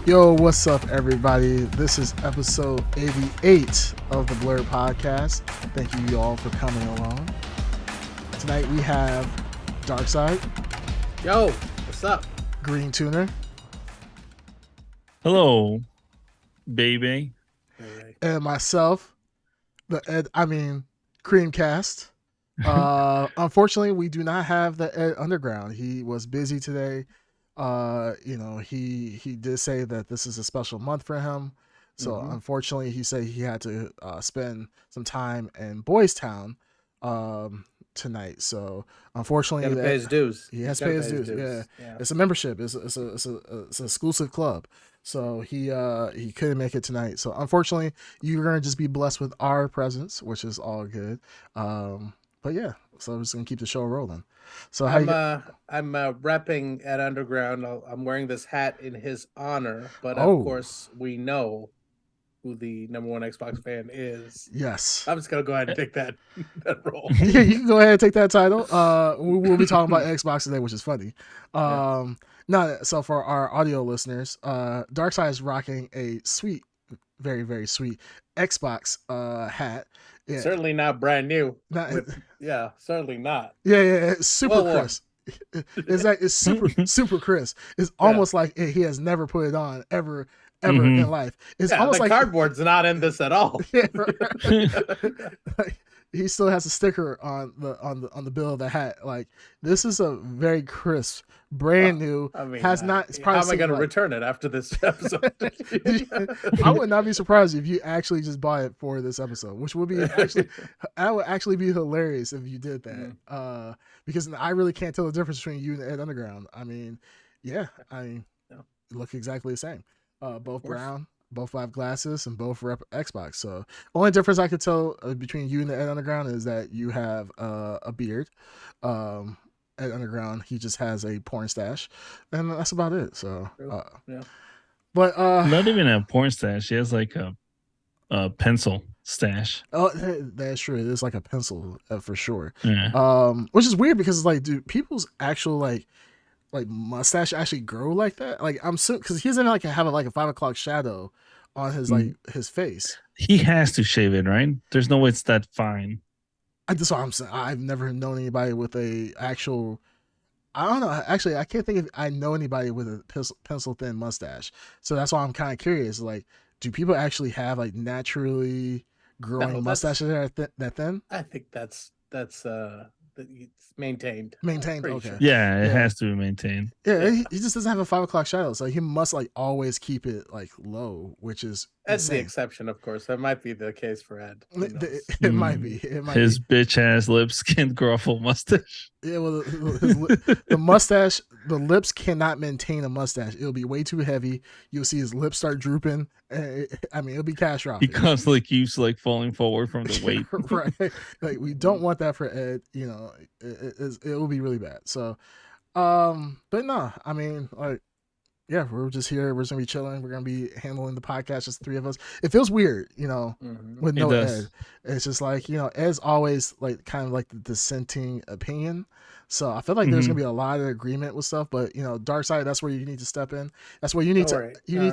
Yo, what's up, everybody? This is episode 88 of the Blur Podcast. Thank you all for coming along. Tonight we have Darkside. Yo, what's up? Green Tuner. Hello, baby. And myself, Creamcast. Unfortunately, we do not have the Ed Underground. He was busy today. He did say that this is a special month for him. So unfortunately, he said he had to spend some time in Boys Town tonight. So unfortunately, He has to pay his dues. He has to pay his dues. Yeah, it's a membership. It's an exclusive club. So he couldn't make it tonight. So unfortunately, you're gonna just be blessed with our presence, which is all good. But yeah, so I'm just gonna keep the show rolling. So I'm repping at Underground. I'm wearing this hat in his honor, but of course we know who the number one Xbox fan is. Yes, I'm just gonna go ahead and take that role. Yeah, you can go ahead and take that title. We'll be talking about Xbox today, which is funny. No, so for our audio listeners, Darkside is rocking a sweet, very very sweet Xbox hat. Yeah. Certainly not brand new. Certainly not. Yeah, it's super crisp. It's super crisp. It's almost like he has never put it on ever in life. It's almost the like cardboard's not in this at all. Yeah, like, he still has a sticker on the bill of the hat. Like, this is a very crisp, brand new. How am I going to return it after this episode? I would not be surprised if you actually just buy it for this episode, which would be actually be hilarious if you did that. Because I really can't tell the difference between you and Ed Underground. I mean, look exactly the same. Both brown. Both have glasses and both rep Xbox. So only difference I could tell between you and the Ed Underground is that you have a beard. Ed Underground, he just has a porn stash, and that's about it. So, but not even a porn stash. He has like a pencil stash. Oh, that's true. It is like a pencil for sure. Yeah. Which is weird because like, dude, people's actual like mustache actually grow like that? Like, I'm so because he doesn't have a 5 o'clock shadow on his his face. He has to shave it, right? There's no way it's that fine. That's what I'm saying. I've never known anybody with a actual. I don't know. Actually, I can't think if I know anybody with a pencil thin mustache. So that's why I'm kind of curious. Like, do people actually have like naturally growing mustaches that thin? I think that's it's maintained. Okay. Sure. Yeah, it has to be maintained. Yeah, he just doesn't have a 5 o'clock shadow, so he must like always keep it like low, which is Ed's the exception, of course. That might be the case for Ed. It might be. His bitch ass lips can grow a full mustache. Yeah, well, the mustache, the lips cannot maintain a mustache. It'll be way too heavy. You'll see his lips start drooping. It'll be catastrophic. He constantly keeps like falling forward from the weight. Right. Like, we don't want that for Ed. You know, it will be really bad. So, but no, I mean, like, yeah, we're just here. We're just gonna be chilling. We're gonna be handling the podcast, just the three of us. It feels weird, you know, with no Ed. It's just like, you know, Ed's always like kind of like the dissenting opinion. So I feel like there's gonna be a lot of agreement with stuff, but you know, Darkside, that's where you need to step in. That's where you need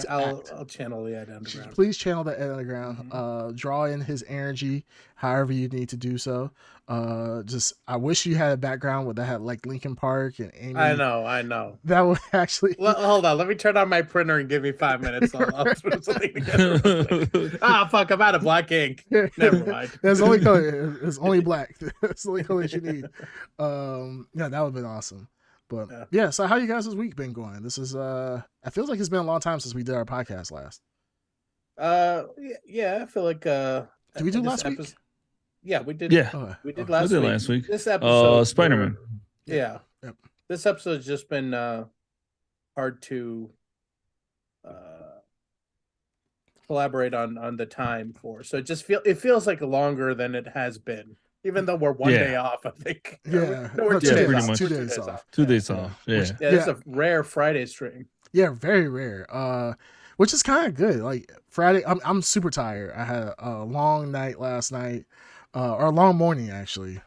I'll channel the Ed Underground. Please channel the Ed Underground. Draw in his energy, however you need to do so. I wish you had a background that had like Linkin Park and Amy. I know. That would actually. Well, hold on. Let me turn on my printer and give me 5 minutes. I'll put something together. Fuck! I'm out of black ink. Never mind. There's only color. It's only black. That's the only color you need. Yeah, that would have been awesome. But yeah, so how you guys' week been going? This is it feels like it's been a long time since we did our podcast last. Yeah, I feel like did we do last week? Yeah, we did. Yeah, we did last week. This episode, Spider-Man. Yeah. Yep. This episode's just been hard to collaborate on the time for. So it feels like longer than it has been. Even though we're one day off, I think. Yeah, we're pretty much 2 days off. 2 days off. Yeah. It's a rare Friday stream. Yeah, very rare. Which is kind of good. Like Friday, I'm super tired. I had a long night last night, or a long morning actually.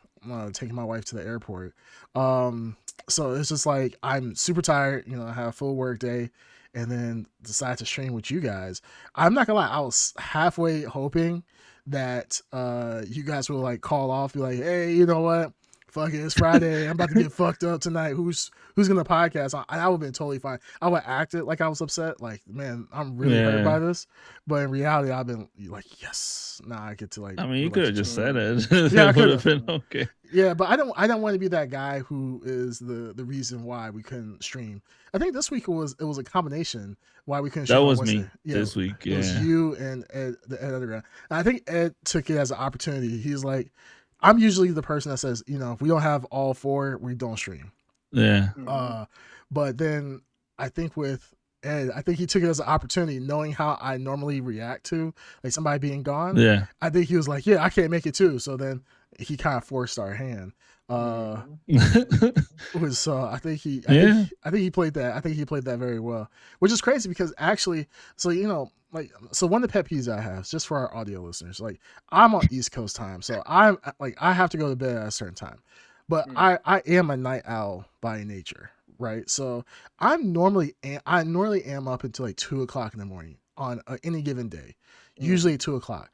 Taking my wife to the airport. So it's just like I'm super tired. You know, I have a full work day, and then decide to stream with you guys. I'm not gonna lie, I was halfway hoping that you guys will like call off, be like, hey, you know what? Fuck it, it's Friday. I'm about to get fucked up tonight. Who's gonna podcast? I would have been totally fine. I would act it like I was upset. Like, man, I'm really hurt by this. But in reality, I've been like, yes, now I get to like. I mean, you could have just said it. Yeah, I could have been okay. Yeah, but I don't want to be that guy who is the reason why we couldn't stream. I think this week it was a combination why we couldn't stream. That was me this week. Yeah, it was you and Ed, the Ed Underground. And I think Ed took it as an opportunity. He's like, I'm usually the person that says, you know, if we don't have all four, we don't stream. Yeah. But then I think with Ed, I think he took it as an opportunity, knowing how I normally react to like somebody being gone. Yeah. I think he was like, yeah, I can't make it too. So then he kind of forced our hand. I think he played that. I think he played that very well, which is crazy because actually, so you know, like, so one of the pet peeves I have, just for our audio listeners, like I'm on East Coast time, so I'm like I have to go to bed at a certain time, but I am a night owl by nature, right? So I normally am up until like 2:00 in the morning on any given day, usually at 2:00.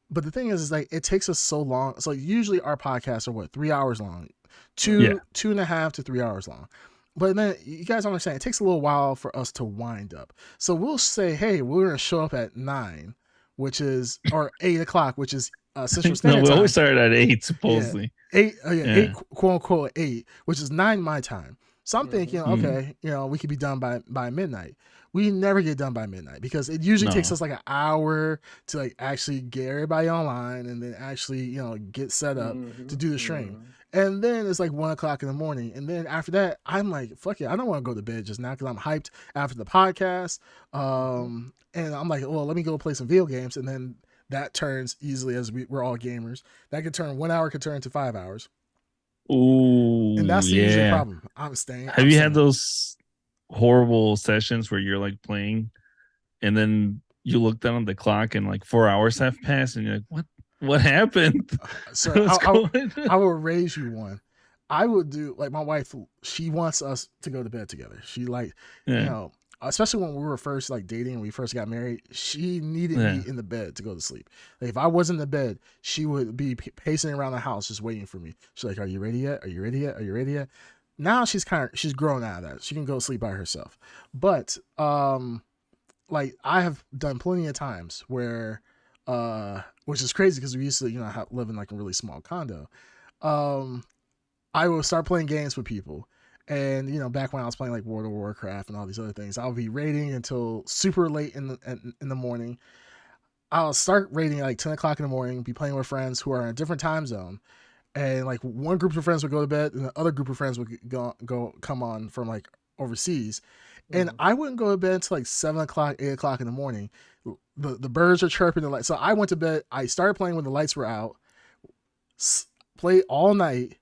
But the thing is like it takes us so long. So usually our podcasts are what, 3 hours long, 2.5 to 3 hours long. But then you guys understand it takes a little while for us to wind up. So we'll say, hey, we're gonna show up at 9, which is or 8:00, which is Central Standard Time. No, we always started at 8 supposedly. 8 quote unquote 8, which is 9 my time. So I'm thinking, okay, you know, we could be done by midnight. We never get done by midnight because it usually takes us like an hour to like actually get everybody online and then actually, you know, get set up to do the stream. And then it's like 1:00 in the morning. And then after that, I'm like, fuck it. I don't want to go to bed just now because I'm hyped after the podcast. And I'm like, well, let me go play some video games. And then that turns easily, as we're all gamers, that could turn 1 hour could turn into 5 hours. Ooh, and that's the usual problem. I'm staying. Have you had those horrible sessions where you're like playing and then you look down on the clock and like 4 hours have passed and you're like, what happened? So I will raise you one. I would do like my wife, she wants us to go to bed together. She like, you know, especially when we were first like dating and we first got married, she needed me in the bed to go to sleep. Like if I wasn't in the bed, she would be pacing around the house just waiting for me. She's like, are you ready yet? Are you ready yet? Are you ready yet? Now she's grown out of that. She can go sleep by herself. But like I have done plenty of times where which is crazy because we used to, you know, live in like a really small condo. I will start playing games with people. And, you know, back when I was playing like World of Warcraft and all these other things, I'll be raiding until super late in the morning. I'll start raiding at like 10:00 in the morning, be playing with friends who are in a different time zone. And like one group of friends would go to bed and the other group of friends would come on from like overseas. And I wouldn't go to bed until like 7:00, 8:00 in the morning. The birds are chirping. So I went to bed. I started playing when the lights were out, played all night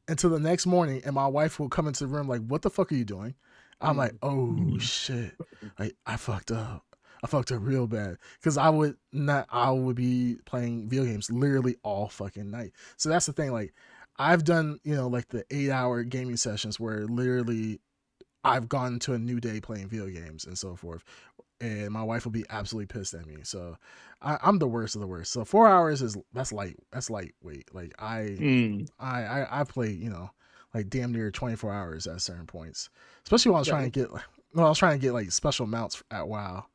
until the next morning. And my wife will come into the room like, what the fuck are you doing? I'm like, oh shit. Like I fucked up. I fucked up real bad because I would be playing video games literally all fucking night. So that's the thing. Like I've done, you know, like the 8-hour gaming sessions where literally I've gone to a new day playing video games and so forth. And my wife will be absolutely pissed at me. So I'm the worst of the worst. So 4 hours that's lightweight. Like I play, you know, like damn near 24 hours at certain points, especially when I was trying to get like special mounts at WoW.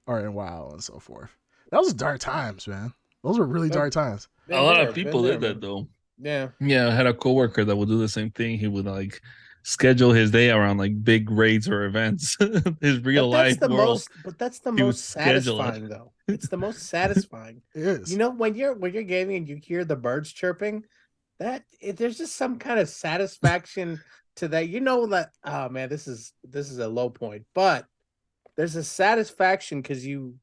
Or in WoW and so forth. That was dark times, man. Those were really dark times. A lot of people did that though. Yeah. I had a coworker that would do the same thing. He would like schedule his day around like big raids or events. His real life world. But that's the most satisfying though. It's the most satisfying. It is. You know, when you're gaming and you hear the birds chirping, there's just some kind of satisfaction to that. You know that, oh man, this is a low point, but there's a satisfaction because you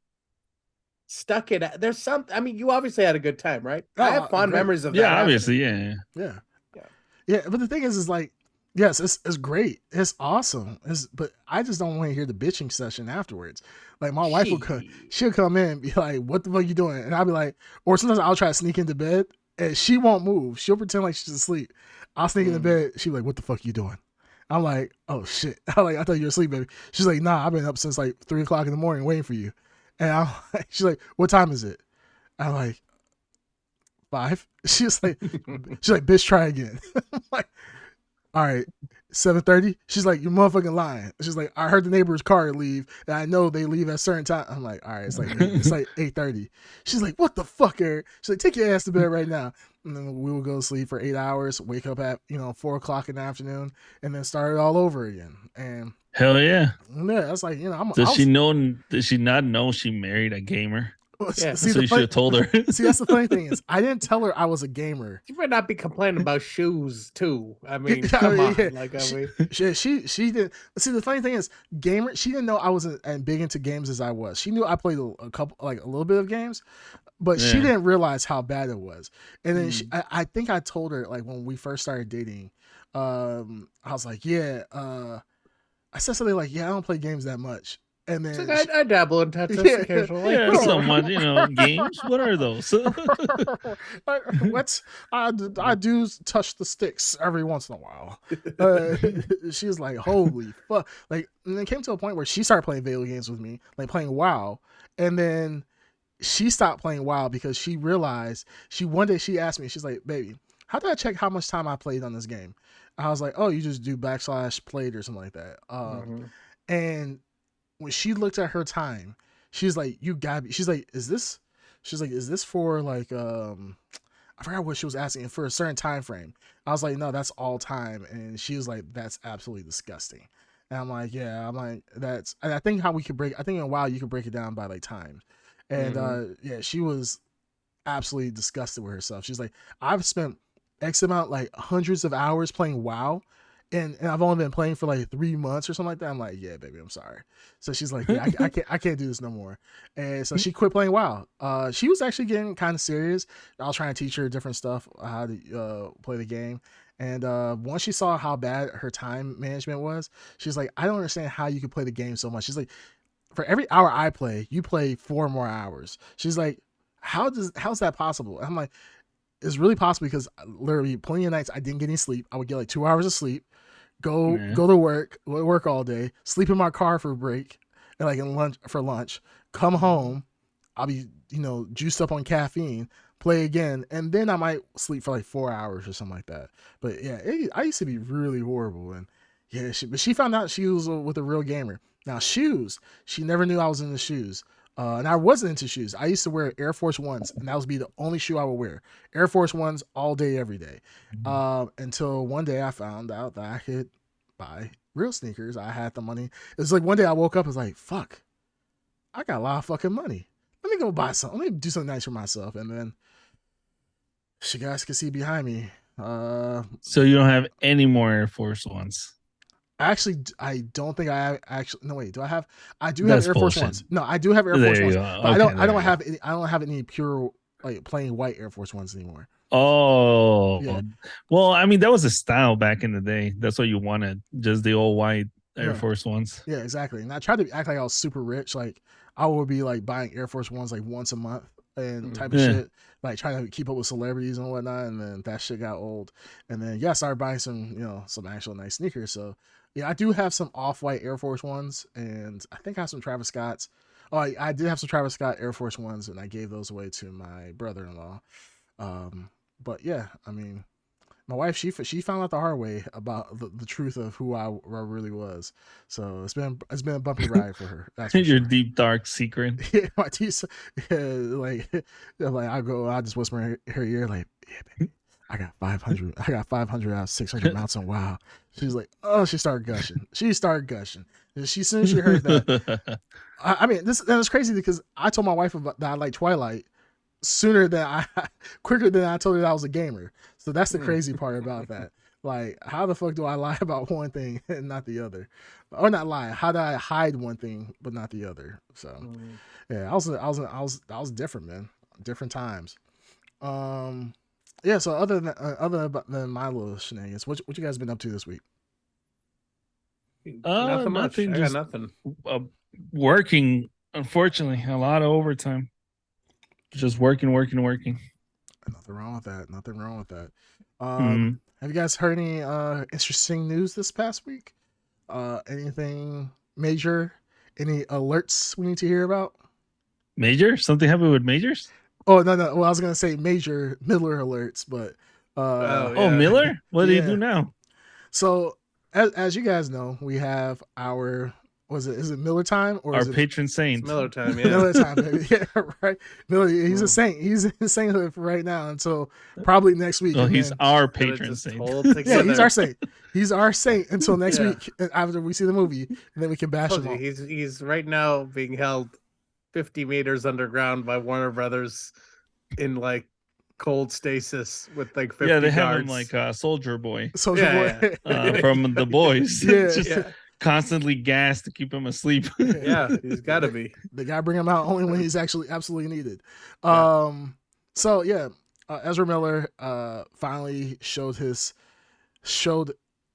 stuck it. There's some. I mean, you obviously had a good time, right? I have fond memories of that. Yeah, obviously, yeah. But the thing is like, yes, it's great, it's awesome. But I just don't want to hear the bitching session afterwards. Like my wife she'll come in and be like, "What the fuck you doing?" And I'll be like, or sometimes I'll try to sneak into bed and she won't move. She'll pretend like she's asleep. I'll sneak into bed. She'll be like, "What the fuck you doing?" I'm like, oh shit. I'm like, I thought you were asleep, baby. She's like, nah, I've been up since like 3 o'clock in the morning waiting for you. And I'm like, she's like, what time is it? I'm like, 5. She's like, bitch, try again. I'm like, all right, 7:30. She's like, you're motherfucking lying. She's like, I heard the neighbor's car leave, and I know they leave at a certain time. I'm like, all right, it's like 8:30. She's like, what the fuck, Eric? She's like, take your ass to bed right now. And then we will go to sleep for 8 hours, wake up at 4 o'clock in the afternoon, and then start it all over again. And hell yeah. yeah, that's like Does she know? Does she not know she married a gamer? Yeah. See, so you should have told her. See, that's the funny thing is, I didn't tell her I was a gamer. You might not be complaining about shoes too. I mean, come on. Yeah. Like, she didn't. See, the funny thing is, gamer. She didn't know I wasn't as big into games as I was. She knew I played a couple, like a little bit of games, but she didn't realize how bad it was. And then I think I told her, like, when we first started dating, I was like, yeah. I said something like, yeah, I don't play games that much. And then like, I dabble in Tetris occasionally. Yeah, somewhat, games. What are those? What? I do touch the sticks every once in a while. She was like, holy fuck. Like, and it came to a point where she started playing video games with me, like playing WoW. And then she stopped playing WoW because she realized, one day she asked me, she's like, baby, how do I check how much time I played on this game? I was like, oh, you just do /played or something like that. And when she looked at her time, she's like, you got me. She's like, is this for like, I forgot what she was asking, for a certain time frame. I was like, no, that's all time. And she was like, that's absolutely disgusting. And I'm like, yeah, and I think I think in WoW you can break it down by like times. And yeah, she was absolutely disgusted with herself. She's like, I've spent X amount, like hundreds of hours playing WoW, and I've only been playing for like 3 months or something like that. I'm like, yeah, baby, I'm sorry. So she's like, yeah, I can't do this no more. And so she quit playing WoW. She was actually getting kind of serious. I was trying to teach her different stuff, how to play the game. And once she saw how bad her time management was, she's like, I don't understand how you could play the game so much. She's like, for every hour I play, you play 4 more hours. She's like, how's that possible? And I'm like, it's really possible because literally plenty of nights I didn't get any sleep. I would get like 2 hours of sleep, go to work all day, sleep in my car for a break, and like for lunch, come home, I'll be juiced up on caffeine, play again, and then I might sleep for like 4 hours or something like that. But yeah, I used to be really horrible, and yeah, but she found out she was with a real gamer. Now shoes, she never knew I was into shoes. And I wasn't into shoes. I used to wear Air Force Ones, and that would be the only shoe I would wear. Air Force Ones all day, every day. Until one day I found out that I could buy real sneakers. I had the money. It's like one day I woke up and was like, fuck, I got a lot of fucking money. Let me go buy something. Let me do something nice for myself. And then, you guys can see behind me. So you don't have any more Air Force Ones? Actually, I don't think I actually. No, wait. Do I have? I do have Air Force Ones. No, I do have Air Force Ones. But I don't have any. I don't have any pure, like, plain white Air Force Ones anymore. Oh, yeah. Well, I mean, that was a style back in the day. That's what you wanted, just the old white Air Force Ones. Yeah, exactly. And I tried to act like I was super rich. Like, I would be like buying Air Force Ones like once a month and type of shit, like trying to keep up with celebrities and whatnot. And then that shit got old. And then I started buying some actual nice sneakers. So yeah, I do have some off-white Air Force Ones, and I think I have some Travis Scotts. Oh, I did have some Travis Scott Air Force Ones, and I gave those away to my brother-in-law. But yeah, I mean, my wife, she found out the hard way about the truth of who I really was. So it's been a bumpy ride for her. That's for your sure. Deep dark secret. Yeah, my teeth. Yeah, I just whisper in her ear like, yeah, baby, I got 500 out of 600 mounts on WoW. She's like, oh, she started gushing. As soon as she heard that, I mean, that's crazy because I told my wife that I like Twilight quicker than I told her that I was a gamer. So that's the crazy part about that. Like, how the fuck do I lie about one thing and not the other? Or not lie. How do I hide one thing but not the other? So yeah, I was different, man. Different times. Yeah, so other than my little shenanigans, what you guys been up to this week? Nothing much. I got nothing. Working, unfortunately, a lot of overtime. Just working. Nothing wrong with that. Mhm. Have you guys heard any interesting news this past week? Anything major? Any alerts we need to hear about? Major? Something happened with Majors? Oh no. Well, I was gonna say major Miller alerts, but Oh, Oh, yeah. Miller? What did he yeah. do now? So as you guys know, we have our is it Miller time or Our is it patron It's saint. Miller time, yeah. Miller time, baby? Yeah, right. Miller, he's a Mm. saint. He's in sainthood for right now until probably next week. Oh, And he's then our Gotta patron just saint. hold yeah, he's together. our saint. He's our saint until next Yeah. week after we see the movie, and then we can bash Told him you, all. he's right now being held 50 meters underground by Warner Brothers in like cold stasis with like 50 Yeah, they have guards. him like Soldier Boy Soldier Yeah, Boy. from The Boys. Yeah. Just yeah, constantly gassed to keep him asleep. yeah, he's got to be. They gotta bring him out only when he's actually absolutely needed. Yeah. So yeah, Ezra Miller finally showed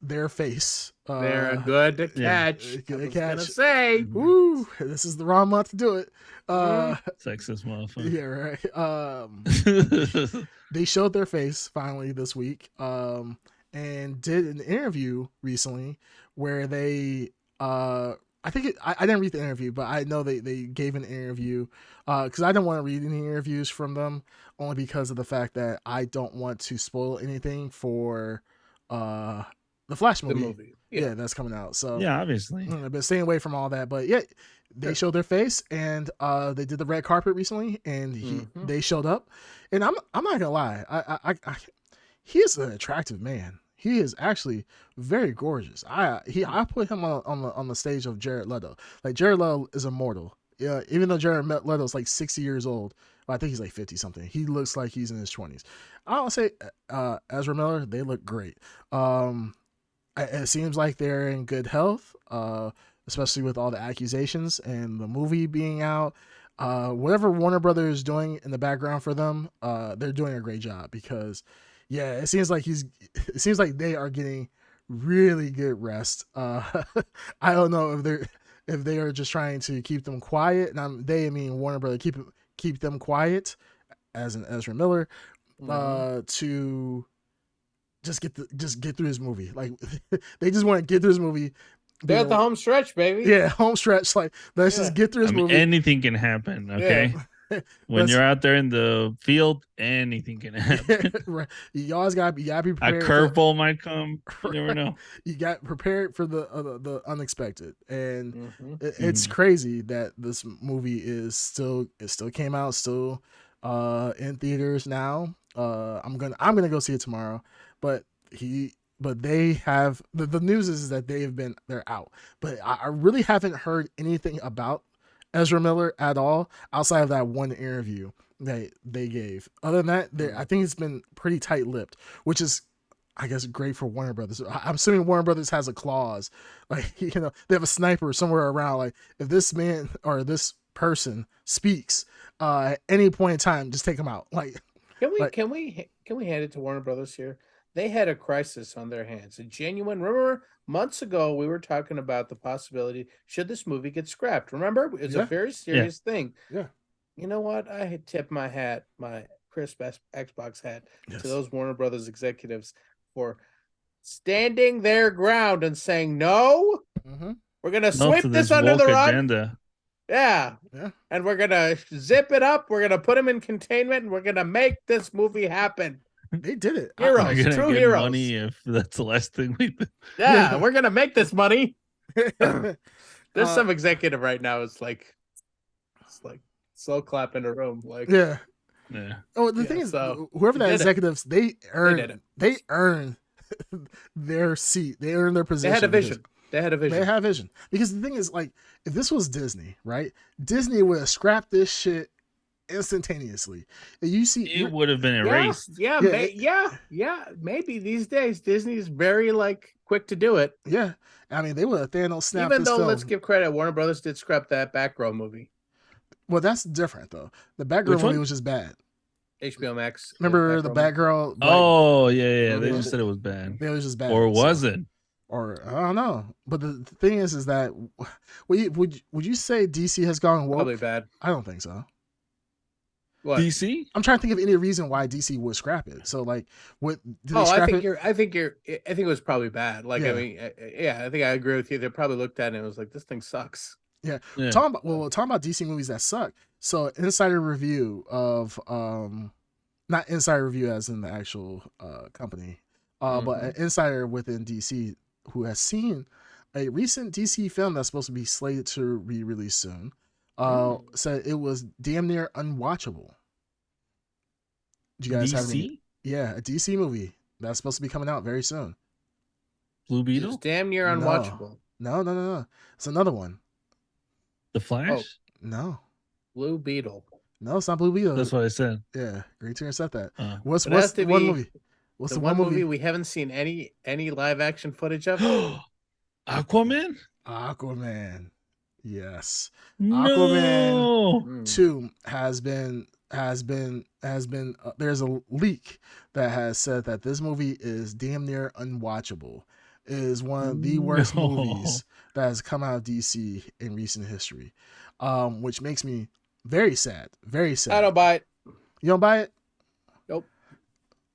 their face. They're a good yeah. catch. I Good was catch. gonna say. Woo! This is the wrong month to do it. Sexist motherfucker. Yeah, right. They showed their face finally this week, and did an interview recently where they, I think I didn't read the interview, but I know they gave an interview, because I didn't want to read any interviews from them only because of the fact that I don't want to spoil anything for, the Flash The movie. movie. Yeah, that's coming out. So Yeah, obviously. I've been staying away from all that, but yeah, they showed their face, and they did the red carpet recently, and they showed up, and I'm not gonna lie, I he is an attractive man. He is actually very gorgeous. I put him on the stage of Jared Leto. Like Jared Leto is immortal. Yeah, even though Jared Leto is like 60 years old, well, I think he's like 50 something. He looks like he's in his 20s. I would say Ezra Miller, they look great. It seems like they're in good health, especially with all the accusations and the movie being out. Whatever Warner Brothers is doing in the background for them, they're doing a great job because, yeah, it seems like they are getting really good rest. I don't know if they are just trying to keep them quiet, and I mean Warner Brothers keep them quiet, as in Ezra Miller, to just get through his movie. Like they just want to get through his movie. They're at the home stretch, baby. Yeah, home stretch. Like let's just get through his movie. Anything can happen. Okay. Yeah. When you're out there in the field, anything can happen. Right. You always gotta be A prepared. curveball might come. You never know. You got prepared for the unexpected, and it's Mhm. crazy that this movie it still came out still in theaters now. I'm gonna go see it tomorrow, but they have the news is that they're out, but I really haven't heard anything about Ezra Miller at all outside of that one interview that they gave. Other than that, I think it's been pretty tight-lipped, which is, I guess, great for Warner Brothers. I'm assuming Warner Brothers has a clause, like they have a sniper somewhere around. Like if this man or this person speaks at any point in time, just take him out. Like Can we hand it to Warner Brothers here? They had a crisis on their hands. A genuine. Remember, months ago we were talking about the possibility should this movie get scrapped. Remember, it's a very serious thing. Yeah. You know what? I had tipped my hat, my crisp Xbox hat, to those Warner Brothers executives for standing their ground and saying no. We're gonna sweep this under the rug. Agenda. Yeah. And we're gonna zip it up. We're gonna put them in containment, and we're gonna make this movie happen. They did it. Heroes, true heroes. Money if that's the last thing we do. Yeah, we're gonna make this money. There's some executive right now. It's like slow clap in a room. Like yeah. Oh, the Yeah, thing is, so whoever they that did it. executives, they did earn their seat. They earn their they position. had a vision. They had a vision. They have vision. Because the thing is, like, if this was Disney, right? Disney would have scrapped this shit instantaneously. You see, It would have been erased. Yeah. Maybe these days Disney's very like quick to do it. yeah. I mean, they would have Thanos snapped Even this though, film. let's give credit, Warner Brothers did scrap that Batgirl movie. Well, that's different though. The Batgirl Which movie one? was just bad. HBO Max. Remember the movie. Batgirl? Oh yeah. They Yeah. just said it was bad, It was just bad. or so- was it? Or I don't know. But the thing is that would you say DC has gone woke? Probably bad. I don't think so. What? DC? I'm trying to think of any reason why DC would scrap it. So like, what did they Oh, scrap it? I think it was probably bad. Like, I Yeah. mean, yeah, I think I agree with you. They probably looked at it and was like, this thing sucks. Yeah. Yeah. Talking about DC movies that suck. So insider review of not insider review as in the actual company, but an insider within DC who has seen a recent DC film that's supposed to be slated to be released soon, said it was damn near unwatchable. Do you guys have any? DC? Yeah, a DC movie that's supposed to be coming out very soon. Blue It's Beetle? damn near unwatchable. No. It's another one. The Flash? No. Blue Beetle. No, it's not Blue Beetle. That's what I said. Yeah, Green Tier said that. What's It has to one be movie? What's the one movie we haven't seen any live action footage of? Aquaman? Aquaman. Yes. No. Aquaman 2 has been there's a leak that has said that this movie is damn near unwatchable. It is one of the worst movies that has come out of DC in recent history. Which makes me very sad. Very sad. I don't buy it. You don't buy it? Nope.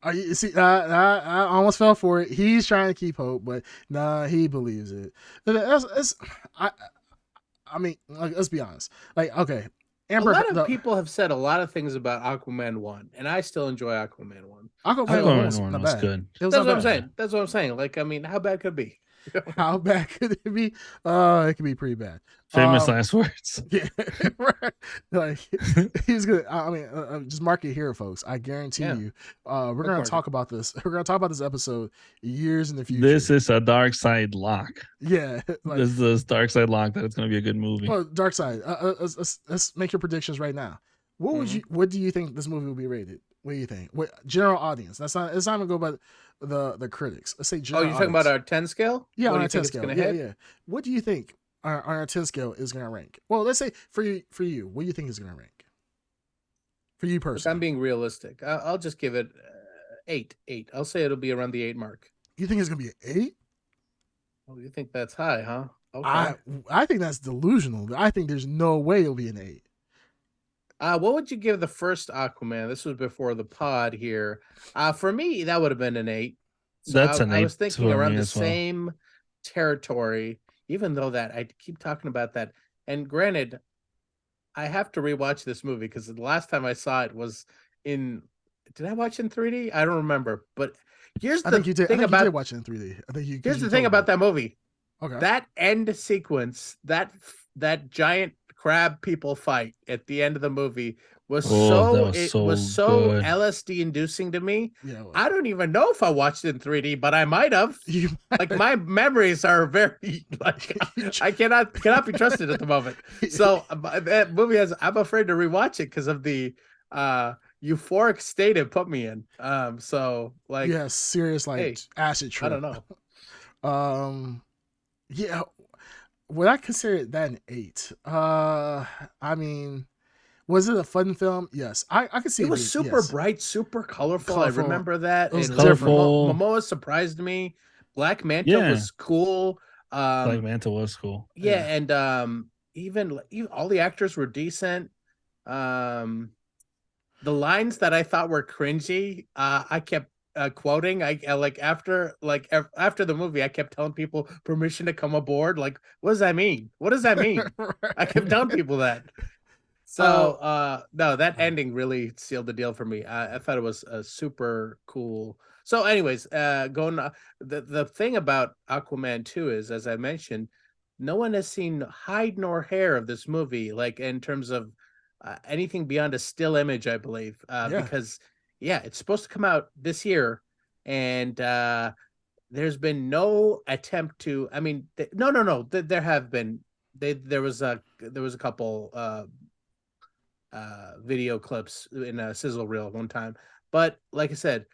You see, I almost fell for it. He's trying to keep hope, but nah, he believes it. I mean, like, let's be honest. Like, okay, Amber. A lot of people have said a lot of things about Aquaman 1, and I still enjoy Aquaman 1. Aquaman 1 was good. It was That's what I'm saying. That's what I'm saying. Like, I mean, how bad could it be? How bad could it be? It could be pretty bad. Famous last words. Yeah, right. Like, he's good. I mean, just mark it here, folks. I guarantee you, we're gonna talk about this. We're gonna talk about this episode years in the future. This is a dark side lock. Yeah, like, this is a dark side lock that it's gonna be a good movie. Oh, dark side. Let's make your predictions right now. What do you think this movie will be rated? What do you think? What general audience? It's not even go by the critics. Let's say general. Oh, you're talking about our 10 scale? Yeah, what on our 10 scale. Yeah, hit? yeah. What do you think on our 10 scale is going to rank? Well, let's say for you, what do you think is going to rank? For you personally. Look, I'm being realistic. I'll just give it 8. I'll say it'll be around the 8 mark. You think it's going to be an 8? Oh, you think that's high, huh? Okay. I think that's delusional. I think there's no way it'll be an 8. What would you give the first Aquaman? This was before the pod here. For me, that would have been an 8. So that's an 8. I was thinking around the same territory, even though that I keep talking about that. And granted, I have to rewatch this movie because the last time I saw it was in. Did I watch in 3D? I don't remember. But here's the thing about. You did watch it in 3D. I think you. Here's the thing about that movie. Okay. That end sequence, that giant crab people fight at the end of the movie was so LSD inducing to me. Yeah, I don't even know if I watched it in 3D, but I might have. Like, my memories are very like I cannot be trusted at the moment. So that movie I'm afraid to rewatch it because of the euphoric state it put me in. So like, yeah, serious like acid trip. I don't know. Yeah. Would I consider that an 8? I mean, was it a fun film? Yes, I could see it was super bright, super colorful. I remember that. It was colorful. Momoa surprised me. Black Manta was cool. Black Manta was cool. Yeah, and even all the actors were decent. The lines that I thought were cringy, I kept quoting. I like after the movie, I kept telling people permission to come aboard. Like, what does that mean? What does that mean? Right. I kept telling people that. So no, that ending really sealed the deal for me. I thought it was super cool. So, anyways, the thing about Aquaman 2 is, as I mentioned, no one has seen hide nor hair of this movie, like in terms of anything beyond a still image, I believe, because. Yeah, it's supposed to come out this year, and there's been no attempt to. I mean, no. There have been. There was a couple video clips in a sizzle reel one time, but like I said,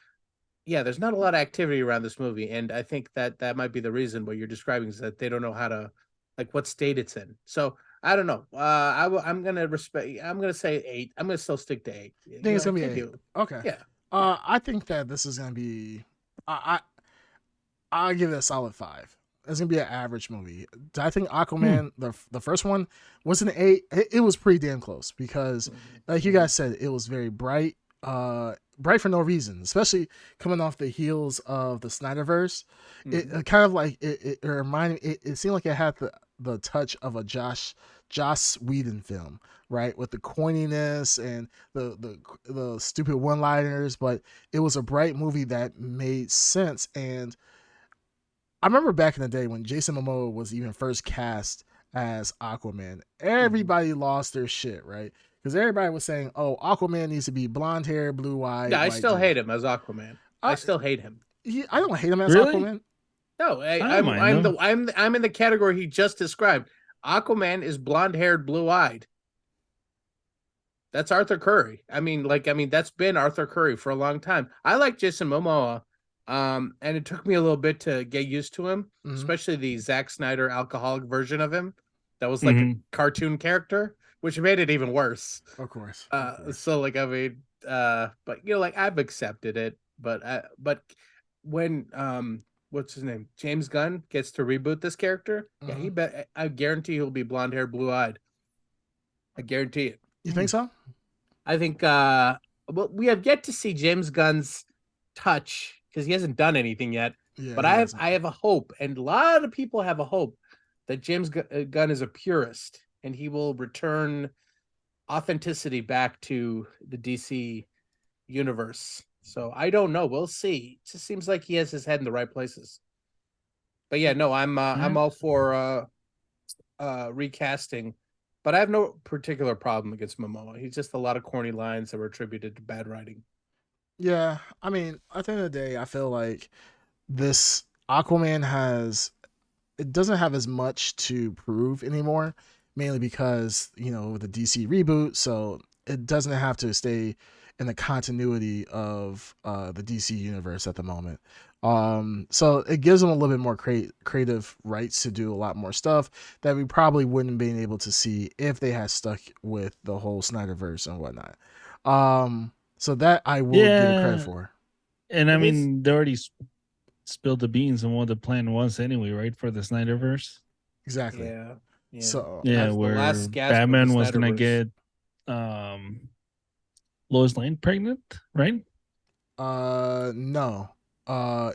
yeah, there's not a lot of activity around this movie, and I think that might be the reason what you're describing is that they don't know how to, like, what state it's in. So. I don't know. I'm gonna say 8. I'm gonna still stick to 8. I think it's gonna be 8. Okay. Yeah. I think that this is gonna be. I'll give it a solid 5. It's gonna be an average movie. I think Aquaman, the first one, was an 8. It was pretty damn close because, like you guys said, it was very bright, bright for no reason. Especially coming off the heels of the Snyderverse, it kind of like it reminded. It seemed like it had the touch of a Joss Whedon film, right? With the corniness and the stupid one-liners, but it was a bright movie that made sense. And I remember back in the day when Jason Momoa was even first cast as Aquaman, everybody lost their shit, right? Because everybody was saying, "Oh, Aquaman needs to be blonde hair, blue eyed, Yeah, I white still dude." hate him as Aquaman. I still hate him. I don't hate him as Really? Aquaman. No, I don't mind him. I'm in the category he just described. Aquaman is blonde haired, blue eyed. That's Arthur Curry. I mean, that's been Arthur Curry for a long time. I like Jason Momoa, and it took me a little bit to get used to him, especially the Zack Snyder alcoholic version of him. That was like a cartoon character, which made it even worse. Of course. So like I mean, but you know, like I've accepted it, but when what's his name, James Gunn gets to reboot this character, yeah, I guarantee he'll be blonde hair, blue eyed. I guarantee it. You think so? I think well, we have yet to see James Gunn's touch because he hasn't done anything yet. Yeah, but I have a hope, and a lot of people have a hope that James Gunn is a purist and he will return authenticity back to the DC universe. So I don't know. We'll see. It just seems like he has his head in the right places. But yeah, no, I'm all for recasting. But I have no particular problem against Momoa. He's just a lot of corny lines that were attributed to bad writing. Yeah, I mean, at the end of the day, I feel like this Aquaman it doesn't have as much to prove anymore, mainly because, the DC reboot, so it doesn't have to stay in the continuity of the DC universe at the moment. So it gives them a little bit more creative rights to do a lot more stuff that we probably wouldn't have been able to see if they had stuck with the whole Snyderverse and whatnot. So that I will give it credit for. And I mean, they already spilled the beans on what the plan was anyway, right? For the Snyderverse. Exactly. Yeah. So where Batman was gonna get Lois Lane pregnant, right? No.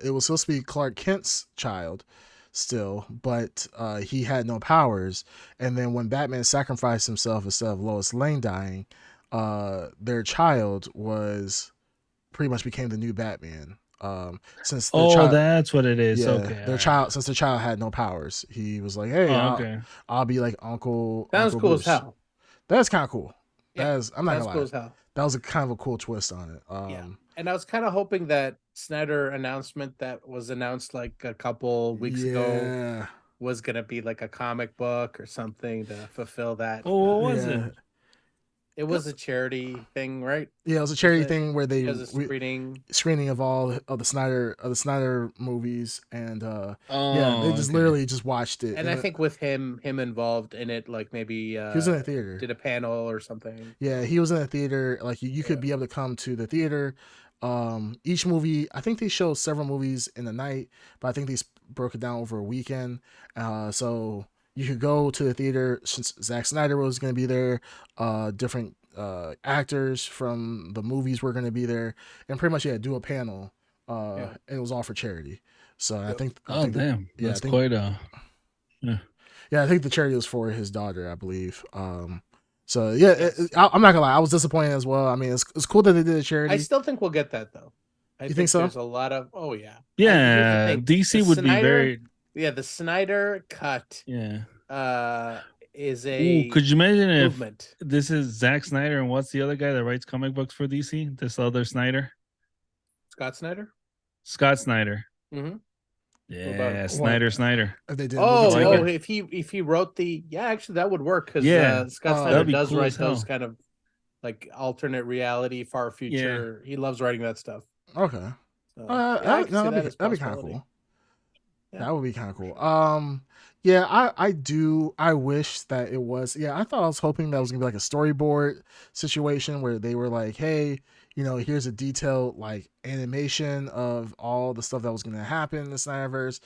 It was supposed to be Clark Kent's child still, but he had no powers. And then when Batman sacrificed himself instead of Lois Lane dying, their child was pretty much became the new Batman. Since the child, that's what it is. yeah, Okay, since the child had no powers, he was like, "Hey, I'll be like Uncle." That was Uncle cool Bruce. as hell. That's kind of cool. Yeah, I'm not gonna lie. Cool as hell. That was a kind of a cool twist on it. Yeah, and I was kind of hoping that Snyder announcement that was announced like a couple weeks ago was gonna be like a comic book or something to fulfill that. Oh, what was it? It was a charity thing, right? Yeah, it was a charity thing where they was a screening of all of the Snyder movies, and they just literally just watched it. And I think with him involved in it, like maybe he was in a theater, did a panel or something. Yeah, he was in a theater. Like you could be able to come to the theater. Each movie, I think they showed several movies in the night, but I think they broke it down over a weekend. So you could go to the theater since Zack Snyder was going to be there. Different actors from the movies were going to be there, and pretty much do a panel. And it was all for charity. So I think. Damn! That's quite a. Yeah. Yeah, I think the charity was for his daughter, I believe. So yeah, I'm not gonna lie, I was disappointed as well. I mean, it's cool that they did a charity. I still think we'll get that though. You think so? There's a lot of DC would be very. Yeah, the Snyder cut. Yeah. Is a. Could you imagine movement. If this is Zack Snyder and what's the other guy that writes comic books for DC? This other Snyder. Scott Snyder. Scott Snyder. Mm-hmm. Yeah, Snyder. If they did, if he wrote actually that would work because Scott Snyder does write those kind of like alternate reality, far future. He loves writing that stuff. Okay, that'd be kind of cool. Yeah. That would be kind of cool. I wish that it was. Yeah, I was hoping that was gonna be like a storyboard situation where they were like, hey, here's a detailed like animation of all the stuff that was gonna happen in the Snyderverse.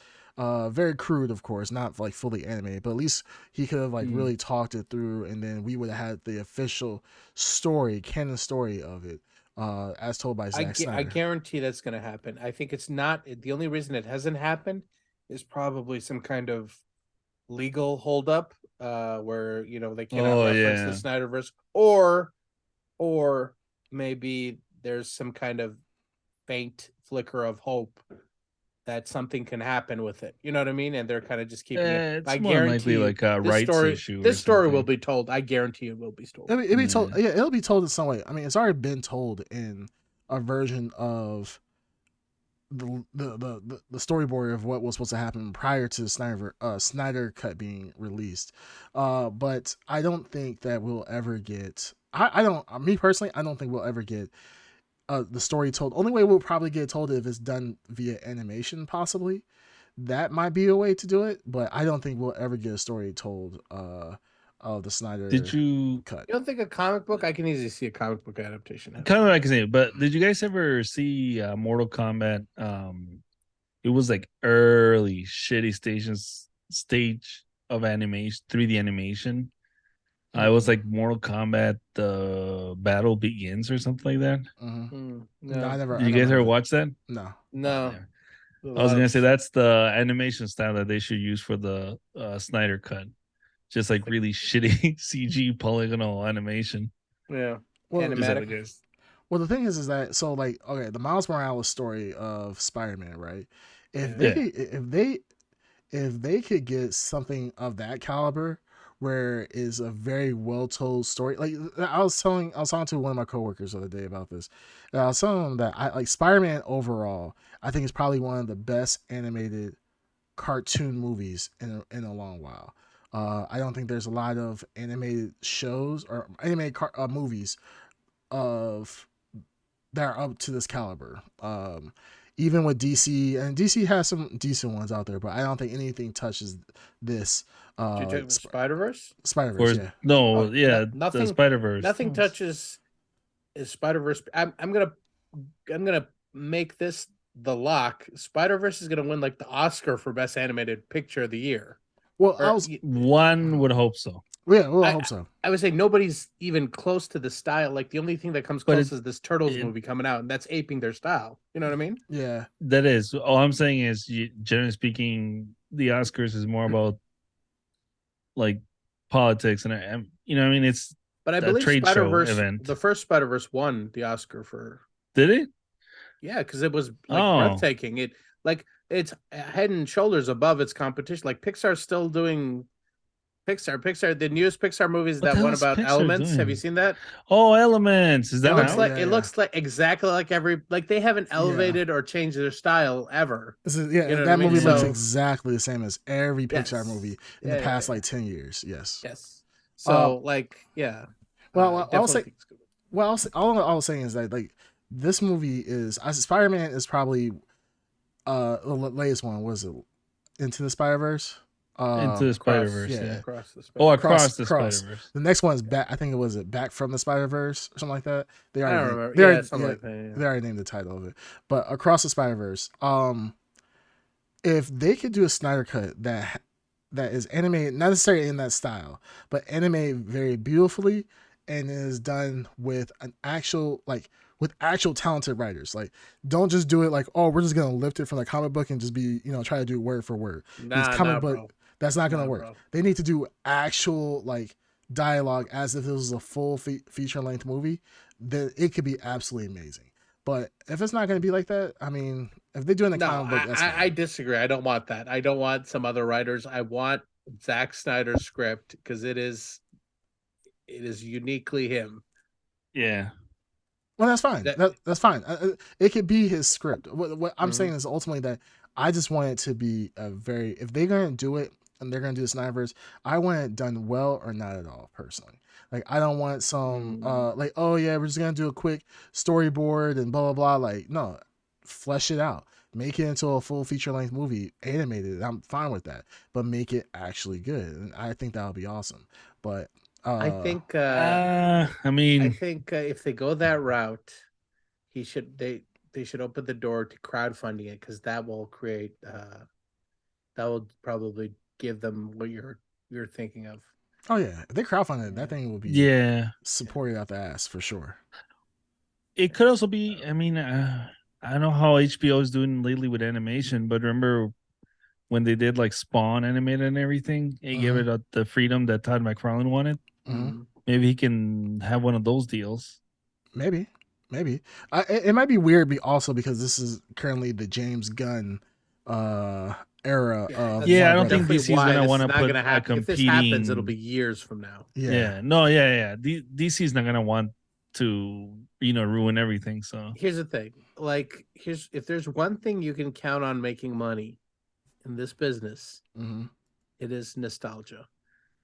Very crude, of course, not like fully animated, but at least he could have like Hmm. really talked it through, and then we would have had the official story, canon story of it, as told by Zack I Snyder. guarantee that's going to happen. I think it's not the only reason it hasn't happened is probably some kind of legal holdup, where they cannot Oh reference the yeah. Snyderverse, or maybe there's some kind of faint flicker of hope that something can happen with it. You know what I mean? And they're kind of just keeping it. But I It's more than likely guarantee you, like a rights issue or this story will something. be told. I guarantee it will be told. It'll be told. Yeah. Yeah, it'll be told in some way. I mean, it's already been told in a version of the storyboard of what was supposed to happen prior to the Snyder cut being released. But I don't think that we'll ever get. I don't. Me personally, I don't think we'll ever get the story told. Only way we'll probably get told if it's done via animation, possibly. That might be a way to do it, but I don't think we'll ever get a story told of the Did Snyder you cut. You don't think a comic book? I can easily see a comic book adaptation. kind of like I say, but did you guys ever see Mortal Kombat? It was like early shitty stage of animation, 3D animation. I was like Mortal Kombat: The Battle Begins or something like that. No, I No, never. Did I you never guys ever heard of it. watch that? No. Oh no. yeah. A I was lot gonna of say that's the animation style that they should use for the Snyder cut. Just like really shitty CG polygonal animation. yeah, Well, Is that animatic. the guys? well, the thing is that so like okay, the Miles Morales story of Spider-Man, right? If they Yeah. Yeah. could, if they could get something of that caliber, where is a very well told story. Like I was talking to one of my coworkers the other day about this. And I was telling them that I like Spider-Man overall. I think it's probably one of the best animated cartoon movies in a long while. I don't think there's a lot of animated shows or animated movies of that are up to this caliber. Even with DC, and DC has some decent ones out there, but I don't think anything touches this. You talking about Spider Verse? Spider Verse, For yeah. no, Oh, yeah, the nothing. Spider Verse. Nothing touches is Spider Verse. I'm gonna make this the lock. Spider Verse is gonna win like the Oscar for best animated picture of the year. Well, I Or was, One would hope so, yeah. Well, I I hope so. I would say nobody's even close to the style. Like the only thing that comes but close is this Turtles it movie coming out, and that's aping their style. You know what I mean? Yeah. that is all I'm saying is, generally speaking, the Oscars is more about like politics and you know, what I mean, it's But I a believe trade Spider show Verse, event. the first Spider Verse, won the Oscar for Did it? yeah, because it was like Oh, breathtaking. It's head and shoulders above its competition. Like Pixar's still doing Pixar, the newest Pixar movies what that the one hell's about Pixar elements. Have you doing? seen that? Oh, Elements. Is that out? Yeah, It yeah. looks like exactly like they haven't Yeah. elevated or changed their style ever. This is yeah. You know what I That mean? movie looks Yeah. So exactly the same as every Pixar movie yes, in the yeah, past like 10 years. Yes. yes. Uh, So like yeah, well, I'll definitely say. think it's good. Well, all I was saying is that like this movie is Spider Man is probably the latest one. Was it Into the Spider Verse? Into the Spider Across Verse, Yeah, yeah. across the Oh, Spider. across the Spider Cross. Verse. The next one is back. I think it was Back from the Spider Verse or something like that. They I already don't named, remember. they Yeah, already something yeah like that. they already named the title of it. But Across the Spider Verse. If they could do a Snyder cut that is animated, not necessarily in that style, but animated very beautifully and is done with an actual like with actual talented writers. Like, don't just do it like, oh, we're just gonna lift it from the comic book and just be, try to do it word for word. Because comic book, Bro. that's not gonna Nah, work. bro. They need to do actual like dialogue as if this was a full feature length movie. Then it could be absolutely amazing. But if it's not gonna be like that, I mean, if they do it in the No, comic book, that's fine. I disagree. I don't want that. I don't want some other writers. I want Zack Snyder's script because it is uniquely him. Yeah. Well, that's fine. That That's fine. It could be his script. What I'm Mhm. saying is ultimately that I just want it to be a very. If they're gonna do it and they're gonna do the Snyderverse, I want it done well or not at all. Personally, like I don't want some like, oh yeah, we're just gonna do a quick storyboard and blah blah blah. Like no, flesh it out. Make it into a full feature length movie, animated. I'm fine with that, but make it actually good, and I think that would be awesome. But I uh, think I mean, if they go that route, he should they should open the door to crowdfunding it because that will create that will probably give them what you're thinking of. Oh yeah, if they crowdfunded, Yeah. that thing will be Yeah, supported out the ass for sure. it could also be. I mean, I don't know how HBO is doing lately with animation, but remember when they did like Spawn animated and everything, he gave it the freedom that Todd McFarlane wanted. Mm-hmm. Maybe he can have one of those deals. Maybe. It might be weird, also because this is currently the James Gunn era of Yeah, I Warner don't think Brothers. DC is gonna this want is to not put gonna a happen. If this happens, it'll be competing. years from now. Yeah, no, yeah. DC is not gonna want to, ruin everything. So Here's the thing. Like, if there's one thing you can count on making money in this business, Mm-hmm. it is nostalgia.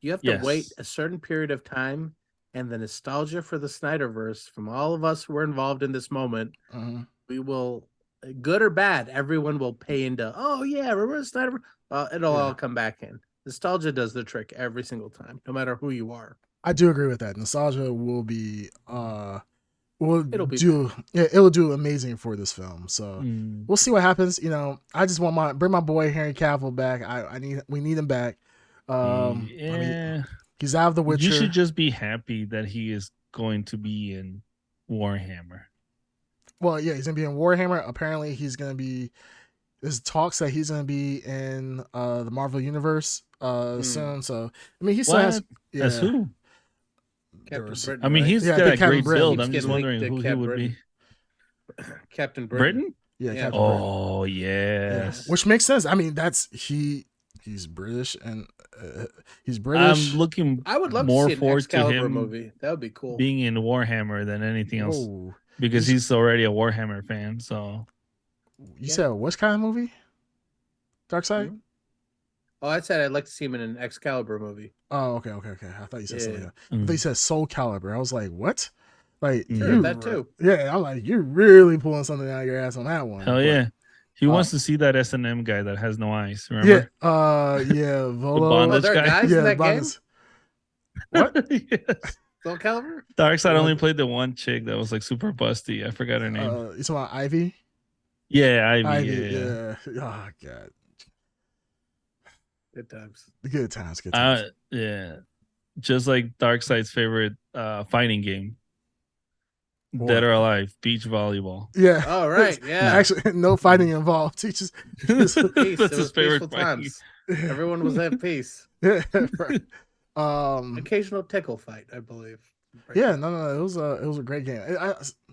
You have to yes, wait a certain period of time, and the nostalgia for the Snyderverse from all of us who are involved in this moment, Mm-hmm. we will, good or bad, everyone will pay into. Oh yeah, remember the Snyder? It'll all come back in. Nostalgia does the trick every single time, no matter who you are. I do agree with that. Nostalgia will it'll do amazing for this film. So we'll see what happens. I just want bring my boy Henry Cavill back. We need him back. I mean, he's out of The Witcher. You should just be happy that he is going to be in Warhammer. Well, yeah, he's gonna be in Warhammer. Apparently, he's gonna be. There's talks that he's gonna be in the Marvel Universe soon. So I mean, he still has. Yeah. As who? Captain Britain. I mean, right? he's Yeah, I got think a Captain great Britain. build. I'm just wondering who he would be. Captain Britain. Yeah, Yeah. Captain Britain. Oh yes. Which makes sense. I mean, he's British and he's British. I'm looking. I would love more to see an forward to Excalibur him movie. That would be cool. being in Warhammer than anything else Whoa. because he's already a Warhammer fan. So you said what kind of movie? Dark Side? Mm-hmm. Oh, I said I'd like to see him in an Excalibur movie. Oh, okay. I thought you said something else. I Mm. thought you said Soul Calibur. I was like, what? Like I heard that too. Yeah, I'm like, you're really pulling something out of your ass on that one. Hell yeah. He wants to see that S&M guy that has no eyes. Yeah, remember? Volo. bondage there are guy? guys in that game. What? Yes. Soul Calibur? Darkseid only played the one chick that was like super busty. I forgot her name. You talking about Ivy? Yeah, Ivy. Yeah. Oh god. Good times. Good times. Good times. Yeah. Just like Darkseid's favorite fighting game. Dead or Alive, beach volleyball. Yeah. Oh, right. Yeah. Actually, no fighting involved. He just peace. That's It was his favorite peaceful fighting. times. Everyone was at peace. Yeah. Right. Occasional tickle fight, I believe. Yeah. No. It was a great game.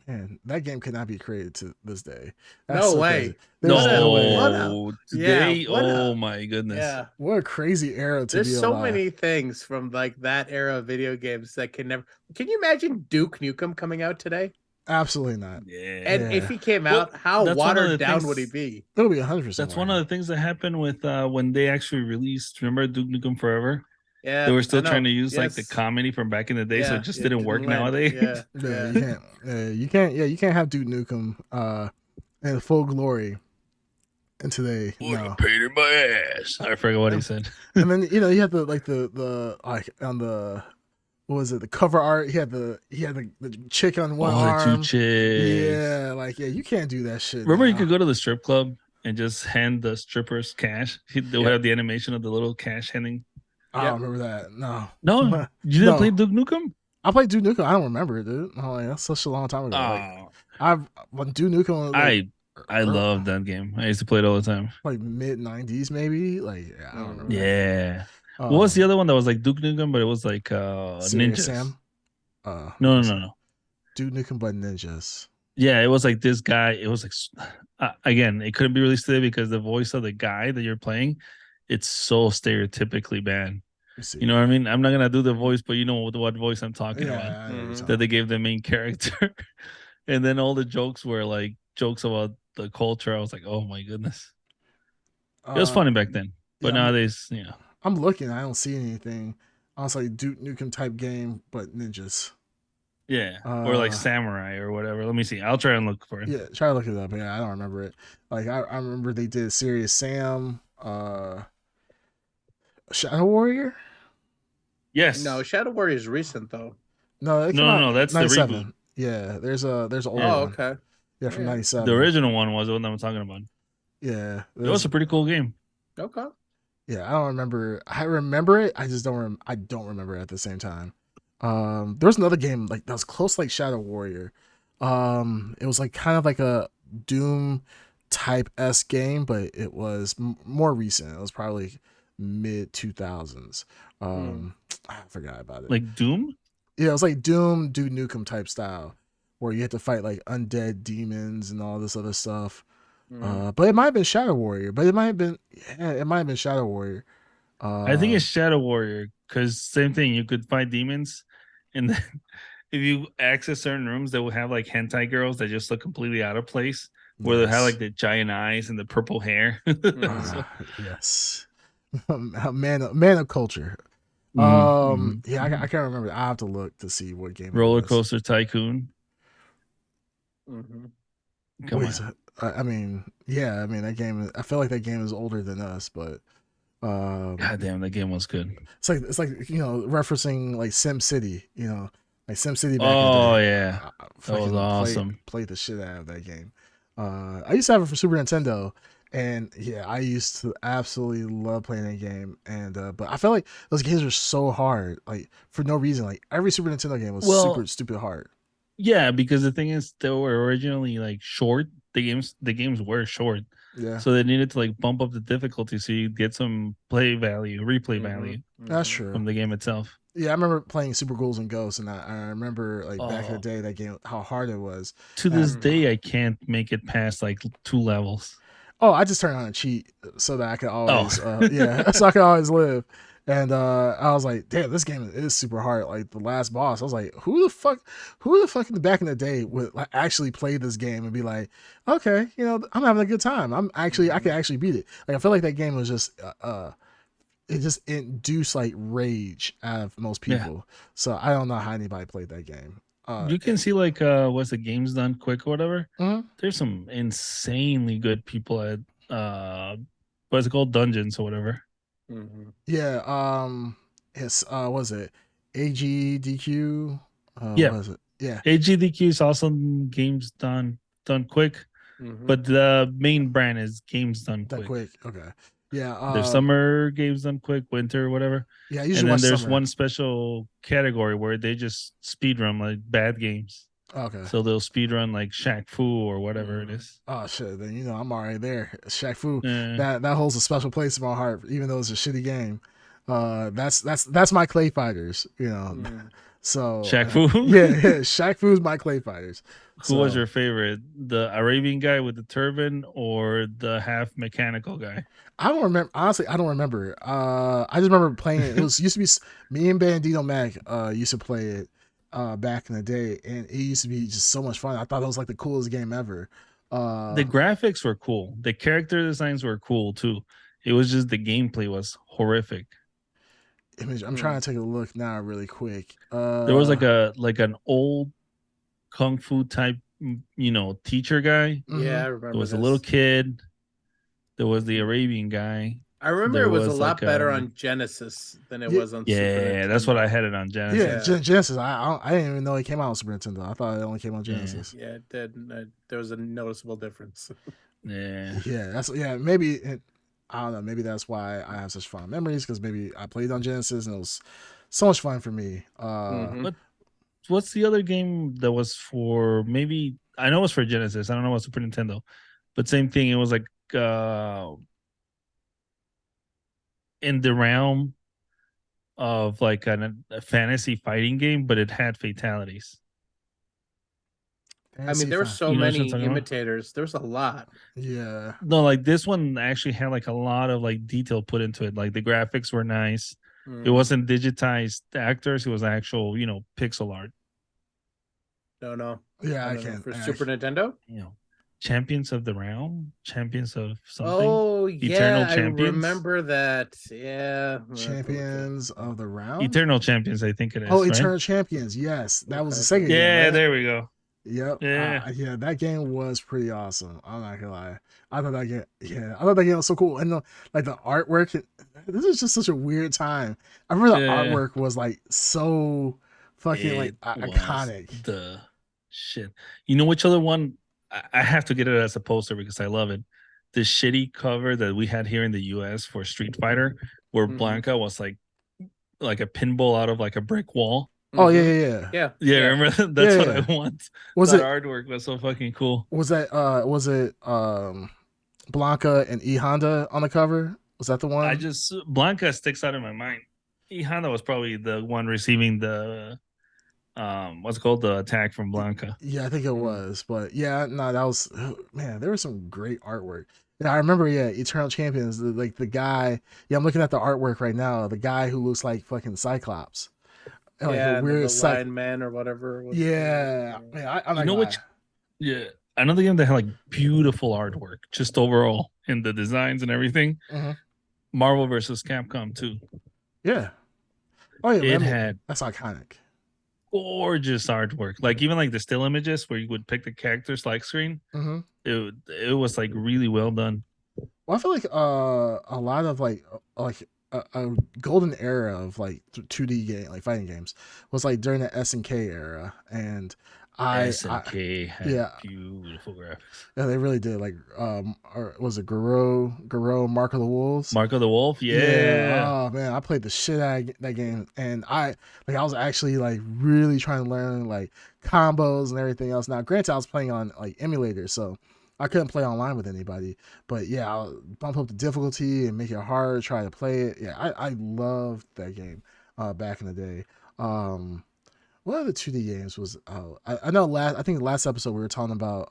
Man, that game could not be created to this day. That's No so way. crazy. There's no way. What Today, Yeah, my goodness. Yeah. What a crazy era to be There's so alive. many things from like that era of video games that can never. Can you imagine Duke Nukem coming out today? Absolutely not. Yeah. And if he came out, how that's one of the watered down things- would he be? It'll be 100%. That's one of the things that happened with when they actually released. Remember Duke Nukem Forever? Yeah, They were still I know. trying to use like the Yes. comedy from back in the day, so Yeah, it just it didn't didn't work land. nowadays. Yeah. You can't have Duke Nukem in full glory in today. No. Pain in my ass. I forgot what he said. And then you had the like on the what was it, the cover art, he had the chick on one the arm. two chicks. Yeah, you can't do that shit. Remember, now. you could go to the strip club and just hand the strippers cash. They would have the animation of the little cash handing. I don't remember that. No. No, you didn't play Duke Nukem? I played Duke Nukem. I don't remember it, dude. Oh, like, that's such a long time ago. When Duke Nukem. Like, I love that game. I used to play it all the time. Like mid '90s, maybe. Like I don't remember. Yeah. What was the other one that was like Duke Nukem, but it was like ninjas? Sam. No. Duke Nukem, but ninjas. Yeah, it was like this guy. It was like again, it couldn't be released today because the voice of the guy that you're playing, it's so stereotypically bad. You know what I mean? I'm not gonna do the voice, but you know what voice I'm talking about. That they gave the main character, and then all the jokes were like jokes about the culture. I was like, oh my goodness, it was funny back then. But nowadays, I'm looking. I don't see anything. Honestly, Duke Nukem type game, but ninjas. Yeah, or like samurai or whatever. Let me see. I'll try and look for it. Yeah, try to look it up. Yeah, I don't remember it. Like I remember they did Serious Sam, Shadow Warrior. Yes. No, Shadow Warrior is recent though. No, that's 97. The reboot. Yeah, there's an old one. Okay. Yeah, from 97. The original one was the one that I'm talking about. Yeah, it was a pretty cool game. Okay. Yeah, I don't remember. I remember it. I just don't. I don't remember it at the same time. There was another game like that was close, like Shadow Warrior. It was like kind of like a Doom type s game, but it was more recent. It was probably mid 2000s. Mm. I forgot about it. Like Doom. Yeah, it was like Doom, Duke Nukem type style, where you had to fight like undead demons and all this other stuff. Mm. But it might have been Shadow Warrior. But it might have been, yeah, it might have been Shadow Warrior. I think it's Um, Shadow Warrior because same thing. You could fight demons, and then if you access certain rooms, they will have like hentai girls that just look completely out of place, where they have yes, like the giant eyes and the purple hair. Mm. So, yes, man of culture. Yeah, I can't remember. I have to look to see what game it Roller was. Coaster Tycoon. Mhm. Come Wait, on. I mean, yeah, I mean that game. I feel like that game is older than us, but God damn, that game was good. it's like referencing like Sim City, like Sim City back in the Oh day. yeah, I that was fucking awesome. played the shit out of that game. I used to have it for Super Nintendo, and yeah, I used to absolutely love playing that game. And but I felt like those games were so hard, like for no reason. Like every Super Nintendo game was super Well, stupid hard. yeah, because the thing is, they were originally like short. The games were short, Yeah, so they needed to like bump up the difficulty so you get some play value, replay Mhm. value that's Mhm. true. from the game itself. Yeah, I remember playing Super Ghouls and Ghosts, and I remember like back in the Oh, day that game how hard it was. to And this Mhm. day, I can't make it past like 2 levels. Oh, I just turned on a cheat so that I could Oh, always, yeah, so I could always live. And I was like, damn, this game is super hard. Like the last boss, I was like, who the fuck in the back in the day would like, actually play this game and be like, okay, I'm having a good time. I can Mhm. actually beat it. Like I feel like that game was just, it just induced like rage out of most yeah. people. So I don't know how anybody played that game. You can see like what's the games done quick or whatever. Mhm. There's some insanely good people at what's it called, dungeons or whatever. Mhm. Yeah, it's was it AGDQ? Yeah, Was it? Yeah, AGDQ is also games done quick, Mhm. but the main brand is games done that quick. quick. Okay. Yeah, There's summer games done quick, winter, whatever, yeah, I and usually then watch there's Summer. one special category where they just speed run like bad games. Okay. So they'll speed run like Shaq Fu or whatever it Mhm. is. Oh shit, then I'm already there. Shaq Fu, Uh, that holds a special place in my heart, even though it's a shitty game. That's my clay fighters, Mhm. So Shaq Fu. yeah, yeah, Shaq Fu's my clay fighters. Who was So your favorite? The Arabian guy with the turban or the half mechanical guy? I don't remember. Honestly, I don't remember. I just remember playing it. It was used to be me and Bandito Mac used to play it back in the day, and it used to be just so much fun. I thought it was like the coolest game ever. The Uh, graphics were cool. The character designs were cool too. It was just the gameplay was horrific. Image. I'm Mhm. trying to take a look now, really quick. There was like an old kung fu type, teacher guy. Yeah, Mm-hmm. I There remember was a little this. kid. There was the Arabian guy. I remember it There was a was like lot better on Genesis than it Yeah, was on Super yeah, that's what I Nintendo. had it on yeah. Genesis. Yeah. Genesis. I didn't even know it came out on Super Nintendo. I thought it only came on Yeah, Genesis. Yeah, it did. There was a noticeable difference. yeah. Yeah, maybe. I don't know. Maybe that's why I have such fond memories because maybe I played on Genesis and it was so much fun for me. Mhm. What what's the other game that was for maybe I know it was for Genesis. I don't know what Super Nintendo, but same thing. It was like in the realm of like a fantasy fighting game, but it had fatalities. I mean, Fantasy there were fun. so You know what I'm many talking about? imitators. There's a lot. Yeah. No, like this one actually had like a lot of like detail put into it. Like the graphics were nice. It Mhm. wasn't digitized actors. It was actual, pixel art. No, no, Yeah, I I don't know. can. For Super Nintendo? You know, Champions of the Realm, Champions of something, Oh, yeah, Eternal I Champions, remember that. Yeah, I'm gonna have to look at. Champions of the Round. Eternal Champions. I think it Oh, is right. Eternal Champions. Yes, that was the Okay. Sega game, Yeah, right? there we go. Yep. Yeah, Yeah, that game was pretty awesome. I'm not gonna lie. I thought that game was so cool. And like the artwork, this is just such a weird time. I remember the yeah. artwork was like so fucking like It was iconic. the shit. You know which other one? I have to get it as a poster because I love it. the shitty cover that we had here in the US for Street Fighter, where Mhm. Blanca was like a pinball out of like a brick wall. Oh yeah, Mhm. yeah, yeah. Yeah. Yeah, remember that's what I Yeah. want. Was That it artwork was so fucking cool. was it Blanca and E Honda on the cover? Was that the I one? just Blanca sticks out in my mind. E Honda was probably the one receiving the what's it called, the attack from Blanca. Yeah, I think it Mm. was. But yeah, no, that was man, there was some great artwork. And I remember, yeah, Eternal Champions, like the guy. Yeah, I'm looking at the artwork right now. The guy who looks like fucking Cyclops, and like a Yeah, and then weird the Lion Man or whatever. Was Yeah, man, I'm You not know gonna lie. which? Yeah, another game that had like beautiful artwork, just overall in the designs and everything. Mm-hmm. Marvel versus Capcom 2. Yeah. Oh yeah, It man, I mean, had that's iconic. gorgeous artwork, like even like the still images where you would pick the characters like screen. Mm-hmm. It was like really well done. Well, I feel like a lot of like a golden era of like 2D game like fighting games was like during the SNK era, and I SNK had yeah, beautiful graphics. yeah, they really did. Like or was it Garo Mark of the Wolves? Mark of the Wolf, Yeah. yeah. Oh man, I played the shit out of that game, and I was actually like really trying to learn like combos and everything else. Now, granted, I was playing on like emulators, so I couldn't play online with anybody. But yeah, I'll bump up the difficulty and make it hard. Try to play it. Yeah, I loved that game back in the day. What other 2D games was? Oh, I know. I think the last episode we were talking about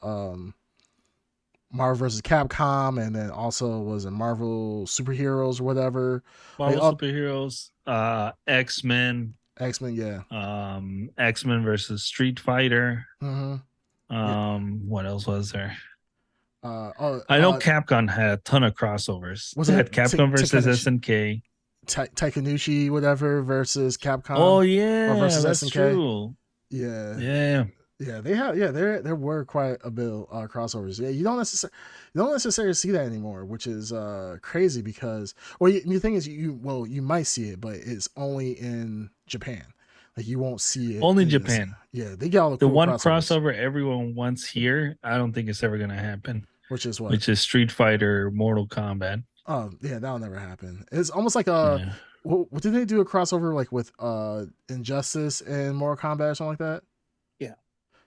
Marvel versus Capcom, and then also was it Marvel superheroes or whatever. Like Marvel superheroes, X-Men, X-Men, yeah. X-Men versus Street Fighter. Mm-hmm. Yeah. What else was there? Oh, I know Capcom had a ton of crossovers. was They it had Capcom versus SNK. Taikanuchi whatever versus Capcom? Oh Or yeah, versus that's SNK? true. Yeah. Yeah. Yeah, they have. Yeah, there were quite a bit of crossovers. Yeah, you don't necessarily see that anymore, which is crazy because, well, the thing is, you might see it, but it's only in Japan. Like you won't see it. Only Japan. Yeah, they got all the The cool one crossovers. crossover everyone wants here, I don't think it's ever gonna happen. Which is what? Which is Street Fighter, Mortal Kombat. Oh yeah, that'll never happen. It's almost like a. Yeah. What did they do a crossover like with Injustice and Mortal Kombat or something like that? Yeah.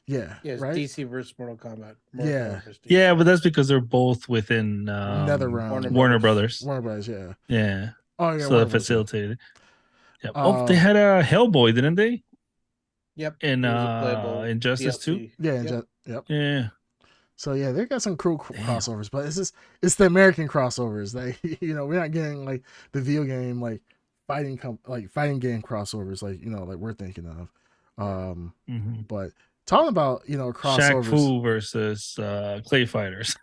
Yeah. Yes, right. DC versus Mortal Kombat. Yeah. Yeah, but that's because they're both within NetherRealm. Warner Brothers. Warner Brothers, yeah. Yeah. Oh yeah. So that facilitated. Yeah. Yeah. They had a Hellboy, didn't they? Yep. In Injustice DLC. 2? Yeah. Yep. Yeah. So yeah, they got some cool crossovers, but it's the American crossovers. Like we're not getting like the video game like fighting game crossovers like like we're thinking of. But talking about crossovers. Shaq Fu versus Clay Fighters.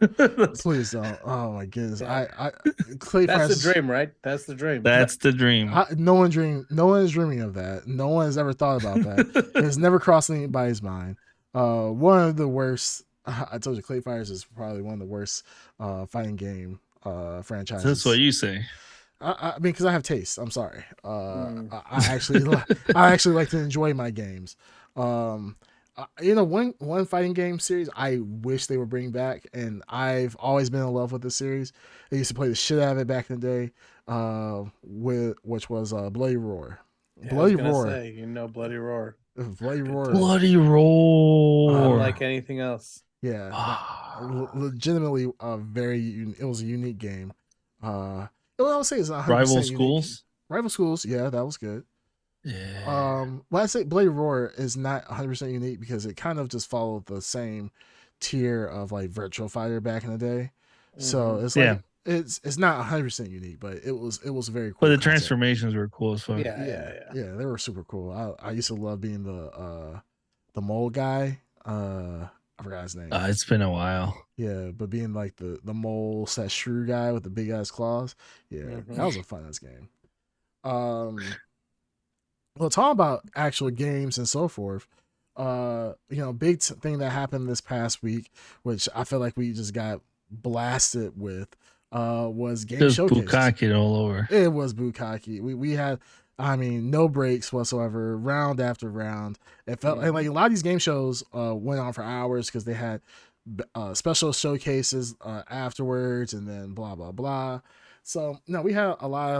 Please don't. Oh my goodness. Yeah. Clay That's Fighters. the dream, right? That's the dream. That's the dream. No one is dreaming of that. No one has ever thought about that. It's never crossed anybody's mind. One of the worst. I told you, Clay Fighters is probably one of the worst fighting game franchises. That's what you say. I mean, because I have taste. I'm sorry. I actually like to enjoy my games. One fighting game series I wish they would bring back, and I've always been in love with this series. I used to play the shit out of it back in the day, which was Bloody Roar. Bloody Roar. Bloody Roar. Bloody Roar. Bloody Roar. Unlike anything else. Yeah, legitimately it was a unique game. I would say it's 100% Rival Schools. Unique. Rival Schools, yeah, that was good. Yeah. Well, I say Bloody Roar is not 100% unique because it kind of just followed the same tier of like Virtual Fighter back in the day. So it's like it's not 100% unique, but it was very cool. But the transformations were cool as fuck. Yeah, they were super cool. I used to love being the mole guy. I forgot his name. It's been a while. Yeah, but being like the mole / shrew guy with the big ass claws. Yeah, that was a fun ass game. Well, talking about actual games and so forth. Big thing that happened this past week, which I feel like we just got blasted with, was Game Showcase. Bukkake all over. It was Bukkake. We had, no breaks whatsoever, round after round. It felt and like a lot of these game shows went on for hours because they had special showcases afterwards, and then blah blah blah. So no, we had a lot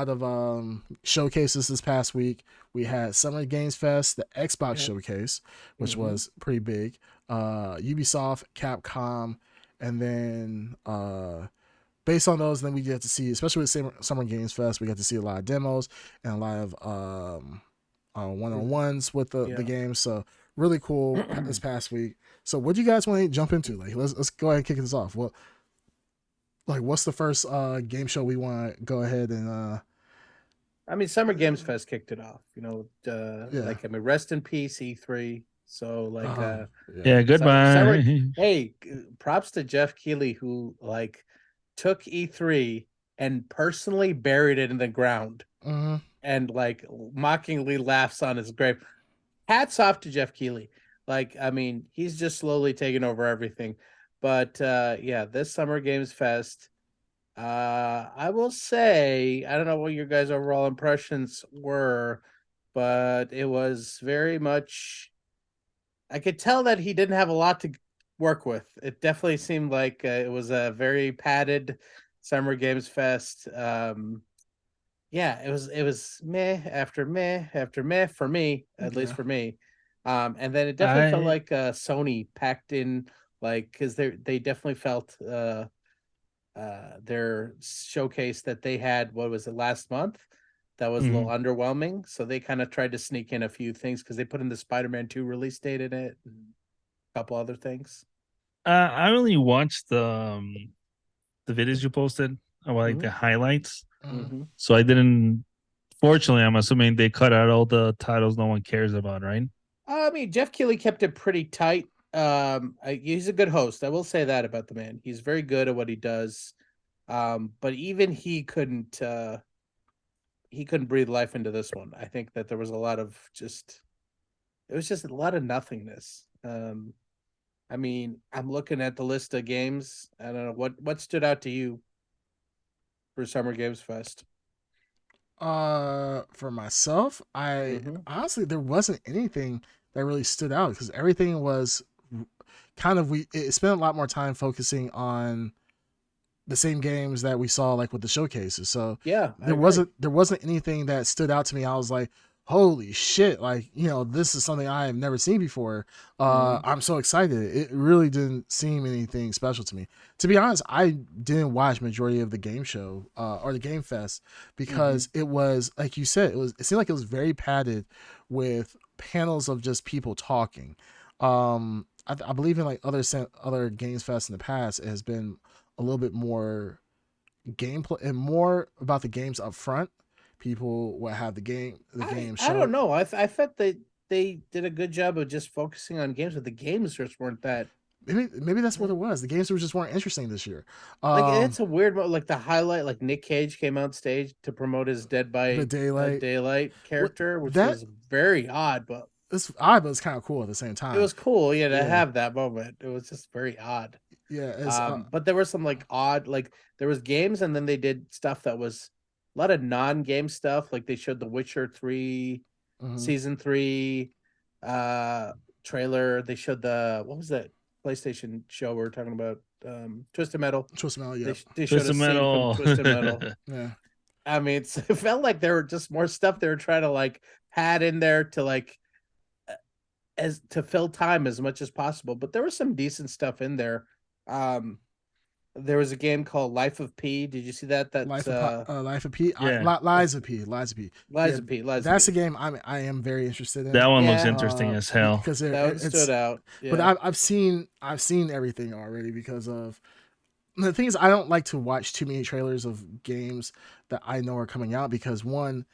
of showcases this past week. We had Summer Games Fest, the Xbox Yeah. showcase, which Mm-hmm. was pretty big. Ubisoft, Capcom, and then based on those, then we get to see, especially with Summer Games Fest, we got to see a lot of demos and a lot of one on ones with the Yeah. game. So really cool this past week. So what do you guys want to jump into? Like let's go ahead and kick this off. What like what's the first game show we want to go ahead and I mean, Summer Games Fest kicked it off. yeah. Like, I mean, rest in peace, E3. So like, Yeah. Yeah, summer. goodbye. Hey, props to Jeff Keighley who like took E3 and personally buried it in the ground Mm-hmm. and like mockingly laughs on his grave. Hats off to Jeff Keighley. Like, I mean, he's just slowly taking over everything. But yeah, this Summer Games Fest, I will say, I don't know what your guys' overall impressions were, but it was very much. I could tell that he didn't have a lot to work with. It definitely seemed like it was a very padded Summer Games Fest. Yeah, it was meh after meh for me, at least Yeah. for me. And then it definitely felt I like Sony packed in, like, because they definitely felt their showcase that they had, what was it, last month, that was a little mhm. underwhelming, so they kind of tried to sneak in a few things because they put in the Spider-Man 2 release date in it and a couple other things. I only watched the videos you posted, or like Mm-hmm. the highlights. Mm-hmm. Mm-hmm. So I didn't. Fortunately, I'm assuming they cut out all the titles no one cares about, right? I mean, Jeff Keighley kept it pretty tight. He's a good host, I will say that about the man. He's very good at what he does. But even he couldn't breathe life into this one. I think that there was a lot of just it was just a lot of nothingness. I mean, I'm looking at the list of games. I don't know what stood out to you for Summer Games Fest. For myself, I Mm-hmm. honestly there wasn't anything that really stood out because everything was kind of we it spent a lot more time focusing on the same games that we saw like with the showcases. So Yeah, I agree. there wasn't anything that stood out to me. I was like, holy shit, like, you know, this is something I have never seen before. Mm-hmm. I'm so excited. It really didn't seem anything special to me. To be honest, I didn't watch majority of the game show or the game fest Mm-hmm. because it was like you said, it seemed like it was very padded with panels of just people talking. I believe in like other games fest in the past, it has been a little bit more gameplay and more about the games up front. People will have the game I don't show. know. I thought they did a good job of just focusing on games, but the games just weren't that. Maybe that's what it was. The games just weren't interesting this year. Like, Um, it's a weird like the highlight, like Nick Cage came on stage to promote his Dead the by daylight, Daylight what character, which that was very odd, but it's odd, but it's kind of cool at the same it time. was cool, yeah, to Yeah, have that moment. It was just very odd. yeah. It's But there was some like odd, like there was games, and then they did stuff that was a lot of non-game stuff. Like they showed The Witcher 3 mm-hmm. season 3 uh trailer. They showed the what was that PlayStation show we were talking about? Twisted Metal. Twist Metal. They Yep. they showed a Twisted scene from Metal. Twisted Metal. Yeah. I mean, it felt like there were just more stuff they were trying to like pad in there to like as to fill time as much as possible. But there was some decent stuff in there. Um, there was a game called Life of P. Did you see that? That's Life of P. Yeah, Lies of P. Lies of P. Yeah, Liza P. Liza that's P. a game I am very interested that in. one looks Yeah, interesting as hell. Because that one stood it's out. but Yeah. I've seen everything already because of the thing is I don't like to watch too many trailers of games that I know are coming out because one,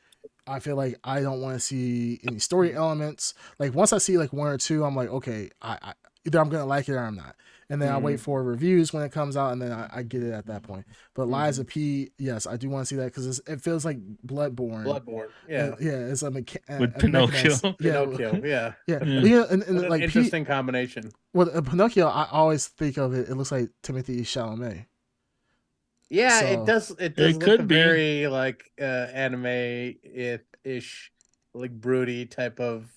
I feel like I don't want to see any story elements. Like once I see like one or two, I'm like, okay, either I'm gonna like it or I'm not. And then I wait Mm-hmm. for reviews when it comes out, and then I get it at that point. But Mm-hmm. Liza P, yes, I do want to see that because it feels like Bloodborne. Bloodborne. Yeah. Yeah, it's With a Pinocchio. mechanized. Yeah, Pinocchio. Yeah. yeah, Yeah. yeah, What and an like P. interesting combination. Well, Pinocchio, I always think of it. It looks like Timothy Chalamet. Yeah, it So does. It does It look a could be. very like anime ish, like broody type of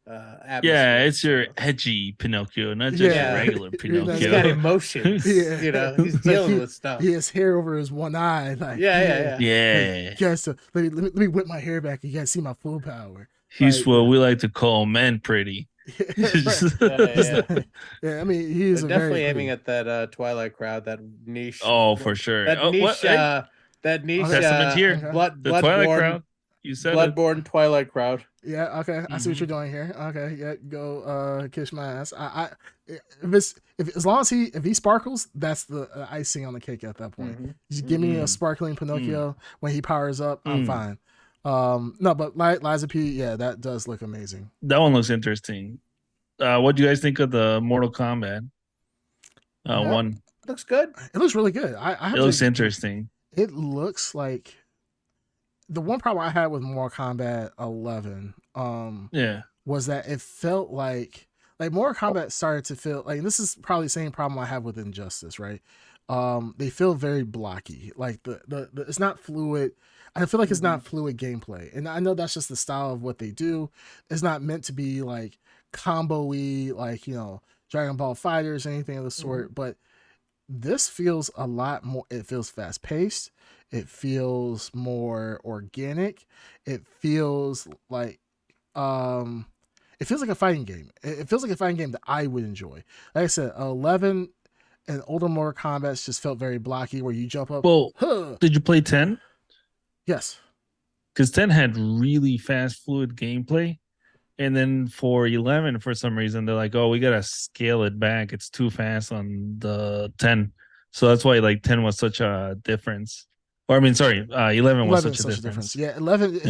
atmosphere. it's your so. edgy Pinocchio, not just your Yeah. regular You're not- He's got Pinocchio. emotions. Yeah, He's like dealing with stuff. he has hair over his one eye. Like, Yeah, yeah, yeah, yeah. like Yeah. you guys, let me whip my hair back. You guys see my full power. He's Like, what we like to call men pretty. yeah, right. Yeah, He's yeah. like, yeah. I mean, he They're is a very definitely aiming pretty. at that Twilight crowd, that niche, Oh, for sure. that Oh, what? niche, Hey, that niche, Okay, testament here. okay. The Twilight bloodborne, crowd. You said it. Twilight crowd. Yeah, okay. I see what you're Mhm. doing here. Okay, yeah, go kiss my ass. If as long as if he sparkles, that's the icing on the cake at that point. Just give me a Mm. sparkling Pinocchio when he powers up, I'm Mm. fine. No, but Liza P, yeah, that does look amazing. That one looks interesting. What do you guys think of the Mortal Kombat Yeah, one? Looks good. it looks really good. I It have looks to. interesting. It looks like the one problem I had with Mortal Kombat 11. Yeah. Was that it felt like Mortal Kombat started to feel like this is probably the same problem I have with Injustice, right? They feel very blocky. Like the it's not fluid. I feel like it's not fluid gameplay. And I know that's just the style of what they do. It's not meant to be like combo-y, like, Dragon Ball Fighters, anything of the sort, but this feels a lot more, it feels fast paced, it feels more organic, it feels like um it feels like a fighting game. It feels like a fighting game that I would enjoy. Like I said, 11 and older Mortal Kombat's just felt very blocky, where you jump up. Well, Huh. did you play 10? Yes. Because 10 had really fast, fluid gameplay. And then for 11, for some reason, they're like, oh, we got to scale it back. It's too fast on the 10. So that's why like 10 was such a difference. Or I mean, sorry, 11 was 11 such is a such a difference. difference. Yeah, 11. It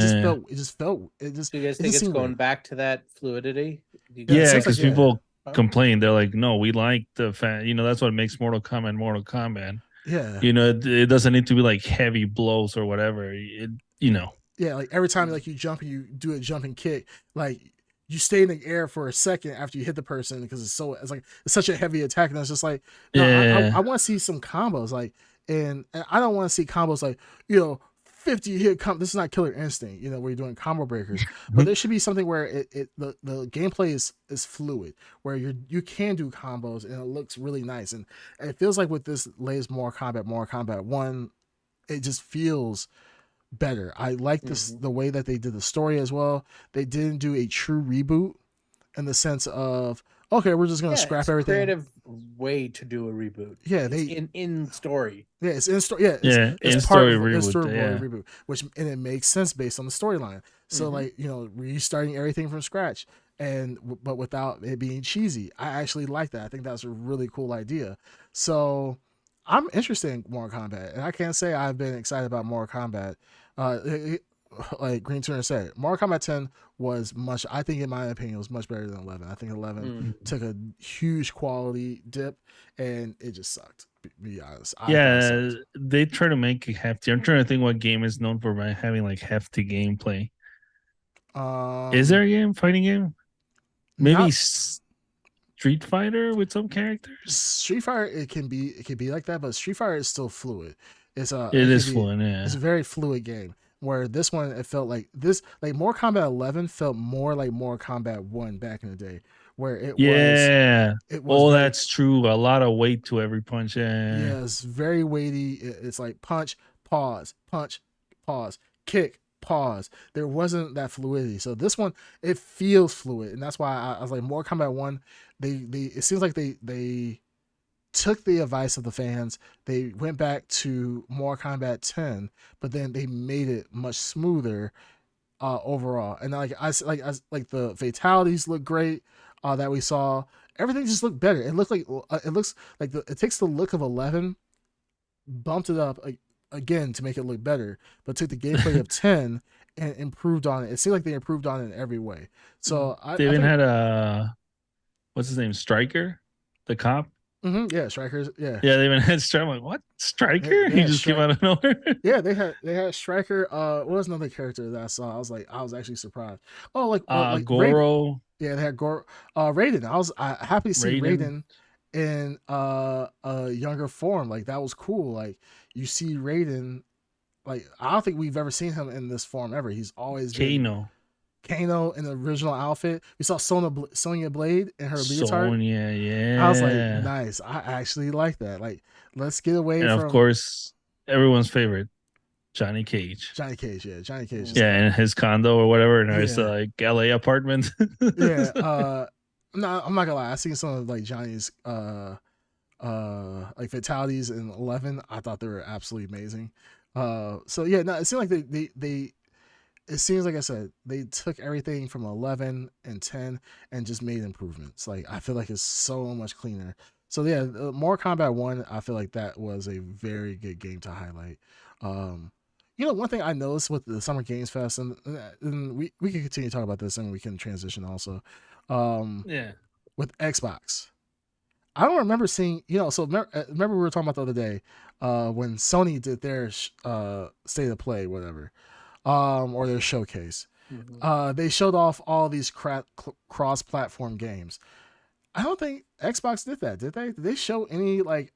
just Do you guys it think just it's seemed going weird. back to that fluidity? Yeah, it Yeah, seems like because people Oh. complain. They're like, no, we like the fact, that's what makes Mortal Kombat Mortal Kombat. Yeah. It doesn't need to be like heavy blows or whatever. Yeah, like every time like you jump and you do a jumping kick, like you stay in the air for a second after you hit the person because it's such a heavy attack, and it's just like, no, I Yeah. want to see some combos, like, and I don't want to see combos like 50 hit this is not Killer Instinct, where you're doing combo breakers, but there should be something where the gameplay is fluid, where you can do combos and it looks really nice, and it feels like with this latest Mortal Kombat 1, it just feels better. I like this the way that they did the story as well. They didn't do a true reboot in the sense of, okay, we're just gonna scrap it's everything. A creative way to do a reboot. Yeah, it's in story. Yeah, it's in story. Yeah, Yeah, it's part in-story of a reboot, story yeah. reboot, and it makes sense based on the storyline. So like restarting everything from scratch, but without it being cheesy. I actually like that. I think that's a really cool idea. So I'm interested in Mortal Kombat, and I can't say I've been excited about Mortal Kombat. Like Green Turner said, Mortal Kombat 10 was much. I think, in my opinion, was much better than 11. I think 11 took a huge quality dip, and it just sucked. Be honest. Yeah, they try to make it hefty. I'm trying to think what game is known for having like hefty gameplay. Is there a game, fighting game? Maybe Street Fighter with some characters. Street Fighter, it can be like that, but Street Fighter is still fluid. It is fluid. Yeah, it's a very fluid game. Where this one, it felt like Mortal Kombat 11 felt more like Mortal Kombat 1 back in the day, where it was. That's true. A lot of weight to every punch. Yeah, it's very weighty. It's like punch, pause, kick, pause. There wasn't that fluidity. So this one, it feels fluid, and that's why I was like, Mortal Kombat 1. It seems like they took the advice of the fans. They went back to Mortal Kombat 10, but then they made it much smoother overall. And like the fatalities look great that we saw. Everything just looked better. It looks like it takes the look of 11, bumped it up again to make it look better, but took the gameplay of 10 and improved on it. It seemed like they improved on it in every way. So they even had a what's his name, Stryker, the cop. Yeah, Strikers. Yeah, they even had Stryker. I'm like, what, Stryker? He just came out of nowhere. Yeah, they had Stryker. What was another character that I saw? I was actually surprised. Oh, like Goro. Raiden. Yeah, they had Goro. Raiden. I was happy to see Raiden in a younger form. Like, that was cool. Like, you see Raiden. Like, I don't think we've ever seen him in this form ever. He's always been Kano. Kano in the original outfit. We saw Sonya Blade in her leotard. Sonya, I was like, yeah. nice. I actually like that. Like, let's get away And of from course, everyone's favorite, Johnny Cage. Johnny Cage. Yeah, Johnny Cage is Yeah, gold. in his condo or whatever, in his Yeah. like LA apartment. Yeah. No, I'm not gonna lie. I seen some of like Johnny's like fatalities in 11. I thought they were absolutely amazing. So yeah, no, it seemed like they it seems like I said they took everything from 11 and 10 and just made improvements. Like I feel like it's so much cleaner. So yeah, Mortal Kombat 1, I feel like that was a very good game to highlight. Um, one thing I noticed with the Summer Games Fest, and we can continue to talk about this and we can transition also. Yeah. With Xbox, I don't remember seeing, so remember we were talking about the other day when Sony did their state of play, whatever, or their showcase. They showed off all these cross-platform games. I don't think Xbox did that, did they? Did they show any like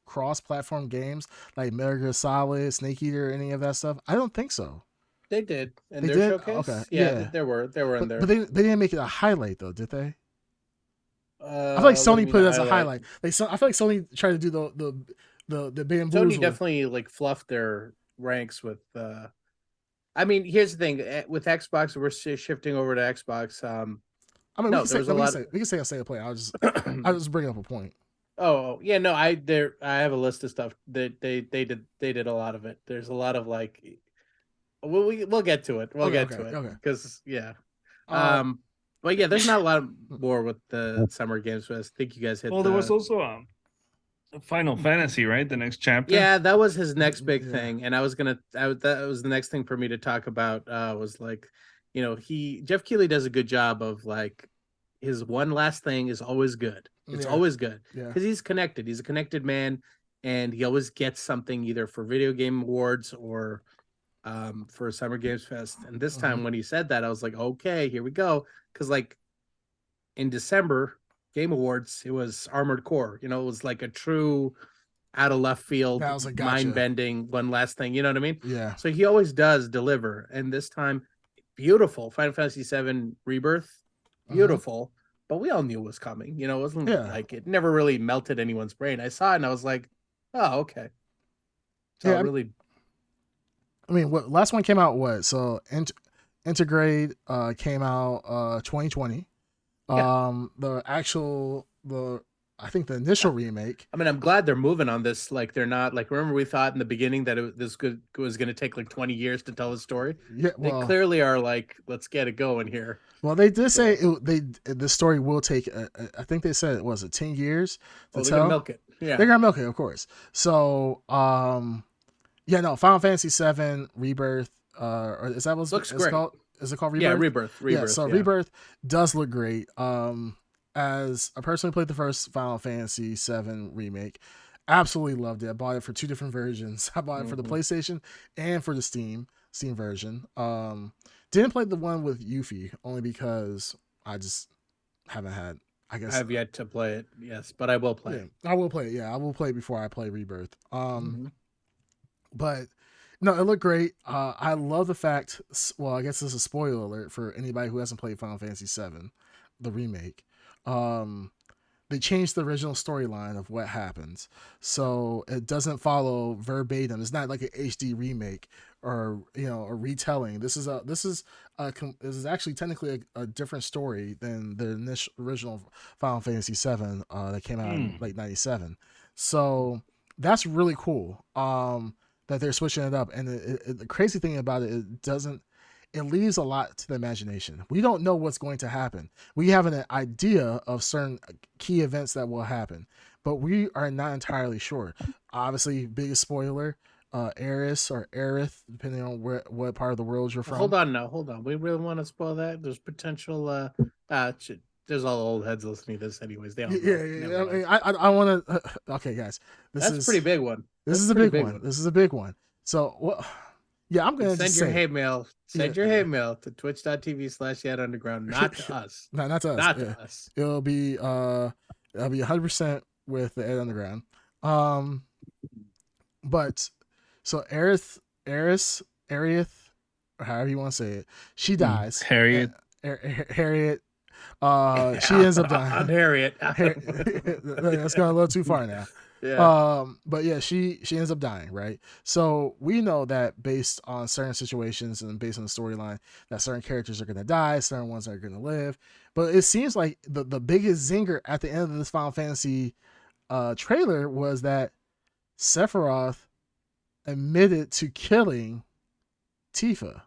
cross-platform games like Metal Gear Solid, Snake Eater, any of that stuff? I don't think so. They did in They their did? showcase. Okay, Yeah, yeah. they were in there. But they didn't make it a highlight though, did they? I feel like What do you Sony mean put a it as a highlight? highlight. Like I feel like Sony tried to do the bamboozle. Sony definitely like fluffed their ranks with. I mean, here's the thing with Xbox, we're shifting over to Xbox. I mean, No, there was a lot. we can say a state of play. I was bringing up a point. Oh yeah, no, I have a list of stuff that they did a lot of it. There's a lot of like, we'll get to it. We'll get to it because yeah. But yeah, there's not a lot more with the Summer Games Fest. I think you guys hit. Well, there was also Final Fantasy, right? The next chapter. Yeah, that was his next big thing, and that was the next thing for me to talk about. Was like, Jeff Keighley does a good job of like his one last thing is always good. It's always good because he's connected. He's a connected man, and he always gets something either for video game awards or for Summer Games Fest. And this time when he said that, I was like, okay, here we go. Because like in December Game Awards, it was Armored Core. It was like a true out of left field, like, gotcha. mind bending one last thing. You know what I mean? Yeah. So he always does deliver, and this time, beautiful Final Fantasy VII Rebirth, beautiful. But we all knew it was coming. It wasn't like it never really melted anyone's brain. I saw it and I was like, oh, okay. So really. I mean, what last one came out? What? So Intergrade came out 2020. I think the initial remake. I mean, I'm glad they're moving on this. Like, they're not like. Remember, we thought in the beginning that this was going to take like 20 years to tell the story. Yeah, they clearly are like, let's get it going here. Well, they did say the story will take. I think they said it was 10 years to tell. They're gonna milk it. Yeah, they're gonna milk it, of course. So, yeah, no, Final Fantasy VII Rebirth. Or is that what looks great? Called? Is it called Rebirth? Yeah, Rebirth. Yeah, so Rebirth does look great. As a person who played the first Final Fantasy VII remake, absolutely loved it. I bought it for 2 different versions. I bought it for the PlayStation and for the Steam version. Didn't play the one with Yuffie only because I just haven't had. I guess I've yet to play it. Yes, but I will play it. Yeah, I will play it. Yeah, I will play it before I play Rebirth. But no, it looked great. I love the fact. Well, I guess this is a spoiler alert for anybody who hasn't played Final Fantasy VII, the remake. They changed the original storyline of what happens, so it doesn't follow verbatim. It's not like an HD remake or a retelling. This is actually technically a different story than the original Final Fantasy VII that came out in like '97. So that's really cool. That they're switching it up, and the crazy thing about it leaves a lot to the imagination. We don't know what's going to happen. We have an idea of certain key events that will happen, but we are not entirely sure. Obviously, biggest spoiler, Aerith or Aerith, depending on what part of the world you're from. Hold on. We really want to spoil that? There's potential. There's all the old heads listening to this, anyways. They all yeah. I mean, I want to. Okay, guys, that's a pretty big one. This is a big one. This is a big one. So what? Yeah, I'm gonna send your hate mail. Send your hate mail to twitch.tv/yadunderground. Not to us. Not to us. Not to us. It'll be 100% with the Ed Underground. But so Aerith or however you want to say it. She dies. Harriet. Harriet. She ends up on dying. Harriet. That's going a little too far now. Yeah. But yeah, she ends up dying, right? So we know that based on certain situations and based on the storyline, that certain characters are gonna die, certain ones are gonna live. But it seems like the biggest zinger at the end of this Final Fantasy trailer was that Sephiroth admitted to killing Tifa,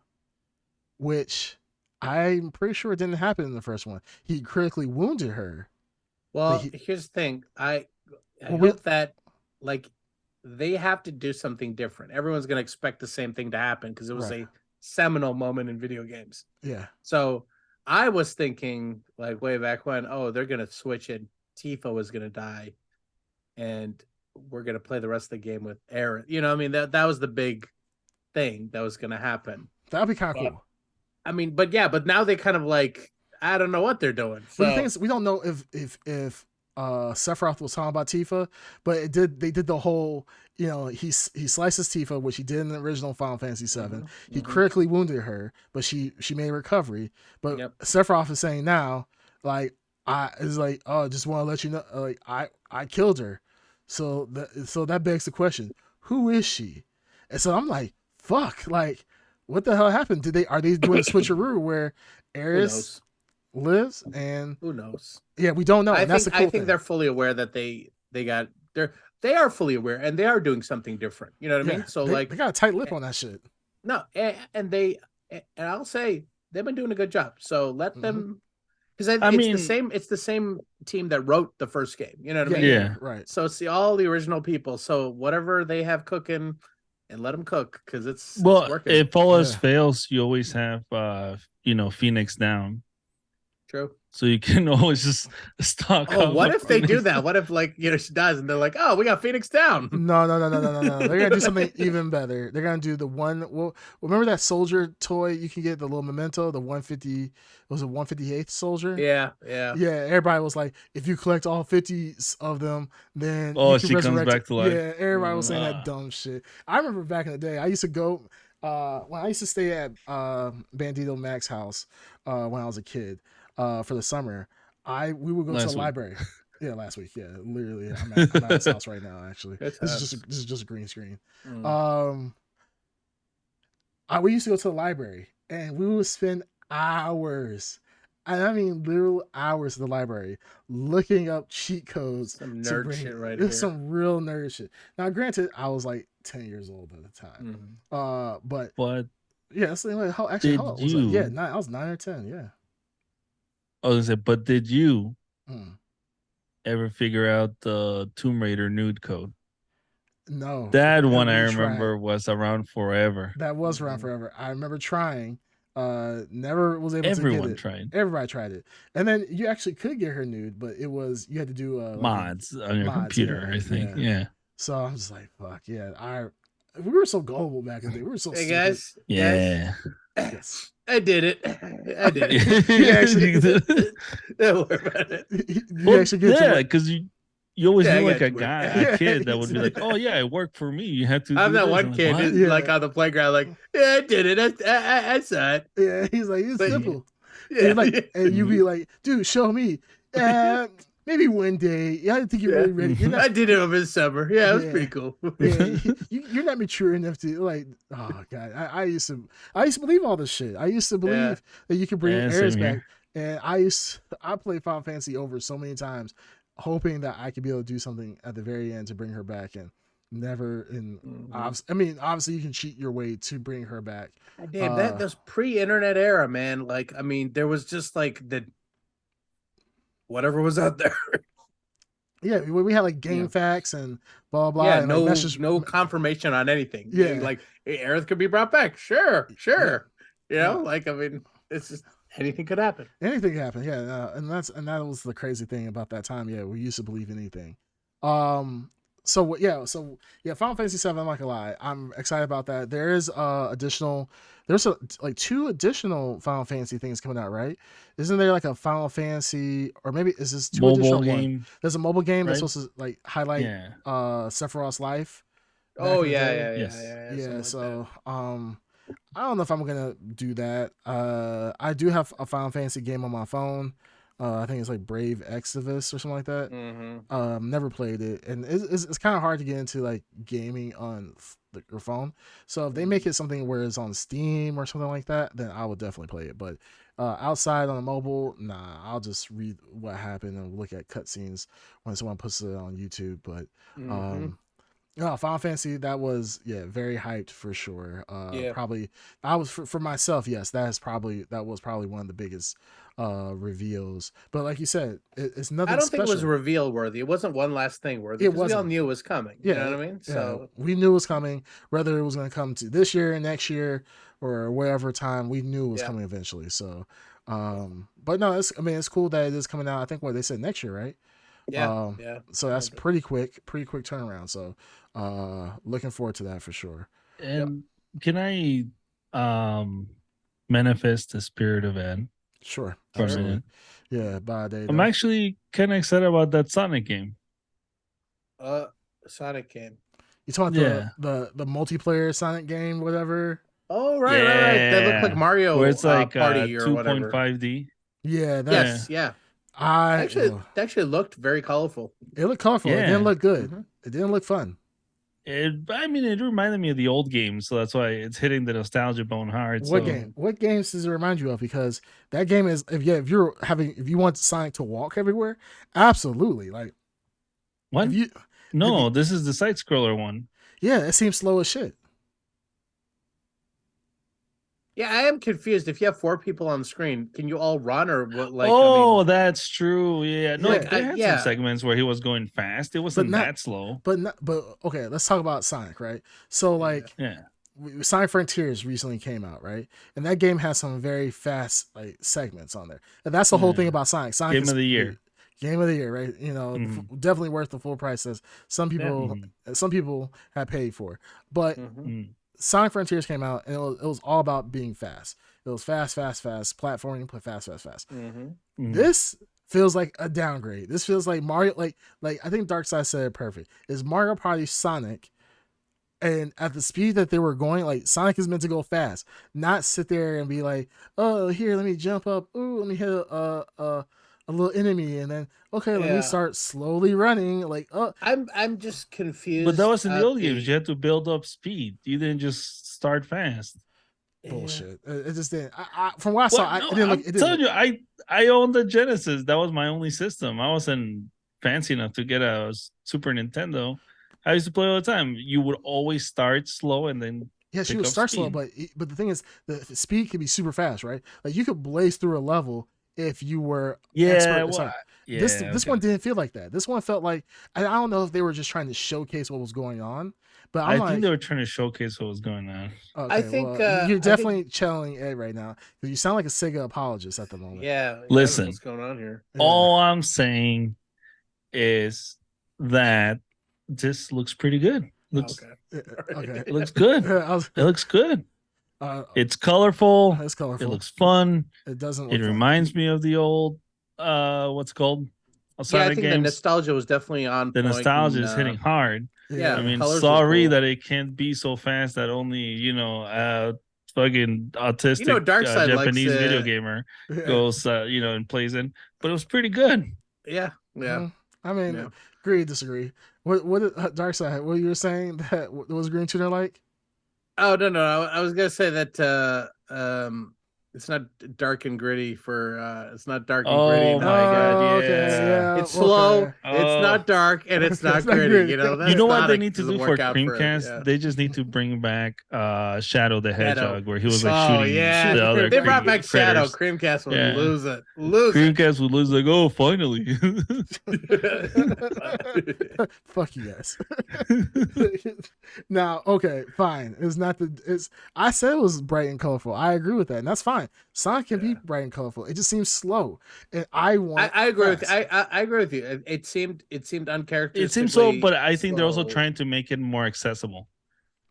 which I'm pretty sure didn't happen in the first one. He critically wounded her. Well, here's the thing. I Well, hope that like they have to do something different. Everyone's gonna expect the same thing to happen because it was Right. a seminal moment in video games. Yeah. So I was thinking like way back when, oh, they're gonna switch it. Tifa was gonna die, and we're gonna play the rest of the game with Aaron. You know, I mean that was the big thing that was gonna happen. That'd be kind of cool. I mean, but now they kind of like I don't know what they're doing. So But the thing is, we don't know if Sephiroth was talking about Tifa, but they did the whole, he slices Tifa, which he did in the original Final Fantasy VII. He critically wounded her, but she made recovery. But Sephiroth is saying now, like, just want to let you know, like, I killed her. So that begs the question, who is she? And so I'm like, fuck, like, what the hell happened? Are they doing a switcheroo where Aeris lives? And who knows? Yeah, we don't know. I think they're fully aware that they are fully aware and they are doing something different. You know what I mean? So they got a tight lip on that shit. No, and I'll say they've been doing a good job. So let them, because it's the same team that wrote the first game. You know what I mean? Yeah, right. So it's all the original people. So whatever they have cooking, and let them cook because it's working. If all else fails, you always have Phoenix down. True. So you can always just stock. Oh, what if they do that? What if she dies and they're like, oh, we got Phoenix down? No. They're gonna do something even better. They're gonna do the one. Well, remember that soldier toy you can get, the little memento, the 150. Was it 158th soldier? Yeah. Everybody was like, if you collect all 50 of them, then she comes back to life. Yeah, everybody was saying that dumb shit. I remember back in the day, I used to go when I used to stay at Bandito Mac's house when I was a kid. For the summer, we would go to the library. Yeah, last week. Yeah, literally, I'm at his house right now. Actually, this is just a green screen. We used to go to the library, and we would spend hours, and I mean literal hours in the library, looking up cheat codes. Some nerd shit right here. Some real nerd shit. Now, granted, I was like 10 years old at the time. But yeah, so like, how old was I? Yeah, I was 9 or 10. Yeah. I was gonna say, but did you ever figure out the Tomb Raider nude code? No. That one I remember was around forever. That was around forever. I remember trying. Never was able to get it. Everyone tried. Everybody tried it. And then you actually could get her nude, but you had to do mods on your computer, I think. Yeah. So I was like, fuck, yeah. We were so gullible back in the day. We were so stupid. Guys. Yeah. Yes. I did it. You actually did it. Don't worry about it. You actually get it. Because you always knew like a kid that would be like, oh yeah, it worked for me. You had to. I'm that one kid like on the playground, like, yeah, I did it. I saw it. Yeah, he's like, it's simple. Yeah, and you be like, dude, show me. Maybe one day. I think you're really ready. I did it over the summer. Yeah, it was pretty cool. You're not mature enough to like. Oh god, I used to believe all this shit. I used to believe that you could bring Aeris back, and I played Final Fantasy over so many times, hoping that I could be able to do something at the very end to bring her back, and never. I mean, obviously you can cheat your way to bring her back. Damn, that was pre-internet era, man. Like, I mean, there was just like whatever was out there. Yeah, we had like game facts and blah blah. Yeah, and no confirmation on anything. Yeah, like Aerith could be brought back. Sure. You know, like I mean, it's just anything could happen. Anything could happen. Yeah, and that was the crazy thing about that time. Yeah, we used to believe anything. So Final Fantasy VII. I'm not gonna lie, I'm excited about that. There's like 2 additional Final Fantasy things coming out, right? Isn't there like a Final Fantasy, or maybe is this 2 mobile additional game? One? There's a mobile game that's supposed to like highlight Sephiroth's life. Oh yeah. So I don't know if I'm gonna do that. I do have a Final Fantasy game on my phone. I think it's like Brave Exodus or something like that. Mm-hmm. Never played it, and it's kind of hard to get into like gaming on your phone. So if they make it something where it's on Steam or something like that, then I would definitely play it. But outside on a mobile, nah, I'll just read what happened and look at cutscenes when someone puts it on YouTube. But Mm-hmm. um, no, Final Fantasy, that was very hyped for sure. Yeah. Probably I was for myself, yes, that was probably one of the biggest reveals. But like you said, it's I nothing don't think it was special. reveal worthy. It wasn't one last thing worthy It because we all wasn't. knew it was coming. You know Yeah, what I mean? yeah. So We knew it was coming, whether it was going to come to this year, next year, or whatever time. We knew it was yeah, coming eventually. So, but no, it's cool that it is coming out. I think what they said next year, right? yeah, yeah. So that's pretty quick turnaround. So, looking forward to that for sure. Yep. And can I um manifest the spirit of Ed Sure, for a Sure. absolutely. minute? Yeah, bye, I'm Data. actually kind of excited about that Sonic game. Uh, Sonic game. You talking about Yeah. the multiplayer Sonic game, whatever? Oh, right. They look like Yeah. Where Mario it's like Party or whatever. 2.5D. Yeah, that Yeah. Yes, yeah. I. Actually, it actually looked very colorful. It looked colorful. It didn't Yeah. look good. Mm-hmm. It didn't look fun. I mean, it reminded me of the old games, so that's why it's hitting the nostalgia bone hard. What So game? What games does it remind you of? Because that game is if you want Sonic to walk everywhere, absolutely. Like what? if you if you No, this is the side scroller one. yeah, it seems slow as shit. Yeah, I am confused. If you have 4 people on the screen, can you all run or what? Like, I Oh, mean, that's true. Yeah. No, Yeah. there had some yeah, segments where he was going fast. It But wasn't not that slow. but okay, let's talk about Sonic, right? So yeah, like Yeah. Sonic Frontiers recently came out, right? And that game has some very fast like segments on there. And that's the whole thing Yeah. about Sonic. Sonic Game is of the speed. year. Game of the year, right? You know, Mhm. definitely worth the full price as yeah. some people have paid for. But Mm-hmm. Mm. Sonic Frontiers came out and it was all about being fast. It was fast, platforming, play fast, fast. Mm-hmm. Mm. This feels like a downgrade. This feels like Mario, like I think Darkseid said it perfect. Is Mario Party Sonic, and at the speed that they were going, like Sonic is meant to go fast, not sit there and be like, oh, here, let me jump up. Ooh, let me hit a little enemy, and then okay, let me Yeah, start slowly running. Like, I'm just But that confused was in the at old games. the. You had to build up speed. You didn't just start fast. Yeah. bullshit. It just didn't. From what I saw, What? it No, didn't look. I'm It didn't telling look. you, I owned the Genesis. That was my only system. I wasn't fancy enough to get a Super Nintendo. I used to play all the time. You would always start slow and then Yeah, she pick would up start slow, speed. but the thing is, the speed could be super fast, right? Like you could blaze through a level if you were Yeah, expert. well, Sorry, yeah, this okay. one didn't feel like that. This one felt like I don't know if they were just trying to showcase what was going on, but I'm I think they like, were trying to showcase what was going on. I okay, think. well, you're I think. definitely channeling Ed right now because you sound like a Sega apologist at the moment. Yeah, I don't know what's Listen, going on here. Yeah. all I'm saying is that this looks pretty good. Oh, Looks okay. Okay. it looks good. I was, It looks good. uh, It's colorful. it's It colorful. looks fun. It doesn't It look fun. reminds me of the old what's it called? Yeah, I Sonic think the games. nostalgia was definitely on The point, nostalgia and is hitting hard. yeah, I the Yeah. mean, colors were sorry cool. that it can't be so fast that only, fucking You know, autistic Darkseid likes. Japanese video gamer Yeah. goes, and plays in. But it was pretty good. Yeah, yeah, I mean, yeah. agree, disagree. What Dark Side? What you were saying that what was Green Tuner like? Oh no, I was gonna say that it's not dark and gritty for it's not dark and gritty Oh my enough. god, Oh, okay, yeah. yeah, It's slow. okay. It's Oh, not dark, and it's It's not not gritty. gritty. You know, you that's know what they Sonic need to doesn't do for work out for it. Creamcast? Yeah. They just need to bring back Shadow the Shadow. Hedgehog, where he was like Oh shooting yeah, the other if they brought back Shadow, critters. Creamcast would Yeah. lose it. Lose it. Creamcast would lose like, oh, finally. Fuck you guys. Now, okay, fine. It's not the. It's. I said it was bright and colorful. I agree with that, and that's fine. Sonic can be Yeah. bright and colorful. It just seems slow, and I want. I agree with fast. I agree with you. It seemed It seems so, uncharacteristically but I think they're also slow. trying to make it more accessible.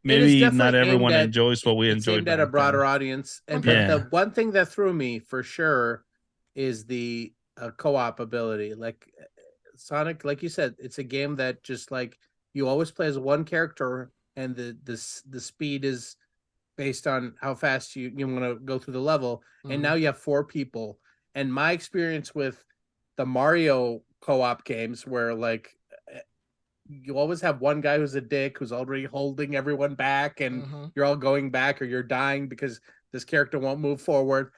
It is Maybe not definitely aimed everyone at enjoys what we it's enjoyed aimed at a back broader then. audience. And Okay. but the Yeah. one thing that threw me for sure is the co-op ability. Like Sonic, like you said, it's a game that just like you always play as one character, and the speed is based on how fast you want to go through the level. And Mhm. now you have 4 people. And my experience with the Mario co-op games where like you always have one guy who's a dick who's already holding everyone back and Mhm. you're all going back or you're dying because this character won't move forward.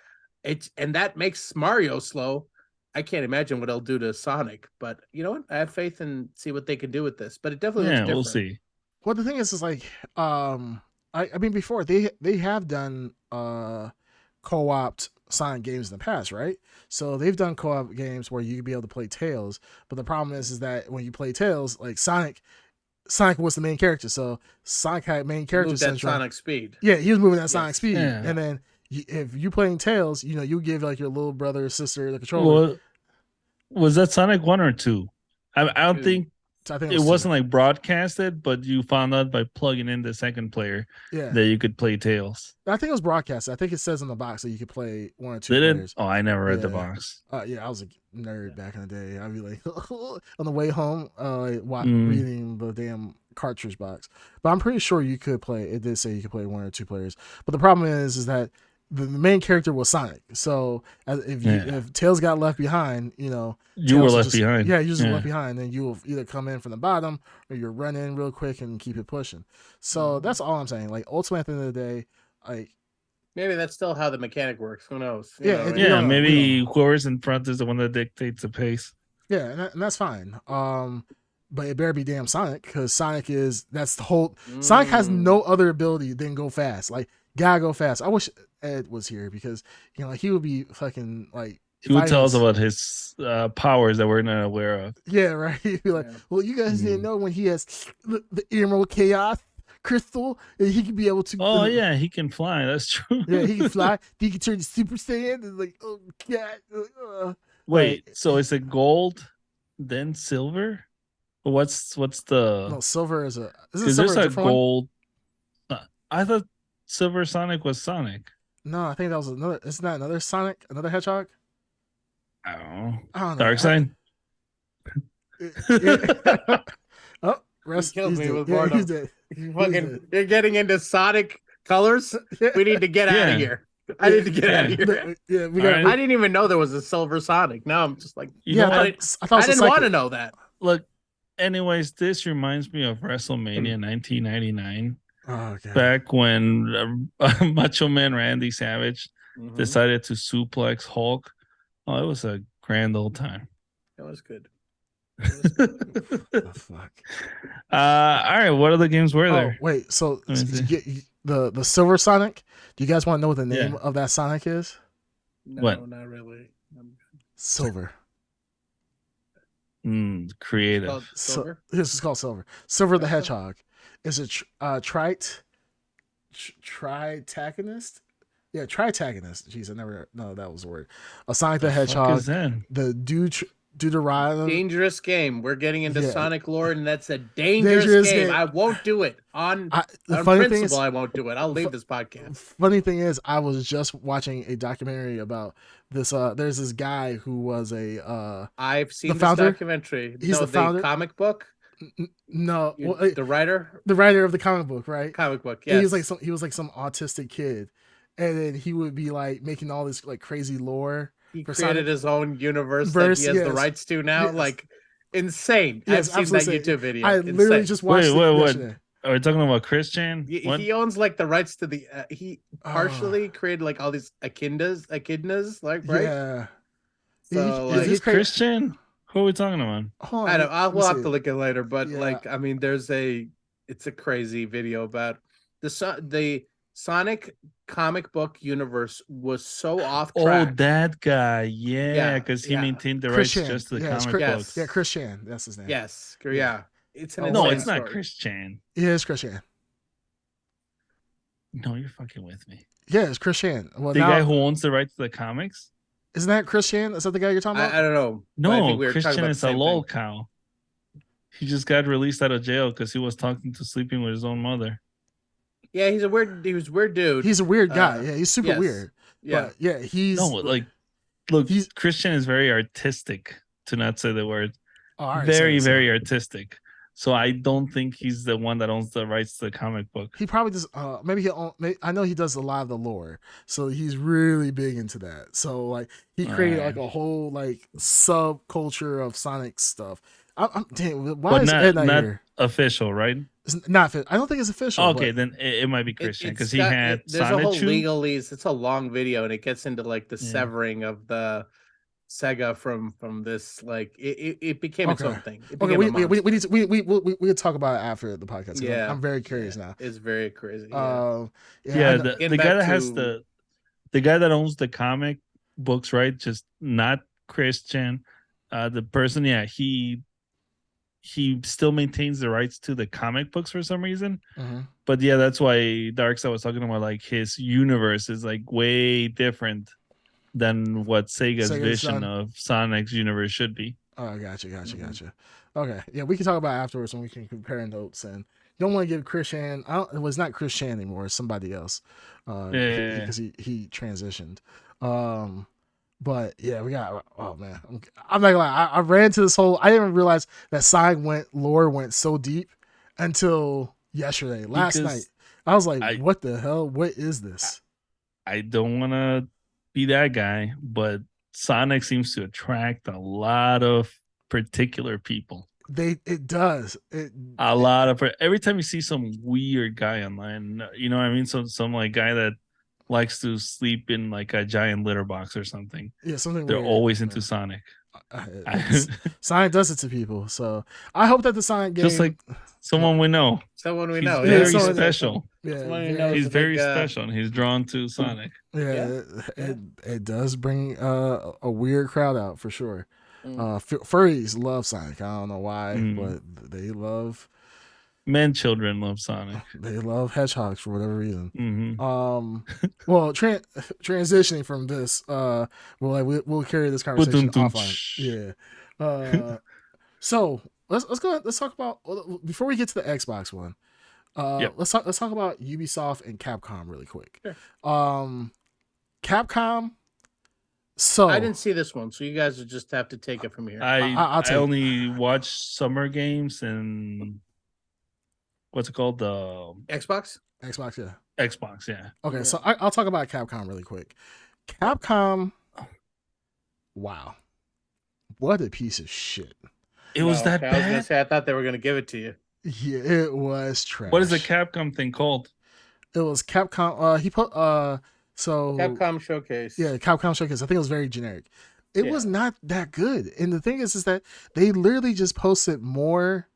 And that makes Mario slow. I can't imagine what it'll do to Sonic, but you know what? I have faith and see what they can do with this. But it definitely looks Yeah, different. we'll see. Well, the thing is like, I mean, before they have done co-opt Sonic games in the past, right? So they've done co-op games where you could be able to play Tails, but the problem is that when you play Tails, like Sonic was the main character, so Sonic had main character Move that syndrome. Sonic speed. Yeah, he was moving that Yes. Sonic speed, Yeah. and then if you playing Tails, you know, you give like your little brother or sister the controller. Well, was that Sonic 1 or 2? I don't Two. think So I think it was wasn't two. like broadcasted, but you found out by plugging in the second player Yeah, that you could play Tails. I think it was broadcast. I think it says in the box that you could play 1 or 2 Did it? players. Oh, I never read the Yeah. box. Yeah, I was a nerd back in the day. I'd be like on the way home, Mm. reading the damn cartridge box. But I'm pretty sure you could play. It did say you could play 1 or 2 players. But the problem is that the main character was Sonic. So if Tails got left behind, you know, You Tails were will left just, behind. Yeah, you just left behind. Then you will either come in from the bottom or you run in real quick and keep it pushing. So that's all I'm saying. Like ultimately, at the end of the day, like. Maybe that's still how the mechanic works. Who knows? Yeah, You know, we Yeah, don't know. maybe whoever's in front is the one that dictates the pace. Yeah, and that's fine. But it better be damn Sonic, because Sonic is that's the whole. Sonic has no other ability than go fast. Like gotta go fast. I wish Ed was here because you know like, he would be fucking like. He would tell us about his powers that we're not aware of. Yeah, right. He'd be like, well, you guys didn't know when he has the Emerald Chaos Crystal, and he could be able to. Oh yeah, he can fly. That's true. Yeah, he can fly. He can turn to Super Saiyan. And like, oh god. Wait, like, so it's a gold, then silver? What's the? No, silver is a. Because there's a gold. I thought Silver Sonic was Sonic. No, I think that was another. Isn't that another Sonic? Another Hedgehog? I don't know. know. Dark Side. Oh, rest. He killed He's me dead. with Yeah, boredom. he's dead. You're getting into Sonic colors. We need to get out of here. I need to get out of here. Yeah, we got. I didn't even know there was a silver Sonic. Now I'm just like, You know I what? thought I didn't want to know that. Look, anyways, this reminds me of WrestleMania 1999. Oh, God. Back when Macho Man Randy Savage decided to suplex Hulk. Oh, it was a grand old time. That was good. The fuck. All right, what other games were there? Oh, wait, so did you get the Silver Sonic? Do you guys want to know what the name Yeah. of that Sonic is? No, What? not really. Silver. Creative. Called Silver? This is called Silver. Silver the Hedgehog. Is a tritagonist? Yeah, tritagonist. Jeez, I never know that was the word. A Sonic the Hedgehog. Fuck is that? The Deuteronomy. Dangerous game. We're getting into Yeah. Sonic lore, and that's a dangerous game. I won't do it on principle. I won't do it. I'll leave this podcast. Funny thing is, I was just watching a documentary about this. There's this guy who was a. I've seen the founder? this documentary. He's the founder? Comic book. No, The writer. The writer of the comic book, right? Comic book. Yeah, Yes. he was like some autistic kid, and then he would be like making all this like crazy lore. He for created Sonic. his own universe that he has the Yes. rights to now. Yes. Like insane. Yes, I've seen that absolutely. YouTube video. I literally Insane. just watched it yesterday. Are we talking about Christian? He owns like the rights to the. He partially created like all these echidnas, like right. Yeah. So Is like, this Christian? Who are we talking about? Hold on, I don't. let me We'll have see. to look at it later. But Yeah. like, I mean, it's a crazy video about the Sonic comic book universe was so off track. Oh, that guy. Yeah, because he maintained the rights Christian. just to the Yeah, comic Yes. books. Yeah, Christian. That's his name. Yes. Yeah. It's an No, insane it's not story. Christian. Yeah, it's Christian. No, you're fucking with me. Yeah, it's Christian. Well, The now, guy who owns the rights to the comics? isn't that Christian? Is that the guy you're talking about? I don't know. but I No, think we were talking Christian about is the a same lol thing. cow. He just got released out of jail because he was talking to sleeping with his own mother. Yeah, he was a weird dude. He's a weird guy. Yeah, he's super yes. weird. Yeah. But yeah, he's No, like, look, Christian is very artistic, to not say the word. Oh, all right, Very, so- very artistic. So I don't think he's the one that owns the rights to the comic book. He probably just maybe I know he does a lot of the lore, so he's really big into that. So like he created like a whole like subculture of Sonic stuff. Damn, why But is Ed not not here? official, right? It's not fit. I don't think it's official. Okay, But then it might be Christian because he got had there's a whole Sonichu. legalese. It's a long video, and it gets into like the Yeah. severing of the Sega from this. Like it became its okay, own thing. It okay, became a we monster. need to we talk about it after the podcast. Yeah, I'm very curious yeah. now. It's very crazy. Yeah, know. the guy that has the guy that owns the comic books, right? Just not Christian. The person, yeah, he still maintains the rights to the comic books for some reason. Mhm. But yeah, that's why Darkside was talking about like his universe is like way different than what Sega's vision of Sonic's universe should be. Oh, gotcha. Okay, yeah, we can talk about it afterwards when we can compare notes. And don't want to give Christian. It was not Christian anymore. It's somebody else. Because he transitioned. But yeah, we got. Oh man, I'm not gonna lie. I ran into this whole. I didn't even realize that Sonic lore went so deep until yesterday, last night. I was like, what the hell? What is this? I don't want to be that guy, but Sonic seems to attract a lot of particular people. It does. Every time you see some weird guy online, you know what I mean? Some like guy that likes to sleep in like a giant litter box or something. Yeah, something They're weird. always into Sonic. Sonic does it to people, so I hope that the Sonic game, just like someone we know, he's very special. Yeah, he's very special, and he's drawn to Sonic. Yeah, it does bring a weird crowd out for sure. Furries love Sonic. I don't know why, but they love. Men, children love Sonic. They love hedgehogs for whatever reason. Well, transitioning from this, we'll carry this conversation offline. Yeah. So let's go. Let's talk about before we get to the Xbox one. Let's talk about Ubisoft and Capcom really quick. Sure. Capcom. So I didn't see this one, so you guys will just have to take it from here. I only watched Summer Games and what's it called? The Xbox, yeah. Xbox, yeah. Okay, so I'll talk about Capcom really quick. Capcom, wow, what a piece of shit! It was that bad. I was gonna say I thought they were gonna give it to you. Yeah, it was trash. What is the Capcom thing called? It was Capcom. He put Capcom Showcase. Yeah, Capcom Showcase. I think it was very generic. It was not that good. And the thing is that they literally just posted more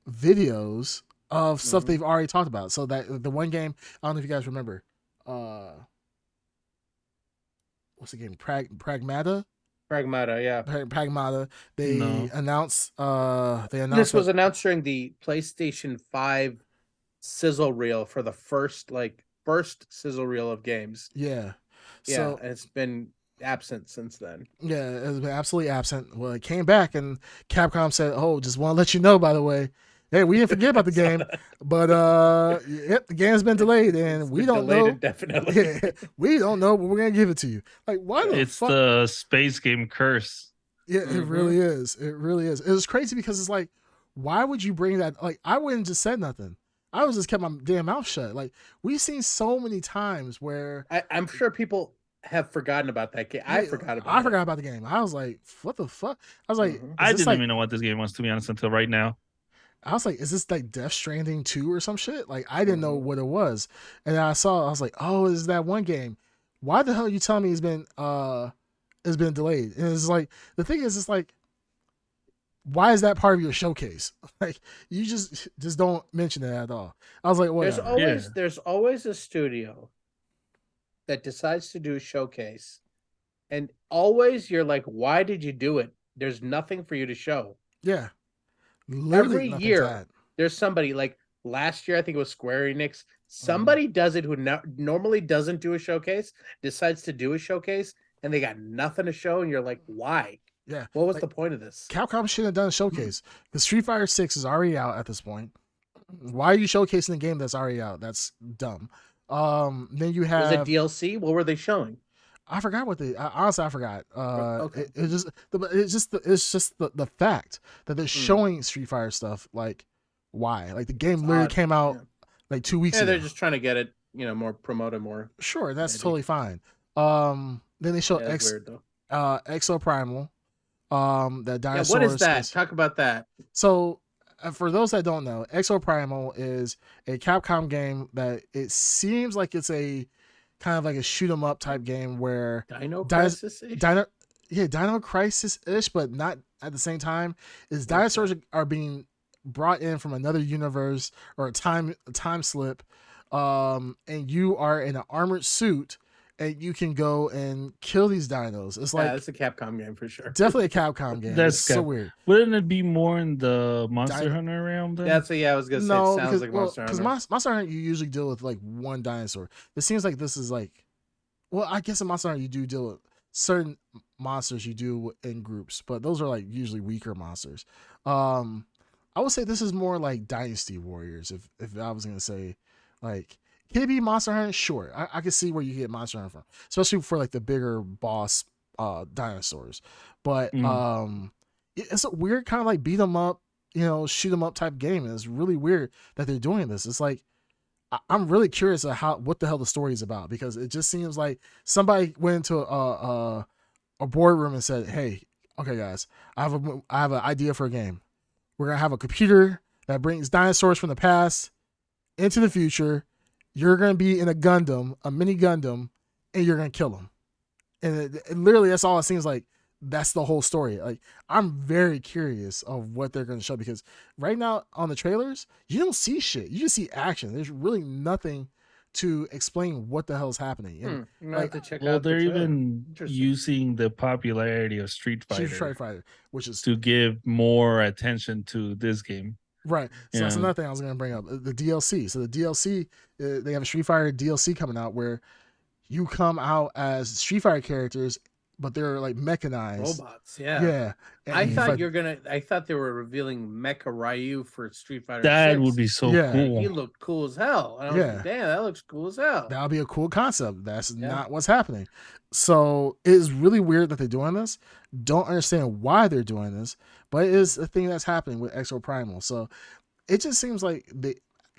videos of stuff they've already talked about. So that the one game, I don't know if you guys remember. What's the game? Pragmata, yeah. Pragmata. They announced. This was announced during the PlayStation 5 sizzle reel for the first sizzle reel of games. Yeah. So and it's been absent since then. Yeah, it's been absolutely absent. Well, it came back and Capcom said, "Oh, just want to let you know, by the way, hey, we didn't forget about the game, but the game's been delayed and we don't know. Definitely, we don't know, but we're gonna give it to you. Like, why the fuck? The space game curse. Yeah, it really is. It really is. It was crazy because it's like, why would you bring that? Like, I wouldn't just said nothing. I was just kept my damn mouth shut. Like, we've seen so many times where I'm sure people have forgotten about that game. I forgot about the game. I was like, what the fuck? I was like, I didn't even know what this game was, to be honest, until right now. I was like, is this like Death Stranding 2 or some shit? Like, I didn't know what it was. And I was like, oh, is that one game? Why the hell are you telling me it's been delayed? And it's like, the thing is, it's like, why is that part of your showcase? Like, you just don't mention it at all. I was like, whatever. There's always a studio that decides to do a showcase, and always you're like, why did you do it? There's nothing for you to show. Yeah. Every year there's somebody, like last year I think it was Square Enix. Somebody does it who normally doesn't do a showcase, decides to do a showcase, and they got nothing to show, and you're like, why? Yeah. What was the point of this? Capcom shouldn't have done a showcase because Street Fighter 6 is already out at this point. Why are you showcasing a game that's already out? That's dumb. Then you have... Was it DLC? What were they showing? I forgot what they. Honestly, I forgot. Okay. It's just the fact that they're showing Street Fighter stuff. Like, why? Like the game literally came out like 2 weeks Yeah, ago. they're just trying to get it, more promoted more. Sure, that's maybe. totally fine. Then they show Weird though. Exo Primal. That Yeah, dinosaur what is that? space. Talk about that. So, for those that don't know, Exo Primal is a Capcom game that it seems like it's a kind of like a shoot 'em up type game where Dino Crisis ish. Dino Crisis ish, but not at the same time. Is dinosaurs are being brought in from another universe or a time slip, and you are in an armored suit and you can go and kill these dinos. It's like it's a Capcom game for sure. definitely a Capcom game. That's it's so weird. Wouldn't it be more in the Monster Hunter realm then? That's I was gonna say. No, it sounds like Monster Hunter. Because Monster Hunter you usually deal with like one dinosaur. It seems like this is like, well, I guess in Monster Hunter you do deal with certain monsters you do in groups, but those are like usually weaker monsters. I would say this is more like Dynasty Warriors. If I was gonna say, like, can it be Monster Hunter? Sure, I can see where you get Monster Hunter from, especially for like the bigger boss dinosaurs. But it's a weird kind of like beat 'em up, shoot 'em up type game. And it's really weird that they're doing this. It's like I'm really curious of what the hell the story is about, because it just seems like somebody went into a boardroom and said, "Hey, okay, guys, I have an idea for a game. We're gonna have a computer that brings dinosaurs from the past into the future. You're gonna be in a mini Gundam, and you're gonna kill them." And literally, that's all it seems like. That's the whole story. Like, I'm very curious of what they're going to show, because right now on the trailers, you don't see shit. You just see action. There's really nothing to explain what the hell's happening. And have to check well, out they're even using the popularity of Street Fighter, which is to give more attention to this game. Right. So that's another thing I was going to bring up. The DLC. So the DLC, they have a Street Fighter DLC coming out where you come out as Street Fighter characters, but they're like mechanized robots. Yeah. I thought they were revealing Mecha Ryu for Street Fighter. That 6. would be so cool. He looked cool as hell. And I was like, damn, that looks cool as hell. That would be a cool concept. That's not what's happening. So it is really weird that they're doing this. Don't understand why they're doing this, but it is a thing that's happening with Exo Primal. So it just seems like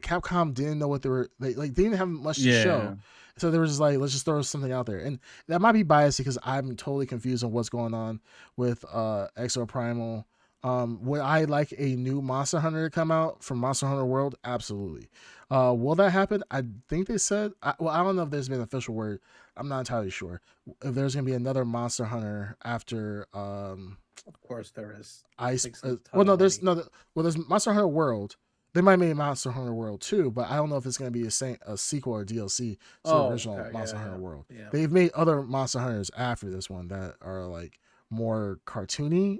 Capcom didn't know what they didn't have much to show. So they were just like, let's just throw something out there. And that might be biased because I'm totally confused on what's going on with Exo Primal. Would I like a new Monster Hunter to come out from Monster Hunter World? Absolutely. Will that happen? I think they said, I don't know if there's been an official word. I'm not entirely sure. If there's going to be another Monster Hunter after... of course there is. There's Monster Hunter World. They might make Monster Hunter World 2, but I don't know if it's going to be a sequel or DLC to the original Monster Hunter World. Yeah. They've made other Monster Hunters after this one that are like more cartoony,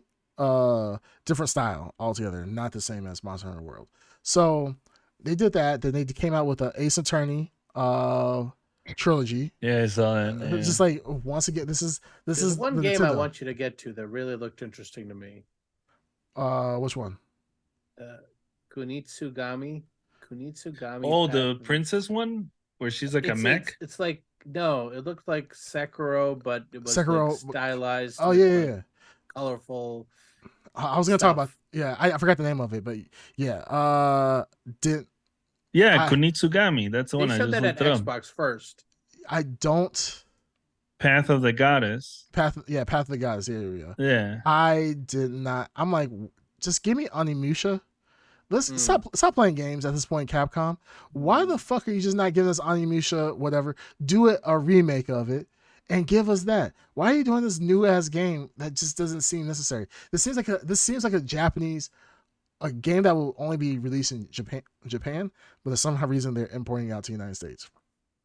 different style altogether, not the same as Monster Hunter World. So they did that. Then they came out with an Ace Attorney trilogy. Yeah, it's just like once again, this is one game I want you to get to that really looked interesting to me. Which one? Kunitsugami. Oh, the princess one where she's like a mech. It's like it looked like Sekiro, but it was like stylized. Oh yeah. Colorful. I was gonna talk about I forgot the name of it, but Kunitsugami. That's the one I just looked up. They showed that at Xbox first. I don't. Path of the Goddess. Path of the Goddess. Here we go. Yeah. I did not. I'm like, just give me Onimusha. Let's stop playing games at this point, Capcom. Why the fuck are you just not giving us Onimusha, whatever? Do a remake of it and give us that. Why are you doing this new ass game that just doesn't seem necessary? This seems like a Japanese game that will only be released in Japan, but for some reason they're importing it out to the United States.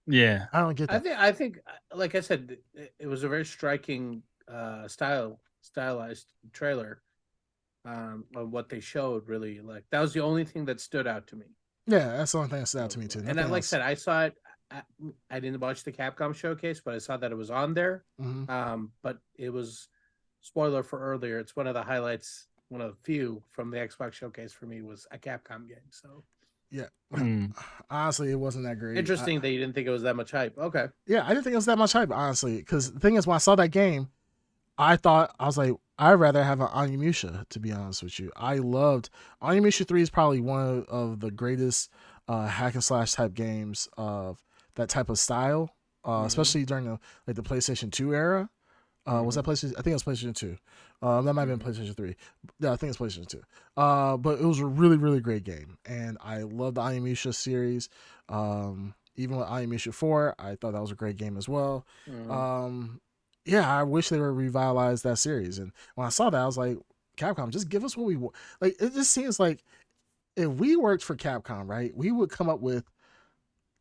Yeah, I don't get that. I think, like I said, it was a very striking stylized trailer. Of what they showed, really, like that was the only thing that stood out to me. Yeah, that's the only thing that stood out to me too. And like I said, I saw it. I didn't watch the Capcom showcase, but I saw that it was on there. Mm-hmm. But it was, spoiler for earlier, it's one of the highlights, one of the few from the Xbox showcase for me was a Capcom game. So Yeah. Mm. Honestly, it wasn't that great. Interesting that you didn't think it was that much hype. Okay. Yeah, I didn't think it was that much hype, honestly. Because the thing is, when I saw that game, I thought I was like, I'd rather have an Onimusha. To be honest with you, I loved Onimusha 3 is probably one of the greatest hack and slash type games of that type of style, especially during the PlayStation 2 era. Was that PlayStation? I think it was PlayStation 2. That might have been PlayStation 3. Yeah, I think it's PlayStation 2. But it was a really, really great game. And I love the Onimusha series. Even with Onimusha 4, I thought that was a great game as well. Yeah, I wish they would revitalize that series. And when I saw that, I was like, Capcom, just give us what we want. Like, it just seems like if we worked for Capcom, right, we would come up with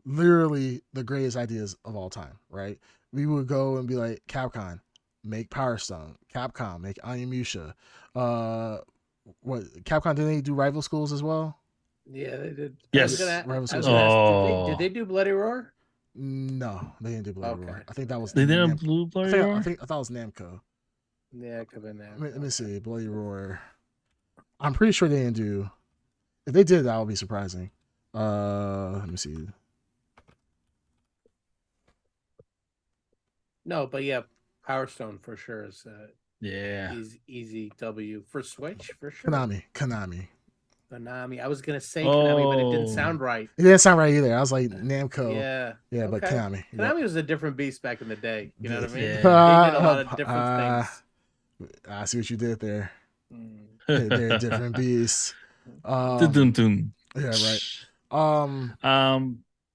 literally the greatest ideas of all time, right? We would go and be like, Capcom, make Power Stone. Capcom, make Onimusha. What Capcom, didn't they do Rival Schools as well? Yeah, they did. Yes. Rival I was Schools. gonna Yeah. ask, did Oh, they do Bloody Roar? No, they didn't do Bloody Okay. Roar. I think that was they did a Nam- blue I Bloody think Roar. I thought it was Namco. Yeah, it could have been that. Let me see. Bloody Roar. I'm pretty sure they didn't do. If they did, that would be surprising. Let me see. No, but yeah, Power Stone for sure is Yeah. easy W for Switch for sure. Konami. Konami. I was gonna say Konami, but it didn't Oh. sound right. It didn't sound right either. I was like Namco. Yeah. Yeah, but Okay. Konami. Konami was a different beast back in the day. You know what I mean? Yeah. They did a lot of different things. I see what you did there. Mm. They're different beasts. Dun-dun-dun. Yeah, right.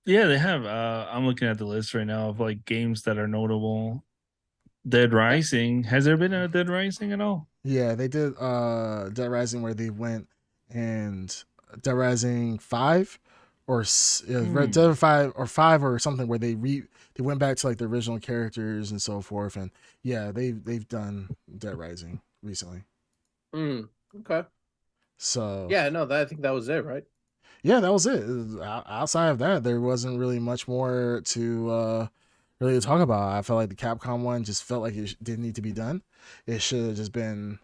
Yeah, they have. I'm looking at the list right now of like games that are notable. Dead Rising. Has there been a Dead Rising at all? Yeah, they did Dead Rising where they went and Dead Rising 5 or Dead 5 or 5 or something where they went back to like the original characters and so forth, and yeah, they've done Dead Rising recently. Okay. So yeah, no, I think that was it, right? Yeah, that was it. Outside of that, there wasn't really much more to really talk about. I felt like the Capcom one just felt like it didn't need to be done. It should have just been.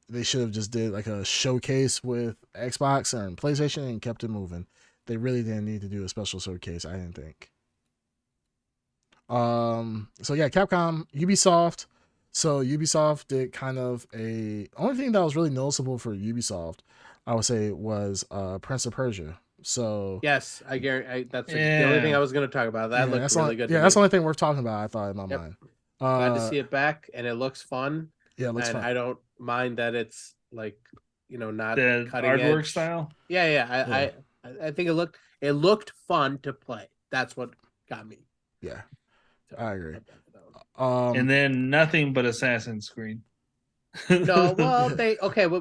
They should have just did like a showcase with Xbox and PlayStation and kept it moving. They really didn't need to do a special showcase. I didn't think. So yeah, Capcom, Ubisoft. So Ubisoft did kind of a only thing that was really noticeable for Ubisoft, I would say, was Prince of Persia. So yes, I guarantee that's the only thing I was going to talk about. That looked really good. Yeah, that's the only thing worth talking about. I thought in my mind. Glad to see it back, and it looks fun. Yeah, it looks fun. I don't mind that it's like not the cutting artwork edge style. Yeah. I think it looked fun to play. That's what got me. Yeah, so, I agree. And then nothing but Assassin's Creed. No, well,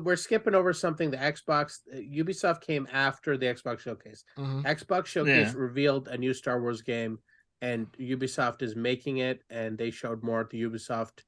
we're skipping over something. The Xbox Ubisoft came after the Xbox Showcase. Xbox Showcase revealed a new Star Wars game, and Ubisoft is making it, and they showed more at the Ubisoft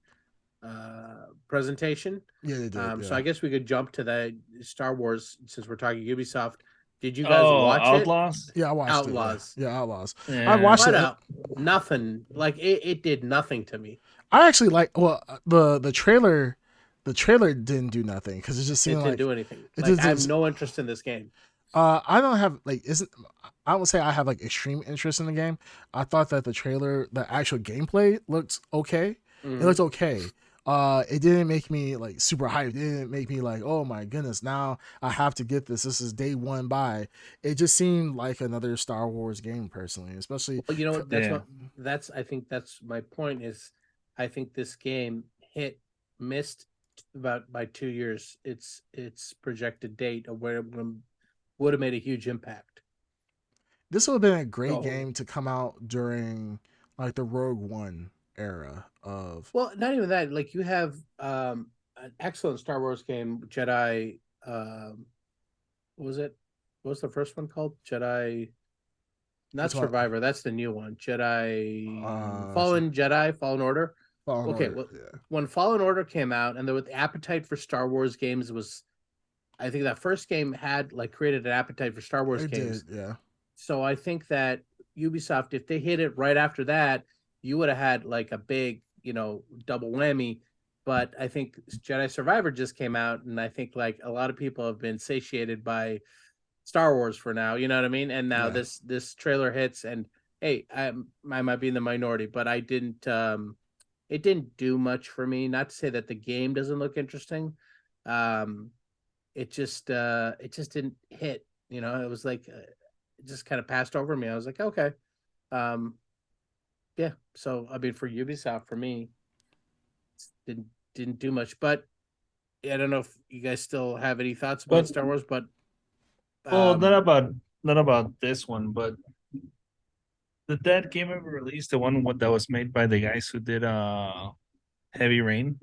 presentation. Yeah, they did. So I guess we could jump to the Star Wars since we're talking Ubisoft. Did you guys watch Outlaws? it? Yeah, I watched Outlaws. it. Yeah, Outlaws. Yeah. I watched it. Nothing. Like it did nothing to me. I actually the trailer. The trailer didn't do nothing because it just seemed didn't do anything. I have no interest in this game. I don't have I would say I have like extreme interest in the game. I thought that the actual gameplay looked okay. It looked okay. It didn't make me like super hyped. It didn't make me like, oh my goodness, now I have to get this. This is day one buy. It just seemed like another Star Wars game, personally, especially. Well, I think that's my point is, I think this game missed about by 2 years its projected date of where it would have made a huge impact. This would have been a great game to come out during like the Rogue One era of. Well, not even that. Like you have an excellent Star Wars game, Jedi. What was it? What was the first one called? Jedi. Not Survivor. That's the new one. Jedi. Fallen Order. When Fallen Order came out, and the appetite for Star Wars games was, I think that first game had created an appetite for Star Wars games. Yeah. So I think that Ubisoft, if they hit it right after that, you would have had like a big, double whammy. But I think Jedi Survivor just came out, and I think like a lot of people have been satiated by Star Wars for now. You know what I mean? And now Yeah. this trailer hits, and hey, I might be in the minority, but I didn't. It didn't do much for me. Not to say that the game doesn't look interesting. Um, it just didn't hit. You know, it was like it just kind of passed over me. I was like, okay, um, yeah. So I mean, for Ubisoft, for me, didn't do much. But I don't know if you guys still have any thoughts about But Star Wars. But well, um, not about this one, but did that game ever release the one that was made by the guys who did Heavy Rain?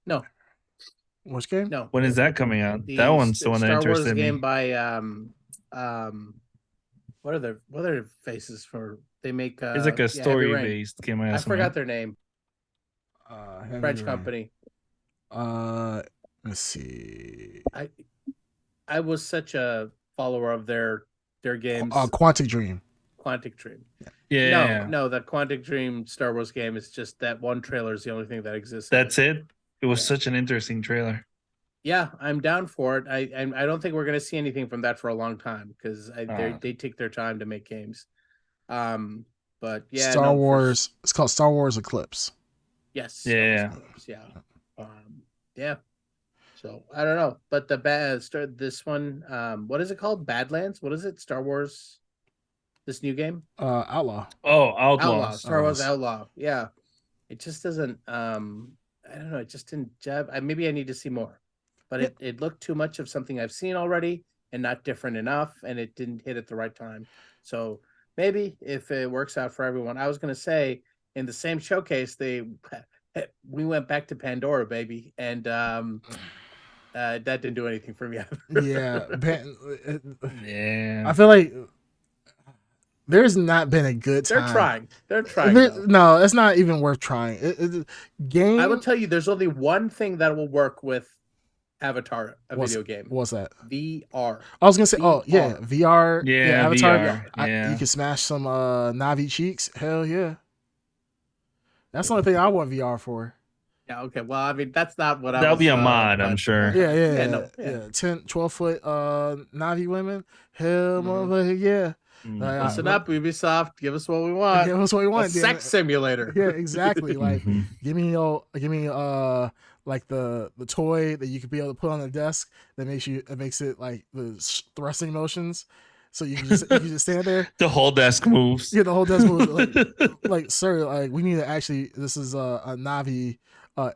no, Which game? no. When is that coming out? That The one's the one that Star Wars interested game me. by um what are their faces for? They make It's like a yeah, Heavy story Rain. based game, I I assume, forgot right? their name. Heavy French Rain. company. Let's see. I was such a follower of their games. Quantic Dream. Quantic Dream. Yeah. No, the Quantic Dream Star Wars game is just that one trailer is the only thing that exists. That's it. It was Yeah. such an interesting trailer. Yeah, I'm down for it. I don't think we're gonna see anything from that for a long time because they take their time to make games. But yeah, Star no, Wars. It's called Star Wars Eclipse. yes, Star Yeah. Wars Eclipse, yeah, yeah. So I don't know, but the bad start this one. What is it called? Badlands. What is it? Star Wars. This new game. Outlaw. Oh, Outlaw. Outlaws. Star Wars Outlaws. Outlaw. Yeah. It just doesn't. I don't know. It just didn't jab. Maybe I need to see more, but Yeah. it looked too much of something I've seen already and not different enough, and it didn't hit at the right time. So maybe if it works out for everyone, I was gonna say in the same showcase we went back to Pandora, baby, and that didn't do anything for me. Yeah. Yeah. I feel like there's not been a good They're time. trying. They're trying. Though. No, it's not even worth trying. Game. I will tell you, there's only one thing that will work with Avatar, video game. What's that? VR. I was gonna say, VR. oh yeah, VR. Yeah, Avatar. VR. Yeah. You can smash some Navi cheeks. Hell yeah. That's the only thing I want VR for. Yeah, okay. Well, I mean, that's not what I was. That'll be a mod, I'm sure. Yeah. 10, 12 foot Navi women. Hell, motherfucker, yeah. Listen up, Ubisoft. Give us what we want. Give us what we want. A sex simulator. Yeah, exactly. Like, give me like the toy that you could be able to put on the desk that makes it like the thrusting motions. So you can just stand there. The whole desk moves. Yeah, the whole desk moves. Like, sir, like we need to actually. This is a Navi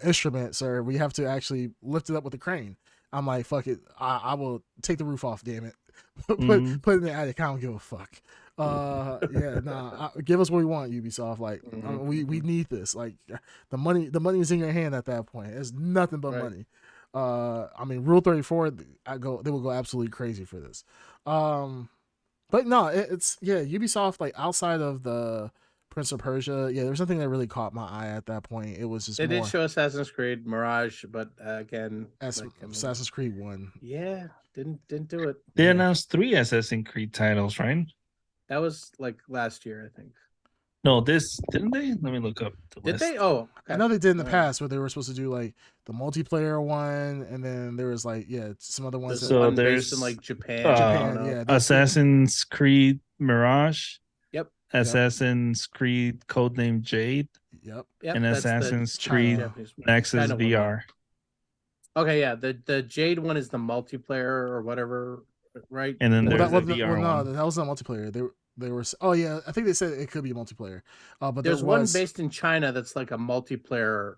instrument, sir. We have to actually lift it up with a crane. I'm like, fuck it. I will take the roof off. Damn it. Put it in the attic. I don't give a fuck. Give us what we want, Ubisoft. Like, we need this. Like, the money is in your hand at that point. It's nothing but money. I mean, Rule 34. They will go absolutely crazy for this. But no, it's Ubisoft, like outside of the Prince of Persia, there's nothing that really caught my eye at that point. It was just they did show Assassin's Creed Mirage, but again, Assassin's Creed 1. Yeah, didn't do it. They announced 3 Assassin's Creed titles, right? That was like last year, I think. No, this didn't they? Let me look up the Did list. they? Oh, okay. I know they did in the past where they were supposed to do like the multiplayer one, and then there was like some other ones. So there's in like Japan. Assassin's Creed Mirage. Yep. Assassin's Creed Codename Jade. Yep. And Assassin's Creed Nexus VR. Okay, yeah. The Jade one is the multiplayer or whatever, right? And then there's the VR one. No, that was not multiplayer. They were. Oh yeah, I think they said it could be multiplayer. But there's one based in China that's like a multiplayer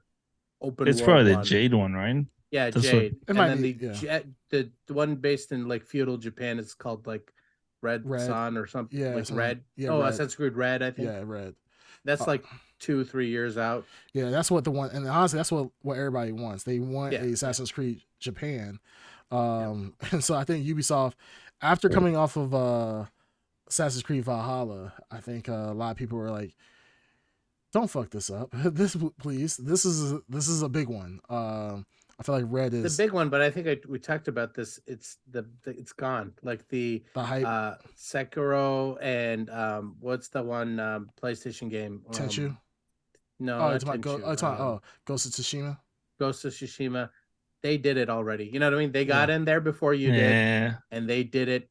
open. It's probably the Jade one, right? Yeah, Jade. And then the one based in like feudal Japan is called like Red Sun or something. Yeah, like Red. Yeah, oh, Assassin's Creed Red, I think. Yeah, Red. That's like 2-3 years out. Yeah, that's what the one, and honestly, that's what everybody wants. They want a Assassin's Creed Japan. And so I think Ubisoft, after coming off of Assassin's Creed Valhalla, I think a lot of people were like, "Don't fuck this up, this please. This is a big one." I feel like Red is the big one, but I think we talked about this. It's it's gone. Like the hype. Sekiro and what's the one PlayStation game? Tenchu. No, it's Ghost of Tsushima. Ghost of Tsushima. They did it already. You know what I mean? They got in there before you did, and they did it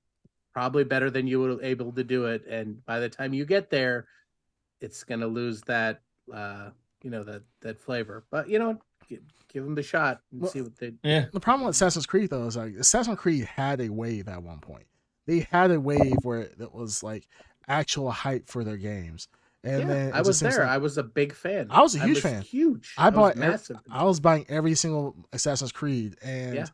probably better than you were able to do it. And by the time you get there, it's gonna lose that that flavor. But give them the shot and Well, see what they. Yeah. the problem with Assassin's Creed though is like Assassin's Creed had a wave at one point. They had a wave where it was like actual hype for their games, and Yeah, then I it just was seems there. like I was a big fan. I was a I huge was fan. huge. I I was bought massive. I was buying every single Assassin's Creed, and Yeah,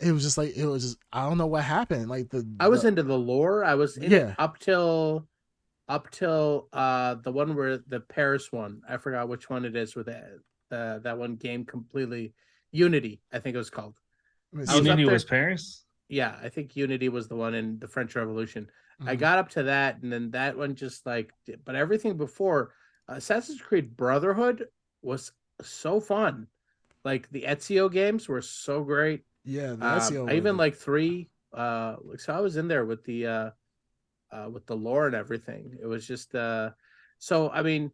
it was just like it was just I don't know what happened. Like I was into the lore. I was in it yeah, up till the one where the Paris one. I forgot which one it is with that one game completely. Unity, I think it was called. I was up Unity was there. Paris. Yeah, I think Unity was the one in the French Revolution. I Mhm. got up to that, and then that one just like, but everything before Assassin's Creed Brotherhood was so fun. Like the Ezio games were so great. Yeah, the Ezio I even were like three. So I was in there with the lore and everything. It was just so I mean,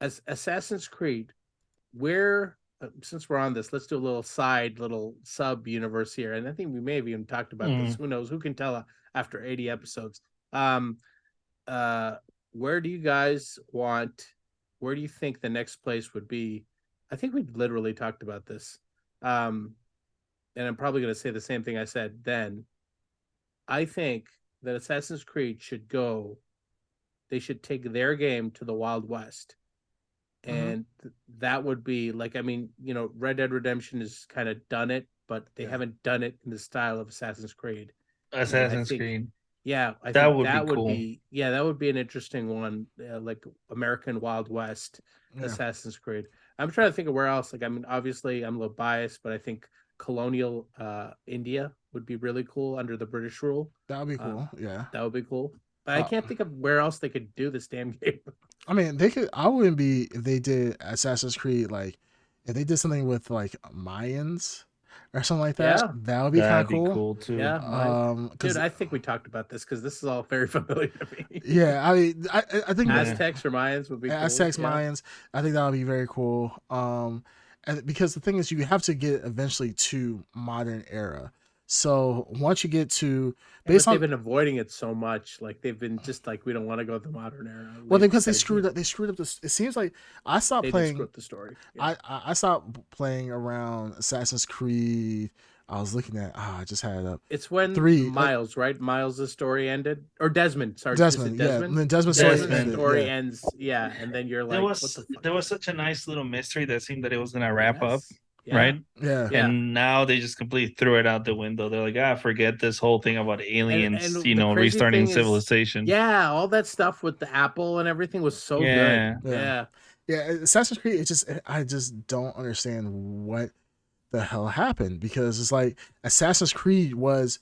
as Assassin's Creed, where since we're on this, let's do a little sub universe here, and I think we may have even talked about this. Who knows? Who can tell after 80 episodes? Um, uh, where do you guys want? Where do you think the next place would be? I think we literally talked about this, um, and I'm probably going to say the same thing I said then. I think that Assassin's Creed should go. They should take their game to the Wild West, mm-hmm. and that would be like, I mean, Red Dead Redemption has kind of done it, but they Yeah. haven't done it in the style of Assassin's Creed. And I Assassin's think, Creed. yeah, I That think would be that would cool. be, yeah, that would be an interesting one, like American Wild West Yeah. Assassin's Creed. I'm trying to think of where else. Like, I mean, obviously, I'm a little biased, but I think colonial India would be really cool under the British rule. That would be cool. Yeah. That would be cool. But I can't think of where else they could do this damn game. I mean, they could. I wouldn't be if they did Assassin's Creed like if they did something with like Mayans or something like that. Yeah. That would be kind That'd of be cool. cool too. Yeah, Dude, dude, I think we talked about this because this is all very familiar to me. yeah, I mean, I think Aztecs or Mayans would be Aztecs, cool. Yeah. Mayans. I think that would be very cool. And because the thing is, you have to get eventually to modern era. So once you get to But they've been avoiding it so much, like they've been just like, we don't want to go to the modern era. well, because they screwed up. They screwed up this. It seems like I stopped They did playing. screw up the story. Yeah. I stopped playing around Assassin's Creed. I was looking at. I just had it up. It's when 3 Miles, right? Miles' story ended, or Desmond. Sorry, Desmond, is it Desmond? yeah. And then Desmond's story Desmond. ended. story Yeah. ends, yeah, and then you're There like, what was the fuck? there was such a nice little mystery that seemed that it was gonna wrap up, Yes. Yeah. right? Yeah. Yeah. And now they just completely threw it out the window. They're like, forget this whole thing about aliens, and the crazy restarting thing is, civilization. Yeah, all that stuff with the apple and everything was so Yeah. good. Yeah. Yeah. Assassin's Creed. I just don't understand what the hell happened because it's like Assassin's Creed was.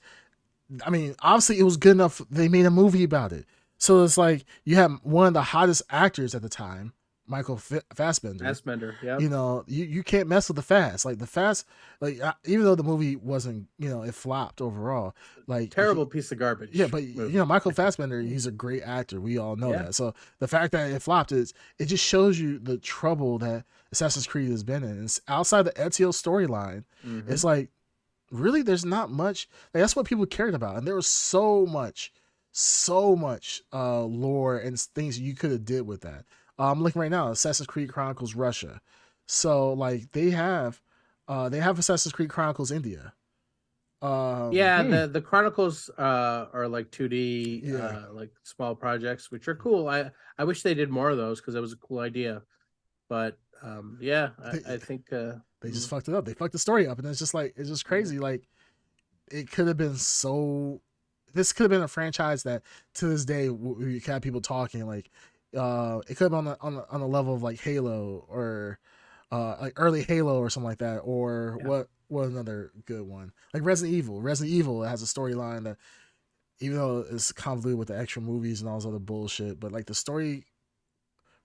I mean, obviously it was good enough. They made a movie about it. So it's like you have one of the hottest actors at the time, Michael Fassbender. Fassbender, yeah. You can't mess with the Fast. Like the Fast, like even though the movie wasn't, it flopped overall. Like Terrible piece of garbage. Yeah, but movie. Michael Fassbender, he's a great actor. We all know Yeah. that. So the fact that it flopped it just shows you the trouble that Assassin's Creed has been in. And outside the Ezio storyline, Mhm. it's like really there's not much. Like, that's what people cared about, and there was so much lore and things you could have did with that. I'm looking right now, Assassin's Creed Chronicles Russia. So like they have Assassin's Creed Chronicles India. Yeah, the Chronicles are like 2D, Yeah. like small projects, which are cool. I wish they did more of those because that was a cool idea. But yeah, I think they just fucked it up. They fucked the story up, and it's just crazy. Like it could have been so. This could have been a franchise that to this day we have people talking like. It could have been on the level of like Halo or like early Halo or something like that, or what another good one like Resident Evil. Resident Evil has a storyline that even though it's convoluted with the extra movies and all this other bullshit, but like the story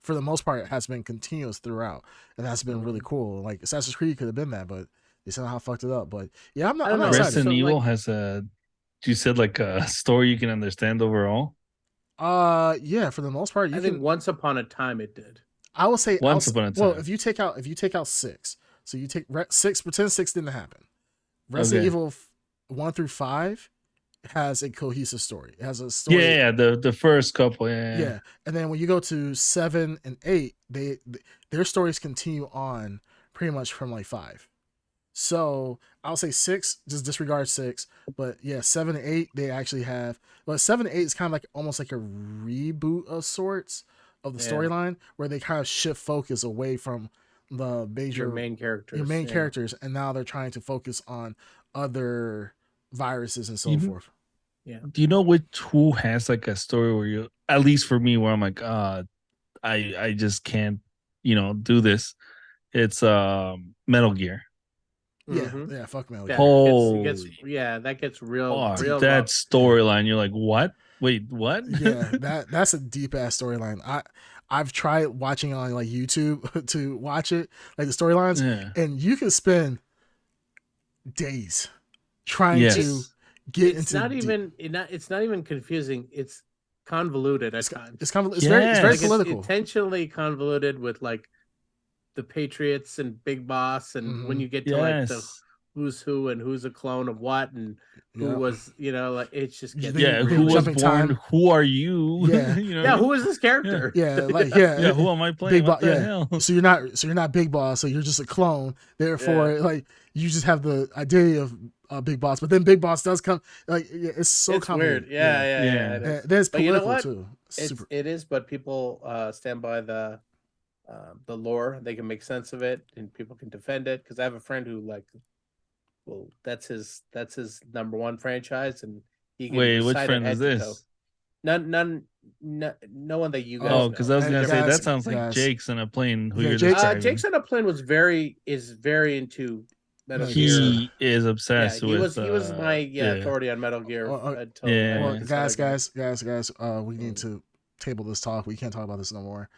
for the most part has been continuous throughout, and that's been really cool. Like Assassin's Creed could have been that, but they somehow fucked it up. But yeah, I'm not excited. Resident So, Evil like- has you said like a story you can understand overall. Yeah, for the most part, I think Once Upon a Time it did. I will say Once Upon a Time. Well, if you take out 6, so you take 6, pretend 6 didn't happen. Resident Evil 1 through 5 has a cohesive story. It has a story. Yeah, the first couple. Yeah. And then when you go to 7 and 8, their stories continue on pretty much from like 5. So I'll say 6, just disregard 6. But yeah, 7 and 8, they actually have. But 7 and 8 is kind of like almost like a reboot of sorts of the storyline, where they kind of shift focus away from the major main characters, characters, and now they're trying to focus on other viruses and so forth. Yeah. Do you know who has like a story where you, at least for me, where I'm like, I just can't, do this. It's Metal Gear. Yeah, yeah, fuck Metal Gear. That gets real. That storyline, you're like, what? Wait, what? Yeah, that's a deep ass storyline. I've tried watching on like YouTube to watch it, like the storylines, and you can spend days trying to get it's into. It's not even confusing. It's convoluted at times. It's very political. It's intentionally convoluted with like the Patriots and Big Boss, and when you get to like the who's who and who's a clone of what and who was, like it's just who was born? Time. Who are you? Yeah, who is this character? Who am I playing? What the hell? So you're not Big Boss, so you're just a clone. Therefore, like you just have the identity of Big Boss, but then Big Boss does come. Like it's so weird. Yeah. There's political too. It is, but people stand by the lore. They can make sense of it, and people can defend it. Because I have a friend who that's his number one franchise, and he can which friend is this? No one that you guys. Oh, because I was gonna say that sounds like Jake's on a plane. Who you're describing. Jake's on a plane is very into Metal Gear. He is obsessed with. He was my authority on Metal Gear. Guys, we need to table this talk. We can't talk about this no more.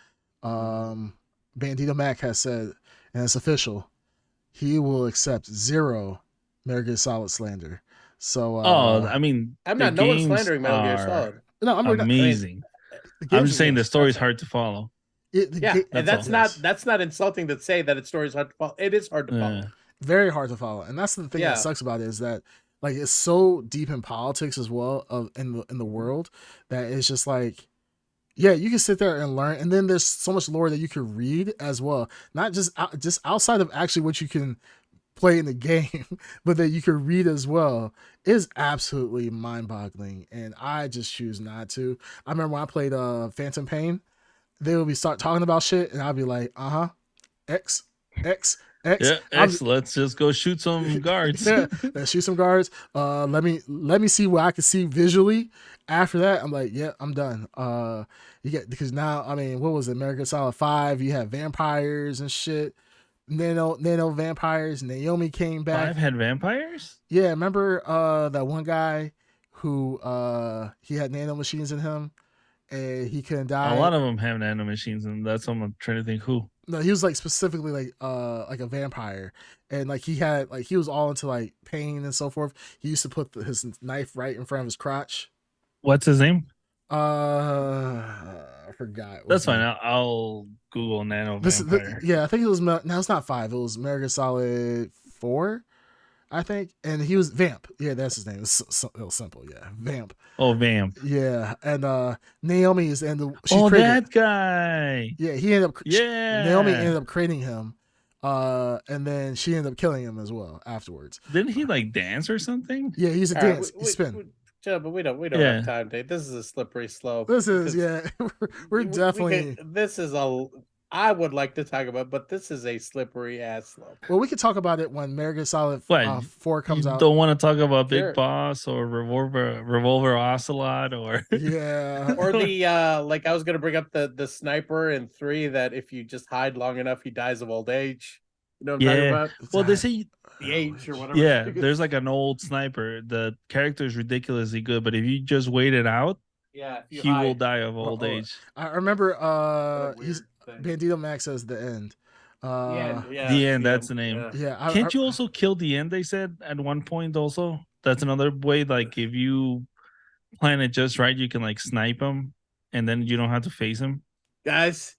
Bandito Mac has said, and it's official, he will accept 0 Metal Gear Solid slander. So, I mean, I'm not. No one's slandering Metal Gear Solid. No, I'm amazing. I'm just saying the story's hard to follow. And that's not insulting to say that its story is hard to follow. It is hard to follow. Very hard to follow, and that's the thing that sucks about it, is that like it's so deep in politics as well in the world, that it's just like. Yeah, you can sit there and learn, and then there's so much lore that you can read as well. Not just outside of actually what you can play in the game, but that you can read as well. Is absolutely mind-boggling, and I just choose not to. I remember when I played Phantom Pain, they would be start talking about shit, and I'd be like, X. Yeah, X. Let's just go shoot some guards. Let's shoot some guards. Let me see what I can see visually. After that, I'm like, yeah, I'm done. You get, because now, I mean, what was it? Metal Gear Solid 5? You have vampires and shit. Nano vampires. Naomi came back. 5 had vampires? Yeah, remember that one guy who he had nano machines in him, and he couldn't die. A lot of them have nano machines, and that's what I'm trying to think who. No, he was like specifically like a vampire, and like he was all into like pain and so forth. He used to put his knife right in front of his crotch. What's his name? I forgot. That's fine. I'll Google nano vampire. I think it was. No, it's not 5. It was Metal Gear Solid 4, I think, and he was Vamp. Yeah, that's his name. It was simple. Yeah, Vamp. Oh, Vamp. Yeah, and Naomi is and that guy. Yeah, he ended up. Naomi ended up creating him, and then she ended up killing him as well afterwards. Didn't he like dance or something? Yeah, he's a dance. He spin. But we don't have time, Dave. This is a slippery slope. This is we're definitely. This is I would like to talk about, but this is a slippery ass slope. Well, we could talk about it when Metal Gear Solid 4 comes out. Don't want to talk about Big Boss or Revolver Ocelot or or the like I was gonna bring up the sniper in 3 that if you just hide long enough he dies of old age. You know what I'm talking about? Well, they say the age or whatever. Yeah, there's like an old sniper. The character is ridiculously good, but if you just wait it out, he will die of old age. I remember he's Bandito Max says the end. The end, that's the name. Yeah. Can't you also kill the end? They said at one point also. That's another way. Like if you plan it just right, you can like snipe him, and then you don't have to face him. Guys,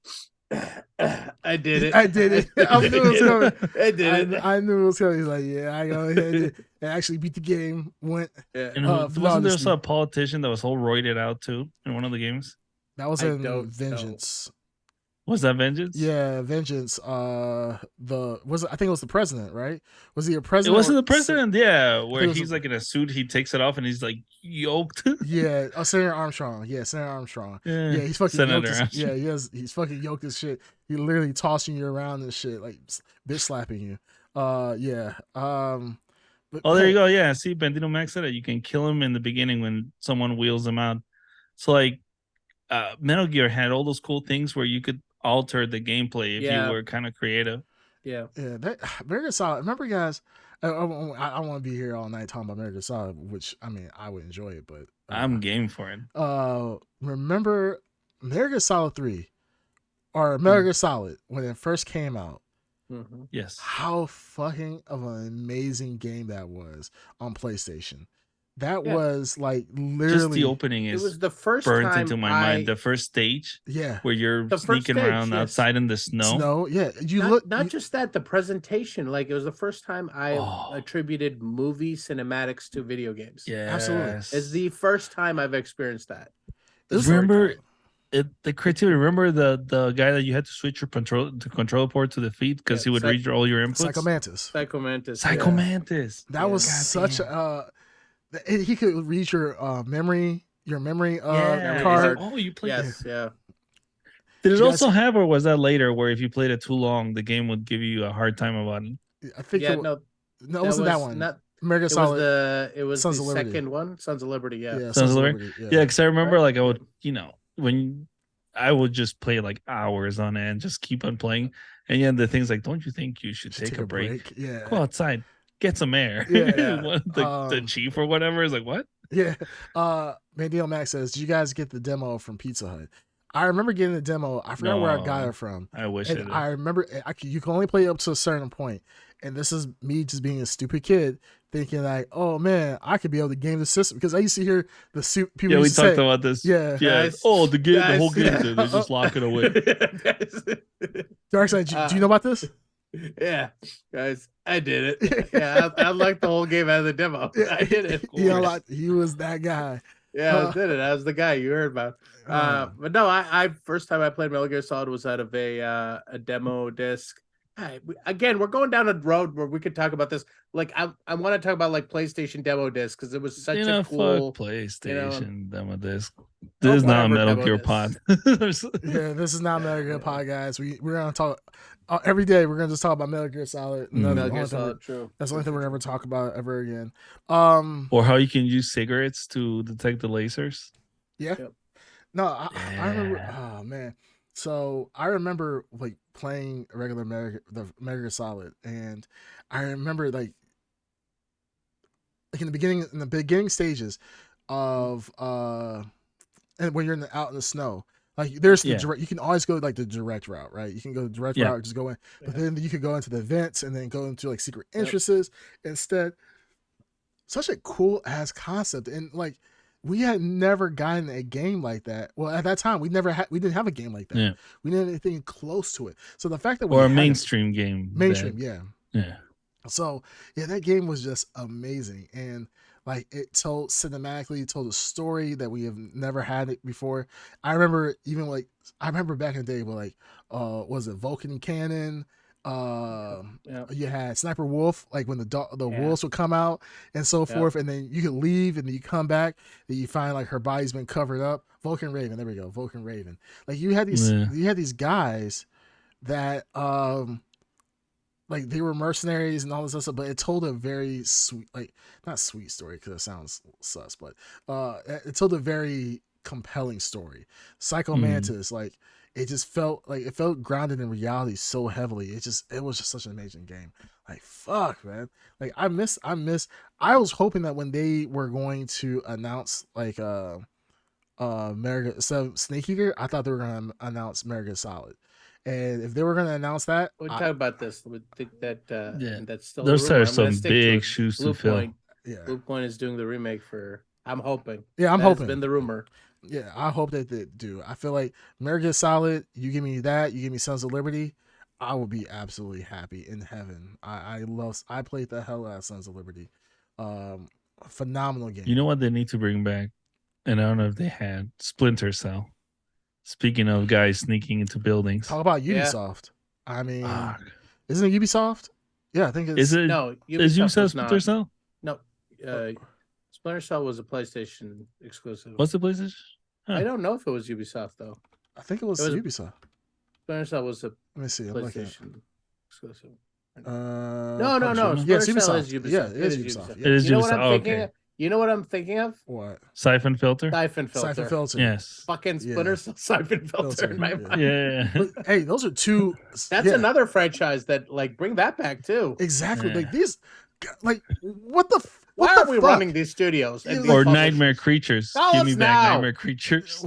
I did it. I did it. I knew it was coming. I did it. I knew it was coming. He's like, yeah, I go ahead and actually beat the game. Went Yeah. And wasn't there flawlessly. also a politician that was all roided out too in one of the games? That was I in don't know. Vengeance. Was that Vengeance? Yeah, Vengeance. I think it was the president, right? Was he a It president? wasn't or- the president, yeah, where it was he's a- like in a suit, he takes it off and he's like yoked. Yeah, Senator Armstrong. Yeah, Senator Armstrong. Yeah, he's fucking Senator yoked. Armstrong. He's fucking yoked as shit. He literally tossing you around and shit, like bitch slapping you. Yeah. But Oh, there hey, you go. Yeah, see, Bendito Max said it. You can kill him in the beginning when someone wheels him out. So like, Metal Gear had all those cool things where you could alter the gameplay if you Yeah. were kind of creative. Yeah. Yeah, that American Solid. Remember, guys, I want to be here all night talking about American Solid, which I mean, I would enjoy it, but I'm game for it. remember American Solid 3 or American Solid when it first came out? Mm-hmm. Yes. How fucking of an amazing game that was on PlayStation. That Yeah. was like literally Just the opening It is was the first burnt time into my mind. The first stage yeah. where you're The first sneaking stage, around yes. outside in the snow. Snow, yeah. You not, look not you- just that, the presentation. Like it was the first time I Oh. attributed movie cinematics to video games. Yeah, Absolutely. It's the first time I've experienced that. it was Remember like- the creativity. Remember the guy that you had to switch your control port to the feet because Yeah, he would read all your inputs. Psycho Mantis. Psycho Mantis. Psycho Mantis. That was God such damn. he could read your memory Yeah. card. Oh, you played. Yes, yeah. Did it You guys- also have, or was that later, where if you played it too long, the game would give you a hard time about it? I think Yeah, it, no, it wasn't that was one. Not, American it Solid. was Sons the of Liberty. second one, Sons of Liberty. Yeah. Yeah, Sons of Liberty. Yeah, because I remember Right. like I would, when I would just play like hours on end, just keep on playing. And yeah, the thing's like, don't you think you should Should take a break? Yeah. Go outside, get some air. Yeah. the chief or whatever is like, what? Yeah. Mandel Max says, "Did you guys get the demo from Pizza Hut?" I remember getting the demo. I forgot where I got No. it from. I wish And it. I remember you can only play up to a certain point. And this is me just being a stupid kid thinking like, oh man, I could be able to game the system because I used to hear the people. Yeah, we used to talked say, about this. Yeah. Yeah. Guys, Oh, the game, the whole guys, game, yeah. they just lock it away. Darkseid, do you know about this? Yeah, guys, I did it. Yeah, I like the whole game out of the demo. I did it. He was that guy. Yeah, I did it. I was the guy you heard about. But no, I first time I played Metal Gear Solid was out of a demo disc. Again, we're going down a road where we could talk about this. Like, I want to talk about like PlayStation demo disc because it was such a cool fuck PlayStation demo disc. Oh, This is not a whatever, Metal demo Gear disc. pod. Yeah, this is not Metal Gear Pod, guys. We're gonna talk every day. We're gonna just talk about Metal Gear Solid. Mm. That's the Metal only Gear thing Solid, true. That's the only thing we're ever talk about ever again. Or how you can use cigarettes to detect the lasers. Yeah. Yep. No, I remember. Yeah. Oh man. So I remember like playing regular the Metal Gear Solid, and I remember like in the beginning stages of and when you're out in the snow, like there's the Yeah. direct. You can always go like the direct route, right? You can go the direct Yeah. route, just go in, but Yeah. then you could go into the vents and then go into like secret Yep. entrances instead. Such a cool ass concept, and like we had never gotten a game like that. Well, at that time, we didn't have a game like that. Yeah. We didn't have anything close to it. So the fact that we Or a had it- mainstream game. mainstream, yeah. Yeah. So yeah, that game was just amazing, and like it told cinematically, told a story that we have never had it before. I remember back in the day, where like was it Vulcan Cannon? Yeah. You had Sniper Wolf, like when the Yeah. wolves would come out and so Yeah. forth, and then you could leave and then you come back, and you find like her body's been covered up. Vulcan Raven, there we go, Vulcan Raven. Like you had these guys that like they were mercenaries and all this other stuff, but it told a very sweet, like not sweet story because it sounds sus, but it told a very compelling story. Psycho Mantis, like it just felt grounded in reality so heavily. It was just such an amazing game. Like fuck, man. Like I was hoping that when they were going to announce like America instead of Snake Eater, I thought they were gonna announce America Solid. And if they were going to announce that, We talk about this. We think that Yeah. that's still. Those a rumor. are I'm gonna some stick to big it. shoes to Blue fill. Point. yeah, Blue Point is doing the remake for. I'm hoping. yeah, I'm That has hoping. been the rumor. Yeah, I hope that they do. I feel like America Solid. You give me that. You give me Sons of Liberty. I would be absolutely happy in heaven. I played the hell out of Sons of Liberty. Um, Phenomenal game. You know what they need to bring back? And I don't know if they had Splinter Cell. Speaking of guys sneaking into buildings. Talk about Yeah. Ubisoft. I mean, Fuck. isn't it Ubisoft? Yeah, I think it's. Is it? No, Is Ubisoft Ubisoft was Splinter not. Cell? No, Splinter Cell was a PlayStation exclusive. What's the PlayStation? I don't know if it was Ubisoft though. I think it was, It was- Ubisoft. Splinter Cell was a Let me see. I'm looking. PlayStation exclusive. No, No. Yes, Splinter Cell Ubisoft. is Ubisoft. Yeah, it is Ubisoft. It Yeah. is You know what Ubisoft. I'm thinking? Okay. Of? You know what I'm thinking of? What? Siphon Filter? Siphon Filter. Siphon Filter. Yes. Fucking Splinter Cell Siphon Filter in my Yeah. mind. Yeah. But, hey, those are two. That's another franchise that like bring that back too. Exactly. Yeah. Like these. Like what the? Why What are the we fuck? running these studios? And Yeah, these Or publishers? Nightmare Creatures. Tell Give us me back now. Nightmare Creatures.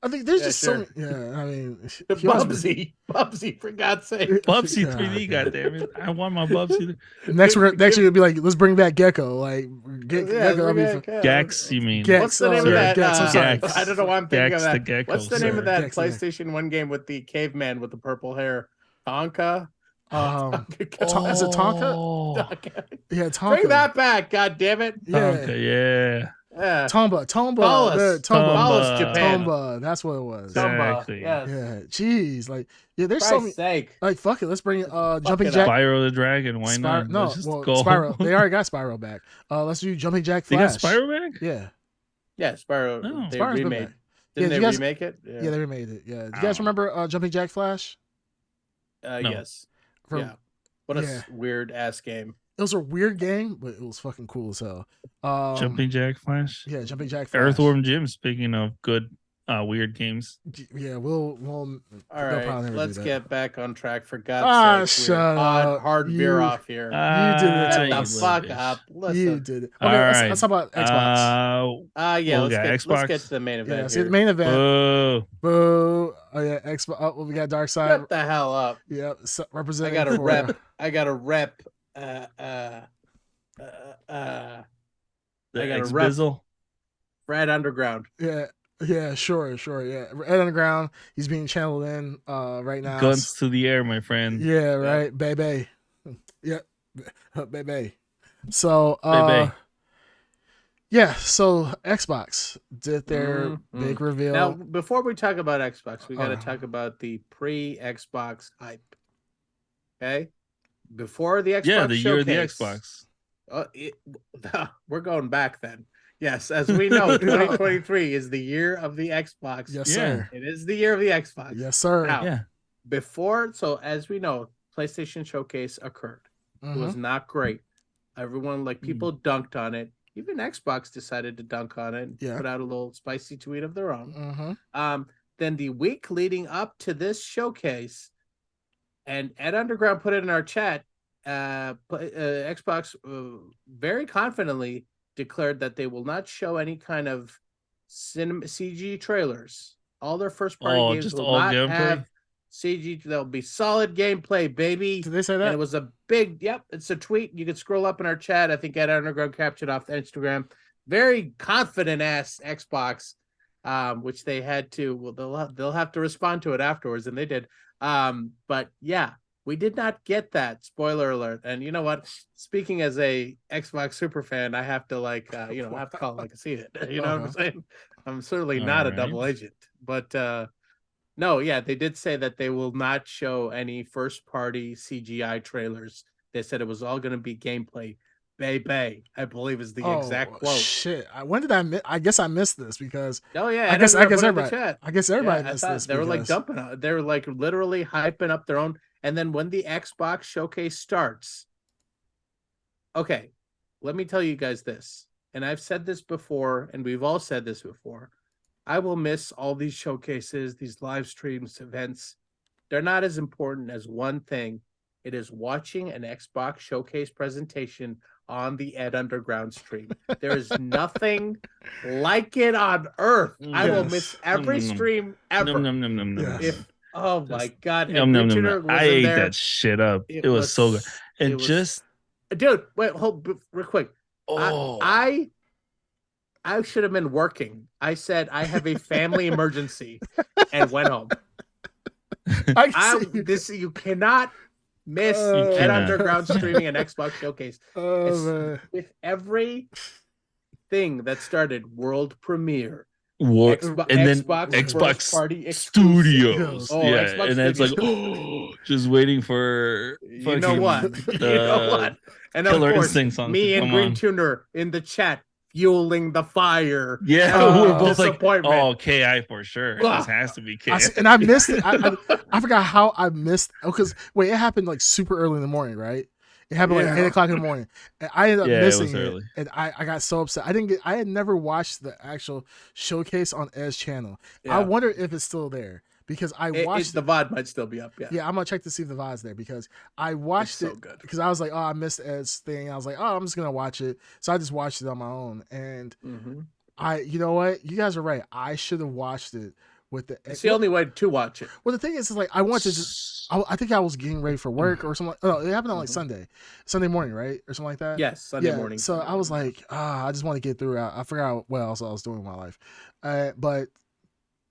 I think there's Yeah, just sure. so many. Yeah, I mean, The he always- Bubsy, for God's sake. Bubsy God 3D, damn. goddammit. I want my Bubsy. Next, we'll be like, let's bring back Gecko. Like, Gecko. I mean, Gax, you mean? Gex. What's the name Oh, of yeah, that? Gex, I'm sorry. Gex. I don't know why I'm thinking Gex of the that. Gecko, What's the name of sir. that Gex the PlayStation 1 game with the caveman with the purple hair? Tonka? Is it Tonka? Oh, Yeah, Tonka. Bring that back, God damn it. Yeah, Tonka, yeah. Tomba. Call us. Tomba. Call us, Japan. Tomba. That's what it was. Tomba, Exactly. yes. Yeah, jeez, like there's so Christ's many. sake. Like, fuck it, let's bring Jumping it Jack. up. Spyro the Dragon, why not? No, Let's just well, go. Spyro. They already got Spyro back. Let's do Jumping Jack They Flash. got Spyro back? Yeah, Yeah, Spyro. Oh. They Spyro's been remade. back. Didn't Yeah, they you guys- remake it? Yeah, they remade it. Yeah, do you guys Oh. remember Jumping Jack Flash? No. Yes. From- Yeah. What a yeah. weird ass game. It was a weird game, but it was fucking cool as hell. Jumping Jack Flash? Yeah, Jumping Jack Flash. Earthworm Jim, speaking of good weird games. Yeah, we'll. All they'll right, probably never let's do that. get back on track for God's sake. shut up. Hard veer You- off here. did it Shut to the us. fuck up. You Listen. did it. All Okay, right. let's talk about Xbox. Yeah, Well, we let's got get Xbox. to the main Yeah, event see the here. main event. Boo. Boo. Oh yeah, Xbox. Oh, well, we got Dark Side. Shut the hell up. Yeah, so, I representing. got to for- rep. I got to rep. The I got a X rep. Bizzle. Fred Underground. Yeah, sure. Yeah, Ed Underground. He's being channeled in right now. Guns to the air, my friend. Yeah, right, baby. Yeah, baby. So, Baby. yeah. So Xbox did their Mhm. big reveal. Now, before we talk about Xbox, we got to Oh. talk about the pre-Xbox hype. Okay, before the Xbox Yeah, the year of the showcase, Xbox. We're going back then. Yes, as we know, 2023 is the year of the Xbox. Yes, Yeah. sir. It is the year of the Xbox. Yes, sir. Now, Yeah. before, so as we know, PlayStation Showcase occurred. It Mhm. was not great. Everyone, like, people dunked on it. Even Xbox decided to dunk on it. Yeah. Put out a little spicy tweet of their own. Mhm. Then the week leading up to this showcase, and Ed Underground put it in our chat, Xbox very confidently declared that they will not show any kind of CG trailers. All their first party Oh, games just will all not gameplay? have CG. There'll be solid gameplay, baby. Did they say And that? it was a big, it's a tweet. You can scroll up in our chat. I think Ed Underground captured off the Instagram. Very confident ass Xbox, which they had to, well, they'll have to respond to it afterwards, and they did. But yeah, we did not get that. Spoiler alert. And you know what? Speaking as a Xbox super fan, I have to have to call it like I see it. You know what I'm saying? I'm certainly not a Alright. double agent, but no, yeah, they did say that they will not show any first party CGI trailers. They said it was all going to be gameplay. Baby, I believe is the exact quote. Shit. When did I guess I missed this because Oh yeah, I guess everybody. everybody. I guess everybody I missed thought this. they were like because- dumping on. They were like literally hyping up their own. And then when the Xbox showcase starts, okay, let me tell you guys this. And I've said this before, and we've all said this before. I will miss all these showcases, these live streams, events. They're not as important as one thing. It is watching an Xbox showcase presentation on the Ed Underground stream. There is nothing like it on earth. I will Yes. miss every Nom, nom, nom. stream ever. Num, num, num, num, num. Yes. If oh my god, and Num, num, num, Richard num. was I in ate there. that shit up. It was so good. And it was- just dude, wait, hold real quick. oh, I should have been working. I said I have a family emergency and went home. I can see. You cannot miss You Ed cannot. Underground streaming an Xbox showcase. Man. With every thing that started world premiere, War, Xbox, and then Xbox Xbox first party exclusive. Studios. Oh, Yeah, Xbox and it's like, Studios. just waiting for You know what? fucking You know what? And of Killer course, Instinct song me to and come Green on. Tuner in the chat fueling the fire. Yeah, we're both like, oh, KI for sure. This has to be KI. And I missed it. I forgot how I missed. Because wait, it happened like super early in the morning, right? It happened like 8:00 in the morning, and I ended up missing it. And I got so upset. I had never watched the actual showcase on Ed's channel. I wonder if it's still there because I watched the VOD might still be up. Yeah, I'm gonna check to see if the VOD's there because I watched it because I was like, oh, I missed Ed's thing. I was like, oh, I'm just gonna watch it. So I just watched it on my own, and you know what? You guys are right. I should have watched it with the. It's the only way to watch it. Well, the thing is like I wanted to. I think I was getting ready for work or something. Oh, it happened on like Sunday morning, right, or something like that. Yes, Sunday morning. So I was like, I just want to get through it. I forgot what else I was doing in my life, but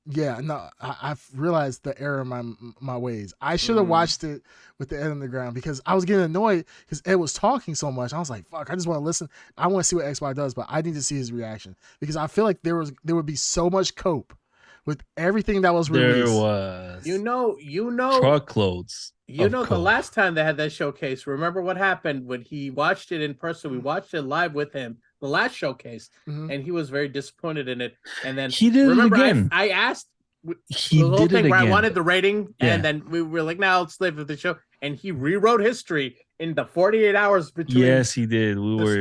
yeah, no, I've realized the error in my ways. I should have watched it with the Ed Underground because I was getting annoyed because Ed was talking so much. I was like, fuck, I just want to listen. I want to see what Xbox does, but I need to see his reaction because I feel like there would be so much cope with everything that was released. There was. You know, truckloads. The last time they had that showcase, remember what happened when he watched it in person? We watched it live with him, the last showcase, and he was very disappointed in it. And then he did it again. I asked he did it again. Where I wanted the rating, and then we were like, "Now let's live with the show." And he rewrote history in the 48 hours between. Yes, he did. We were.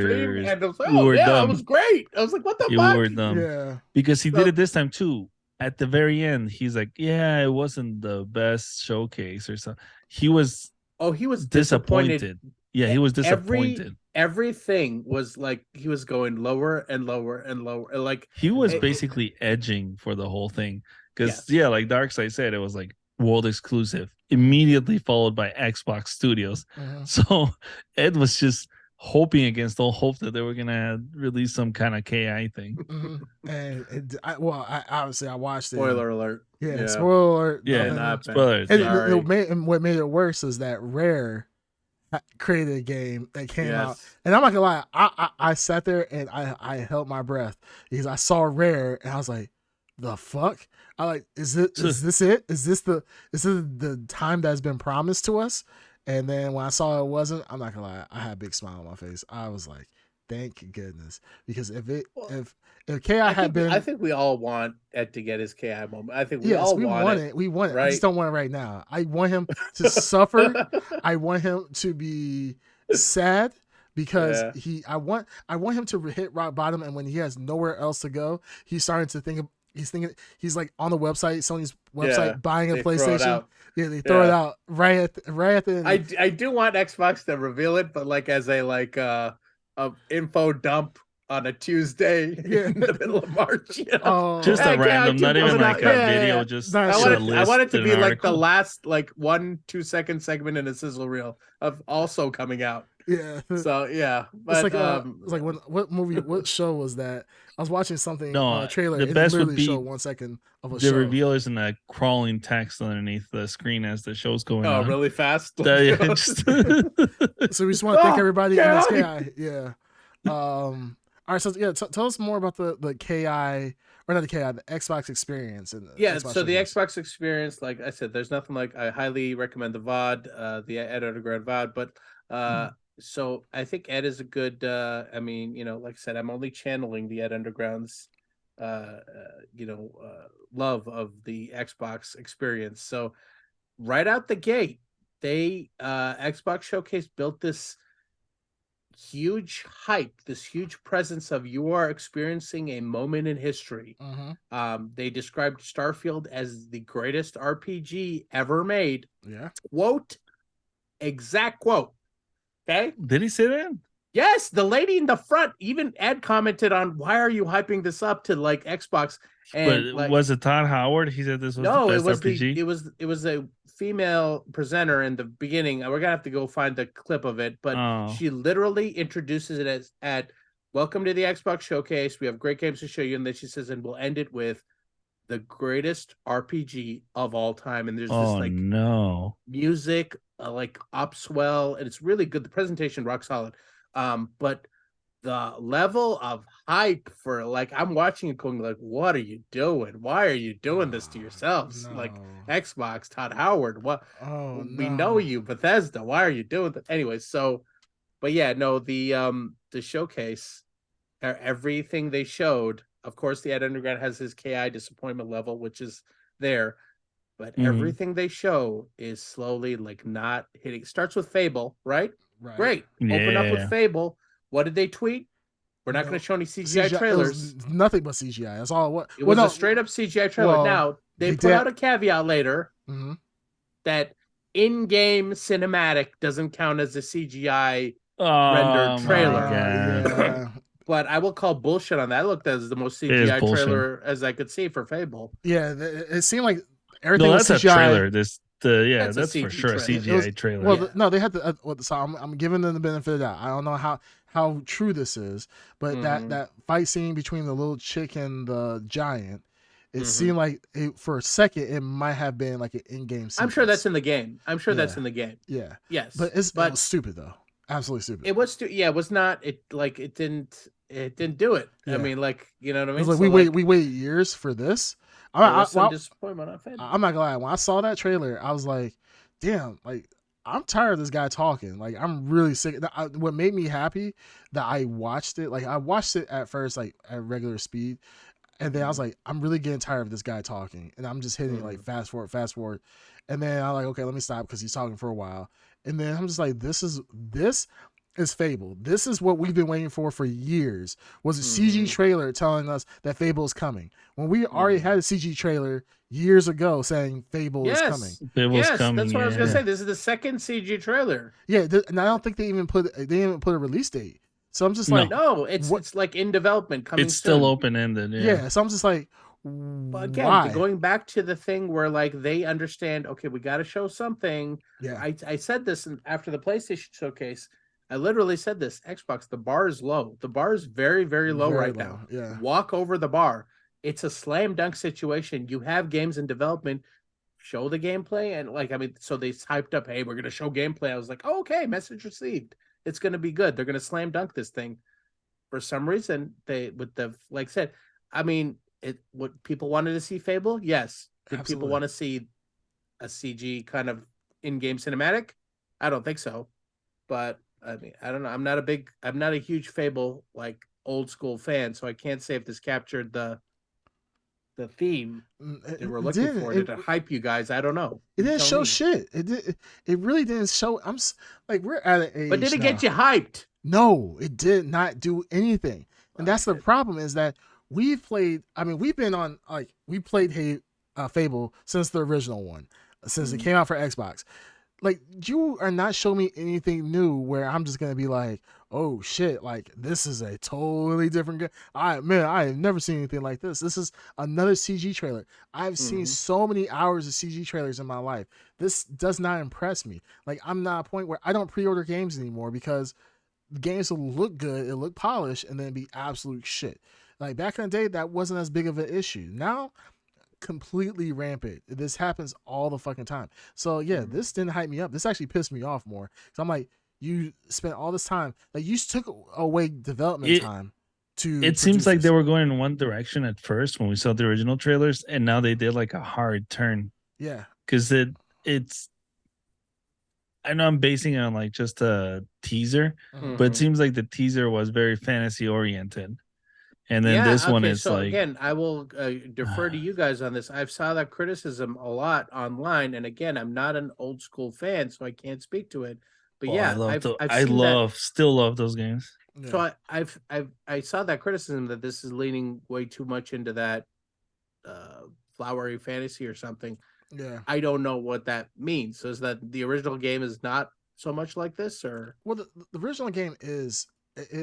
And I was like, oh yeah, dumb. It was great. I was like, "What the fuck?" We were dumb. Yeah, because he did it this time too. At the very end, he's like, "Yeah, it wasn't the best showcase or something." He was. Oh, he was disappointed. Yeah, he was disappointed. Everything was like he was going lower and lower and lower. Like he was basically edging for the whole thing. Because like Darkseid said, it was like world exclusive, immediately followed by Xbox Studios. So Ed was just hoping against all hope that they were gonna release some kind of KI thing. And I obviously I watched it. Spoiler alert. Yeah, spoiler alert. Yeah, spoiler. And what made it worse is that Rare created a game that came out, and I'm not gonna lie, I sat there and I held my breath because I saw Rare and I was like, the fuck? I like, is this it? Is this the time that's been promised to us? And then when I saw it wasn't, I'm not gonna lie, I had a big smile on my face. I was like, thank goodness, because if KI had been, I think we all want Ed to get his KI moment. I think we want it. We want it. Right? I just don't want it right now. I want him to suffer. I want him to be sad because I want him to hit rock bottom, and when he has nowhere else to go, he's starting to think. He's like on the website, Sony's website, buying a PlayStation. They throw it out right at the end. I do want Xbox to reveal it, but like as a info dump on a Tuesday in the middle of March. You know? Just a random, not even like a video. Just I want it to be like the last 1-2 second segment in a sizzle reel of also coming out. Yeah. So yeah, but it's like what show was that? I was watching something trailer. The best would be 1 second of a the show. reveal is in a crawling text underneath the screen as the show's going on. Oh, really fast. So we just want to thank everybody in this KI. Yeah. All right. So tell us more about the KI. Or not the KI, the Xbox experience. So the Xbox experience, like I said, there's nothing like. I highly recommend the VOD, the Ed Underground VOD. But so I think Ed is a good. I mean, like I said, I'm only channeling the Ed Underground's, love of the Xbox experience. So right out the gate, they Xbox Showcase built this huge hype, this huge presence of you are experiencing a moment in history. They described Starfield as the greatest RPG ever made. Exact quote. Okay, did he say that? Yes, the lady in the front. Even Ed commented on, why are you hyping this up to like Xbox? And but was it Todd Howard? He said this was the best RPG. It was a female presenter in the beginning. We're gonna have to go find the clip of it, but she literally introduces it as at welcome to the Xbox Showcase. We have great games to show you, and then she says, and we'll end it with the greatest RPG of all time, and there's this Oh like no. music like upswell, and it's really good. The presentation rock solid, but the level of hype for like I'm watching it going like, what are you doing? Why are you doing this to yourselves? Like No. Xbox, Todd Howard, what? Oh We know no. you, Bethesda. Why are you doing that? Anyway, so but yeah, no, the showcase, everything they showed, of course, the Ed Underground has his KI disappointment level, which is there, but Mhm. everything they show is slowly like not hitting. Starts with Fable, right? Right. Great. Open up with Yeah. Fable. What did they tweet? We're not No. going to show any CGI CGI. It was trailers. nothing but CGI. That's all. What? It Well, was a no. straight up CGI trailer. Well, Now, they they put did. out a caveat later Mhm. that in-game cinematic doesn't count as a CGI rendered Oh my trailer. god. Yeah. But I will call bullshit on that. It looked as the most It is CGI bullshit. trailer as I could see for Fable. Yeah. It seemed like everything No, was that's a CGI. trailer. That's a That's for CG sure a trailer. It was CGI trailer. well. Yeah. No, they had to. So I'm giving them the benefit of that. I don't know how true this is, but that fight scene between the little chick and the giant, it seemed like for a second it might have been like an in-game sequence. I'm sure that's in the game. That's Yeah. in the game. Yeah. Yes. But it was stupid though. Absolutely stupid. It was yeah, it was not it didn't do it. Yeah. I mean, like, you know what I It mean? was like we waited years for this. There was some disappointment on Fable. I'm not gonna lie. When I saw that trailer, I was like, damn, like I'm tired of this guy talking. Like I'm really sick. What made me happy that I watched it, like I watched it at first like at regular speed, and then I was like, I'm really getting tired of this guy talking, and I'm just hitting like fast forward, and then I'm like, okay, let me stop because he's talking for a while, and then I'm just like, this is Fable. This is what we've been waiting for years. Was a CG trailer telling us that Fable is coming when we already had a CG trailer years ago saying Fable is coming. Fable's coming. That's what I was gonna yeah. say. This is the second CG trailer. Yeah, and I don't think they even put a release date. So I'm just No. like, No, it's like in development coming. It's still soon. open ended. Yeah, so I'm just like, But again, why? going back to the thing where like they understand, okay, we got to show something. Yeah, I said this after the PlayStation showcase. I literally said this. Xbox, the bar is low. The bar is very, very low right now. Yeah, walk over the bar. It's a slam dunk situation. You have games in development. Show the gameplay, and like, I mean, so they hyped up, hey, we're gonna show gameplay. I was like, oh, okay, message received. It's gonna be good. They're gonna slam dunk this thing. For some reason, they with the like I said, I mean, what people wanted to see Fable, yes. Did absolutely. people want to see a CG kind of in-game cinematic? I don't think so. But I mean, I don't know. I'm not a huge Fable like old school fan, so I can't say if this captured the theme they were looking for. Did it hype you guys? I don't know. It didn't show shit. It really didn't show. Like we're at an age. But did it now. get you hyped? No, it did not do anything. And that's the problem is that we've played. I mean, we've been on like we played Fable since the original one, since it came out for Xbox. Like you are not showing me anything new where I'm just gonna be like, oh shit, like this is a totally different game. I have never seen anything like this. This is another CG trailer. I've seen so many hours of CG trailers in my life. This does not impress me. Like I'm not at a point where I don't pre-order games anymore because the games will look good, it look polished, and then be absolute shit. Like back in the day, that wasn't as big of an issue. Now completely rampant. This happens all the fucking time. So yeah, this didn't hype me up. This actually pissed me off more. So I'm like, you spent all this time, like you took away development time to. It seems like they were going in one direction at first when we saw the original trailers, and now they did like a hard turn. Yeah, because it's. I know I'm basing it on like just a teaser, but it seems like the teaser was very fantasy oriented. And then this one is so like again, I will defer to you guys on this. I've saw that criticism a lot online, and again, I'm not an old school fan, so I can't speak to it. But yeah, still love those games. Yeah. So I saw that criticism that this is leaning way too much into that flowery fantasy or something. Yeah, I don't know what that means. So is that the original game is not so much like this, or well, the original game is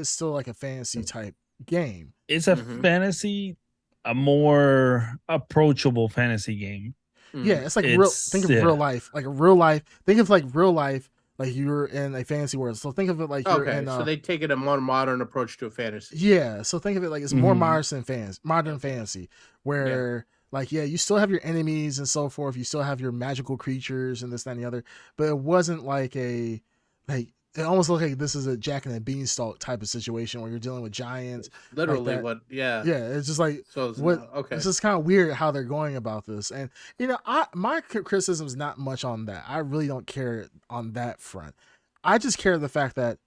still like a fantasy type game. It's a fantasy, a more approachable fantasy game. Yeah, it's like think of real life, like a real life. Think of like real life, like you're in a fantasy world. So think of it like you're in. So they take it a more modern approach to a fantasy. Yeah, so think of it like it's more modern fantasy, where Like, yeah, you still have your enemies and so forth. You still have your magical creatures and this, that, and the other. But it wasn't like it almost looked like this is a Jack and the Beanstalk type of situation where you're dealing with giants It's like literally that. what, yeah. Yeah, it's just like So it's what. not okay. It's just kind of weird how they're going about this, and my criticism is not much on that. I really don't care on that front. I just care the fact that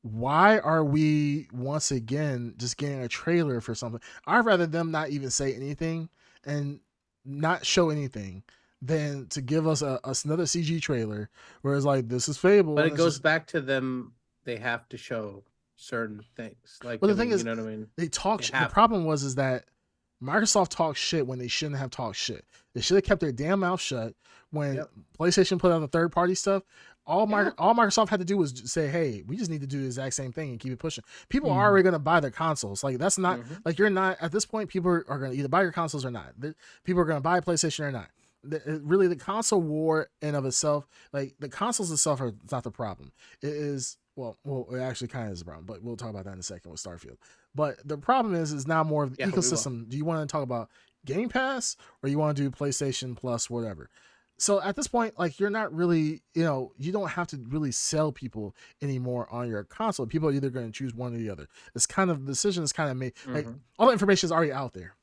why are we once again just getting a trailer for something? I'd rather them not even say anything and not show anything than to give us another CG trailer where it's like, this is Fable. But And it it's goes just, back to them. They have to show certain things. Like, well, I the thing mean, you is, know what I mean? they talk. They The have problem is that Microsoft talks shit when they shouldn't have talked shit. They should have kept their damn mouth shut when Yep. PlayStation put out the third party stuff. All Yeah. Microsoft had to do was say, "Hey, we just need to do the exact same thing and keep it pushing." People are Mhm. already going to buy their consoles. Like, that's not Mhm. like, you're not at this point. People are going to either buy your consoles or not. People are going to buy a PlayStation or not. Really, the console war in of itself, like the consoles itself, are not the problem. It is, well, it actually kind of is a problem, but we'll talk about that in a second with Starfield. But the problem is now more of the Yeah, we will. ecosystem. Do you want to talk about Game Pass or you want to do PlayStation Plus, whatever? So at this point, like, you're not really, you don't have to really sell people anymore on your console. People are either going to choose one or the other. It's kind of, the decision is kind of made. Like, all the information is already out there.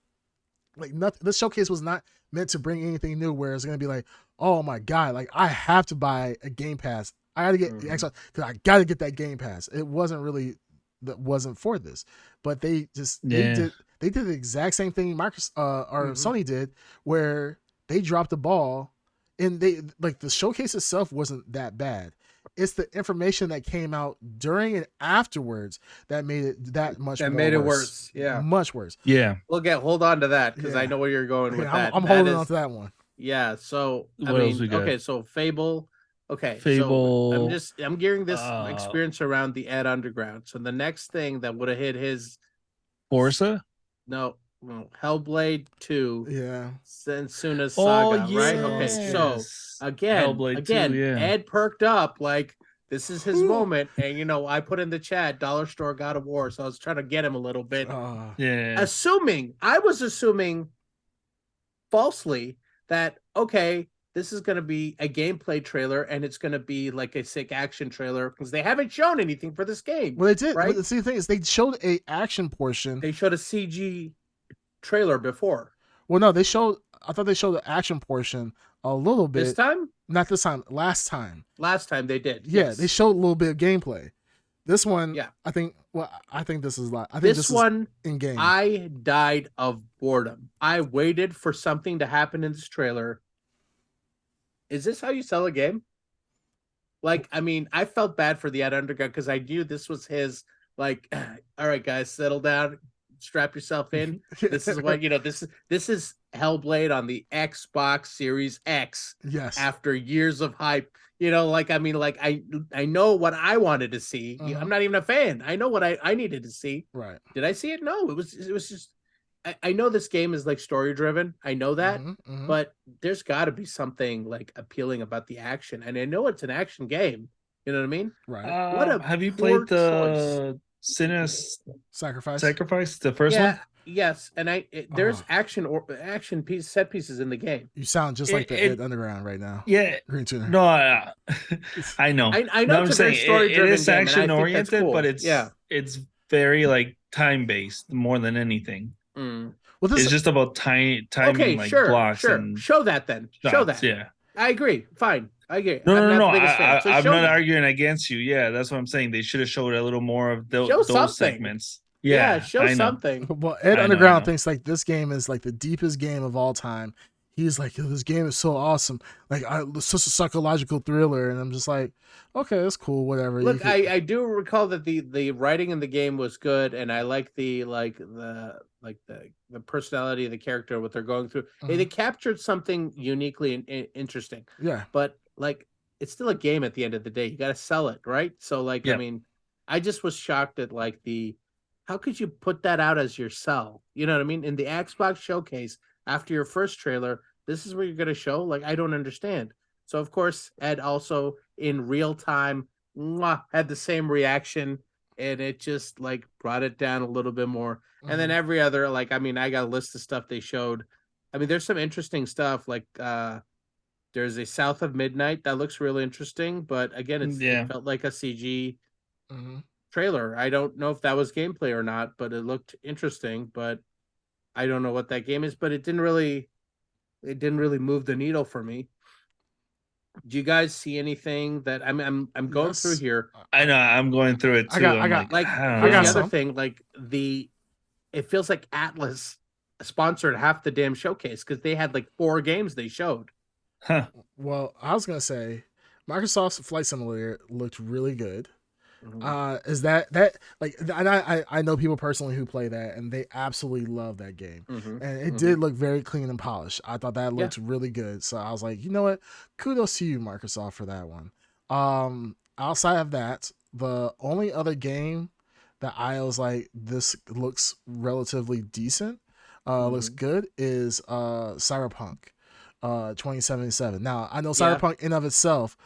Like, nothing. This showcase was not meant to bring anything new where it's going to be like, oh my god, like, I have to buy a Game Pass. I got to get the Xbox because I got to get that Game Pass. It wasn't really, that wasn't for this, but they did the exact same thing Microsoft or Sony did, where they dropped the ball, and they, like, the showcase itself wasn't that bad. It's the information that came out during and afterwards that made it that much That more made it worse. worse. Yeah. Much worse. Yeah. Hold on to that because I Yeah. know where you're going with Okay, that. I'm That holding is- on to that one. Yeah. So I What else mean, we got? okay. So Fable. Okay. So Fable. I'm gearing this experience around the Ed Underground. So the next thing that would have hit his Forza. Hellblade 2. Yeah. Sensuna's Oh, Saga, right? Okay, so yes. again, Hellblade 2, yeah. Ed perked up like this is his moment, and I put in the chat dollar store God of War, so I was trying to get him a little bit. Yeah. I was assuming falsely that okay, this is going to be a gameplay trailer and it's going to be like a sick action trailer because they haven't shown anything for this game. Well, they did. Right? But see, the thing is, they showed a action portion. They showed a CG trailer before. Well, no, they showed. I thought they showed the action portion a little bit. This time? Not this time. Last time. Last time they did. Yeah, yes. they showed a little bit of gameplay. This one, yeah. I think. Well, I think this is. I think this one in game. I died of boredom. I waited for something to happen in this trailer. Is this how you sell a game? Like, I mean, I felt bad for the Ed Underground because I knew this was his. Like, all right, guys, settle down, strap yourself in. This is what This is Hellblade on the Xbox Series X. Yes. After years of hype, I know what I wanted to see. I'm not even a fan. I know what I needed to see. Right. Did I see it? No. It was just. I know this game is like story driven. I know that, but there's got to be something like appealing about the action, and I know it's an action game. You know what I mean? Right. Have you played the Sinus Sacrifice, the first one? Yes, and there's action set pieces in the game. You sound just like the Ed Underground right now. Yeah, Green Tuner. No, I know. I know. I'm saying it is action oriented, cool. but it's very like time based more than anything. Well, it's just about timing, like blocks. And show that then. shots, show that. Yeah, I agree. Fine, I agree. No. I'm not arguing against you. Yeah, that's what I'm saying. They should have showed a little more of those segments. Yeah, show something. Well, Ed Underground thinks like this game is like the deepest game of all time. He's like, this game is so awesome. Like, it's such a psychological thriller, and I'm just like, okay, that's cool, whatever. Look, I do recall that the writing in the game was good, and I like the personality of the character, what they're going through. They captured something uniquely and interesting. Yeah, but like, it's still a game at the end of the day. You got to sell it, right? So, like, I mean, I just was shocked at like how could you put that out as your sell? You know what I mean? In the Xbox showcase. After your first trailer, this is where you're going to show? Like, I don't understand. So, of course, Ed also in real time had the same reaction, and it just like brought it down a little bit more. And then every other, like, I mean, I got a list of stuff they showed. I mean, there's some interesting stuff. Like there's a South of Midnight that looks really interesting, but again, it felt like a CG trailer. I don't know if that was gameplay or not, but it looked interesting. But I don't know what that game is. But it didn't really move the needle for me. Do you guys see anything that I'm going through here? I know I'm going through it too. I got here's the other thing. Like it feels like Atlas sponsored half the damn showcase because they had like 4 games they showed. Huh. Well, I was gonna say Microsoft's Flight Simulator looked really good. Is that like I know people personally who play that and they absolutely love that game, and it did look very clean and polished. I thought that looked really good, so I was like, you know what, kudos to you, Microsoft, for that one. Outside of that, the only other game that I was like, this looks relatively decent, looks good, is Cyberpunk 2077. Now I know Cyberpunk in of itself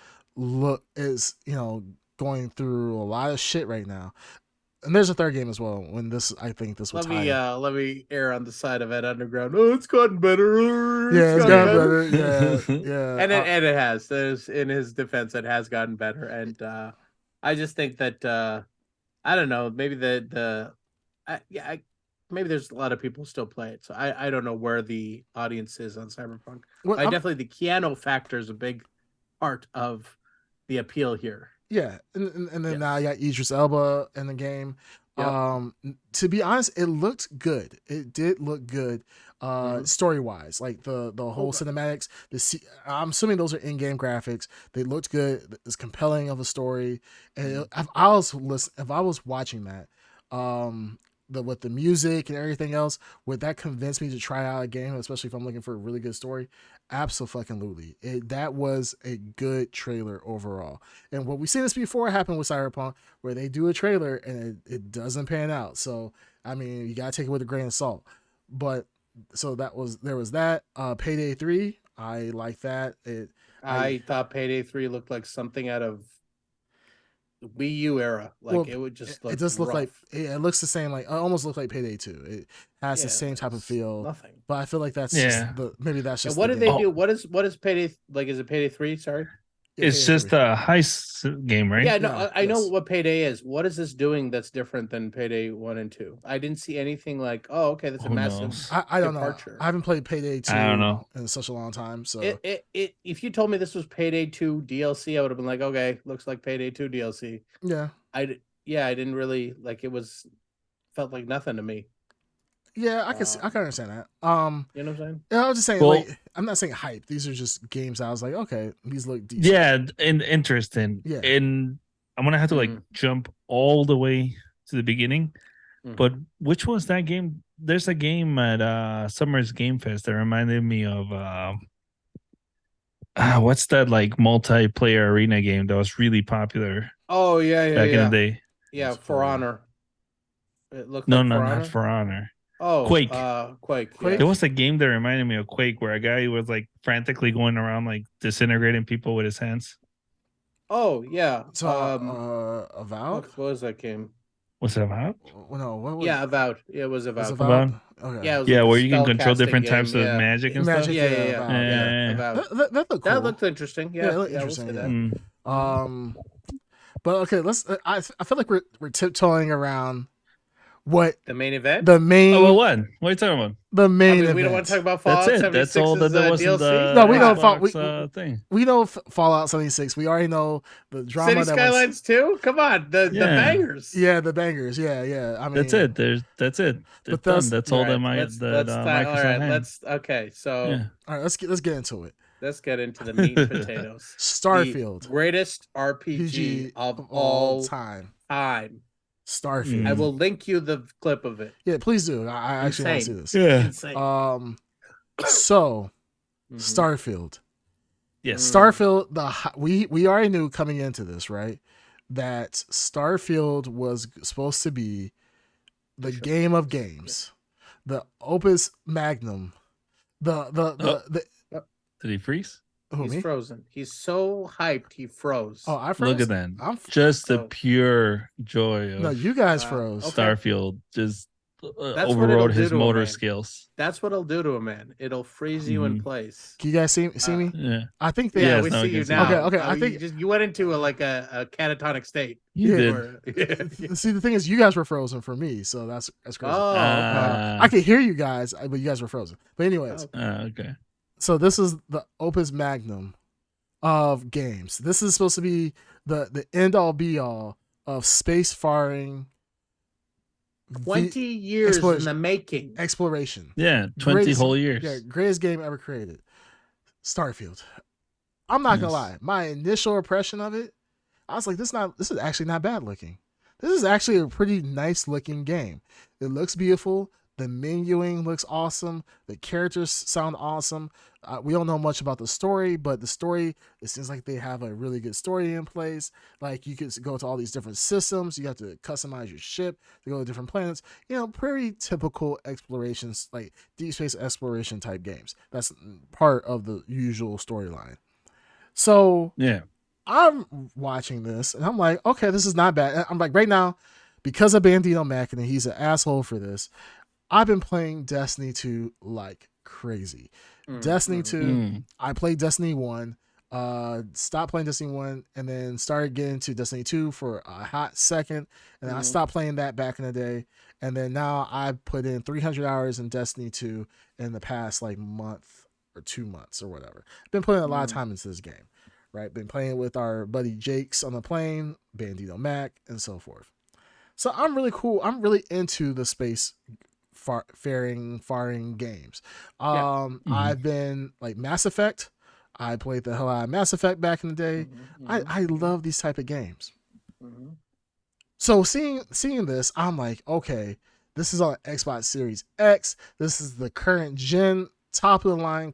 is going through a lot of shit right now, and there's a third game as well. When this, I think this will let me err on the side of Ed Underground. Oh, it's gotten better. It's gotten better. Yeah. And it has. There's, in his defense, it has gotten better, and I just think that I don't know. Maybe maybe there's a lot of people still play it, so I don't know where the audience is on Cyberpunk. Well, definitely the Keanu factor is a big part of the appeal here. Yeah, and then now you got Idris Elba in the game. Yep. To be honest, it looked good. It did look good, story wise. Like the whole cinematics. I'm assuming those are in-game graphics. They looked good. It's compelling of a story. And if I was watching that, with the music and everything else, would that convince me to try out a game, especially if I'm looking for a really good story? Absolutely. That was a good trailer overall. And what we've seen this before happen with Cyberpunk, where they do a trailer and it doesn't pan out. So, I mean, you got to take it with a grain of salt. But so there was that. Payday 3, I like that. I thought Payday 3 looked like something out of Wii U era. Like, it would just look, it just look like it looks the same. Like, it almost looked like Payday 2. It has the same type of feel. Nothing. But I feel like that's just maybe that's just. And what did they do? What is Payday like? Is it Payday 3? Sorry. It's just a heist game, right? Yeah, no, I know what Payday is. What is this doing that's different than Payday 1 and 2? I didn't see anything like, oh, okay, that's a massive I don't departure. know. I haven't played Payday 2 in such a long time. So if you told me this was Payday 2 DLC, I would have been like, okay, looks like Payday 2 DLC. Yeah. I didn't really like it. Felt like nothing to me. Yeah, I can understand that. You know what I'm saying? I was just saying, like, I'm not saying hype. These are just games I was like, okay, these look decent. Yeah, and interesting. Yeah. And I'm gonna have to like jump all the way to the beginning. But which was that game? There's a game at Summer's Game Fest that reminded me of what's that like multiplayer arena game that was really popular? Oh yeah, back in the day. Yeah, For Honor. It looked not For Honor. Oh, Quake. Quake. Yeah. There was a game that reminded me of Quake where a guy was like frantically going around like disintegrating people with his hands. Oh yeah. So Avowed? What was that game? Was it Avowed? No, what was Avowed. Yeah, it was Avowed. Avowed? Okay. Yeah, it was like where you can control different types of magic and stuff. Yeah. Avowed. That looked cool. That looked interesting. Yeah, it looked interesting. But okay, I feel like we're tiptoeing around what the main event. Oh, well, what are you talking about? The main event. We don't want to talk about Fallout. That's it. That's all that was in the no, we know thing. We know Fallout 76. We already know the drama. City Skylines 2. Come on, the bangers. Yeah, the bangers. Yeah. I mean, that's it. That's it. But that's all that Microsoft had. Let's okay. So all right, let's get into it. Let's get into the meat and potatoes. Starfield, the greatest RPG of all time. Starfield. I will link you the clip of it. Yeah, please do. I actually want to see this. Yeah. Insane. So Starfield. Yes. Starfield. We already knew coming into this, right, that Starfield was supposed to be the game of games, the opus magnum, the. Did he freeze? He's frozen. He's so hyped he froze. Oh, I froze. Look at that. Just the pure joy of you guys froze. Starfield. Just That's what it'll overrode do his to a motor man. skills. That's what it'll do to a man. It'll freeze you in Mhm. place. Can you guys see me? Yeah. I think they. Yeah, Yes, we now see we can you see you. now. Okay. I You think you went into a catatonic state. You Yeah. did. Where- see the thing is, you guys were frozen for me, so that's crazy. Oh, okay. I could hear you guys, but you guys were frozen. But anyways, Okay. so this is the opus magnum of games. This is supposed to be the end all be all of space faring 20 years in the making. exploration. Yeah, 20 whole years. Yeah, greatest game ever created. Starfield. I'm not gonna lie. My initial impression of it, I was like, this is actually not bad looking. This is actually a pretty nice looking game. It looks beautiful. The menuing looks awesome. The characters sound awesome. We don't know much about the story, but the story, it seems like they have a really good story in place. Like you could go to all these different systems. You have to customize your ship to go to different planets. You know, pretty typical explorations, like deep space exploration type games. That's part of the usual storyline. So Yeah. I'm watching this and I'm like, okay, this is not bad. I'm like, right now, because of Bandito Mac and he's an asshole for this, I've been playing Destiny 2 like crazy. Destiny 2, I played Destiny 1, stopped playing Destiny 1, and then started getting to Destiny 2 for a hot second. And then I stopped playing that back in the day. And then now I've put in 300 hours in Destiny 2 in the past like month or 2 months or whatever. I've been putting a lot of time into this game, right? Been playing with our buddy Jakes on the plane, Bandito Mac, and so forth. So I'm really cool. I'm really into the space faring games. I've been like Mass Effect. I played the hell out of Mass Effect back in the day. I love these type of games. So seeing this, I'm like, okay, this is on Xbox Series X. This is the current gen, top of the line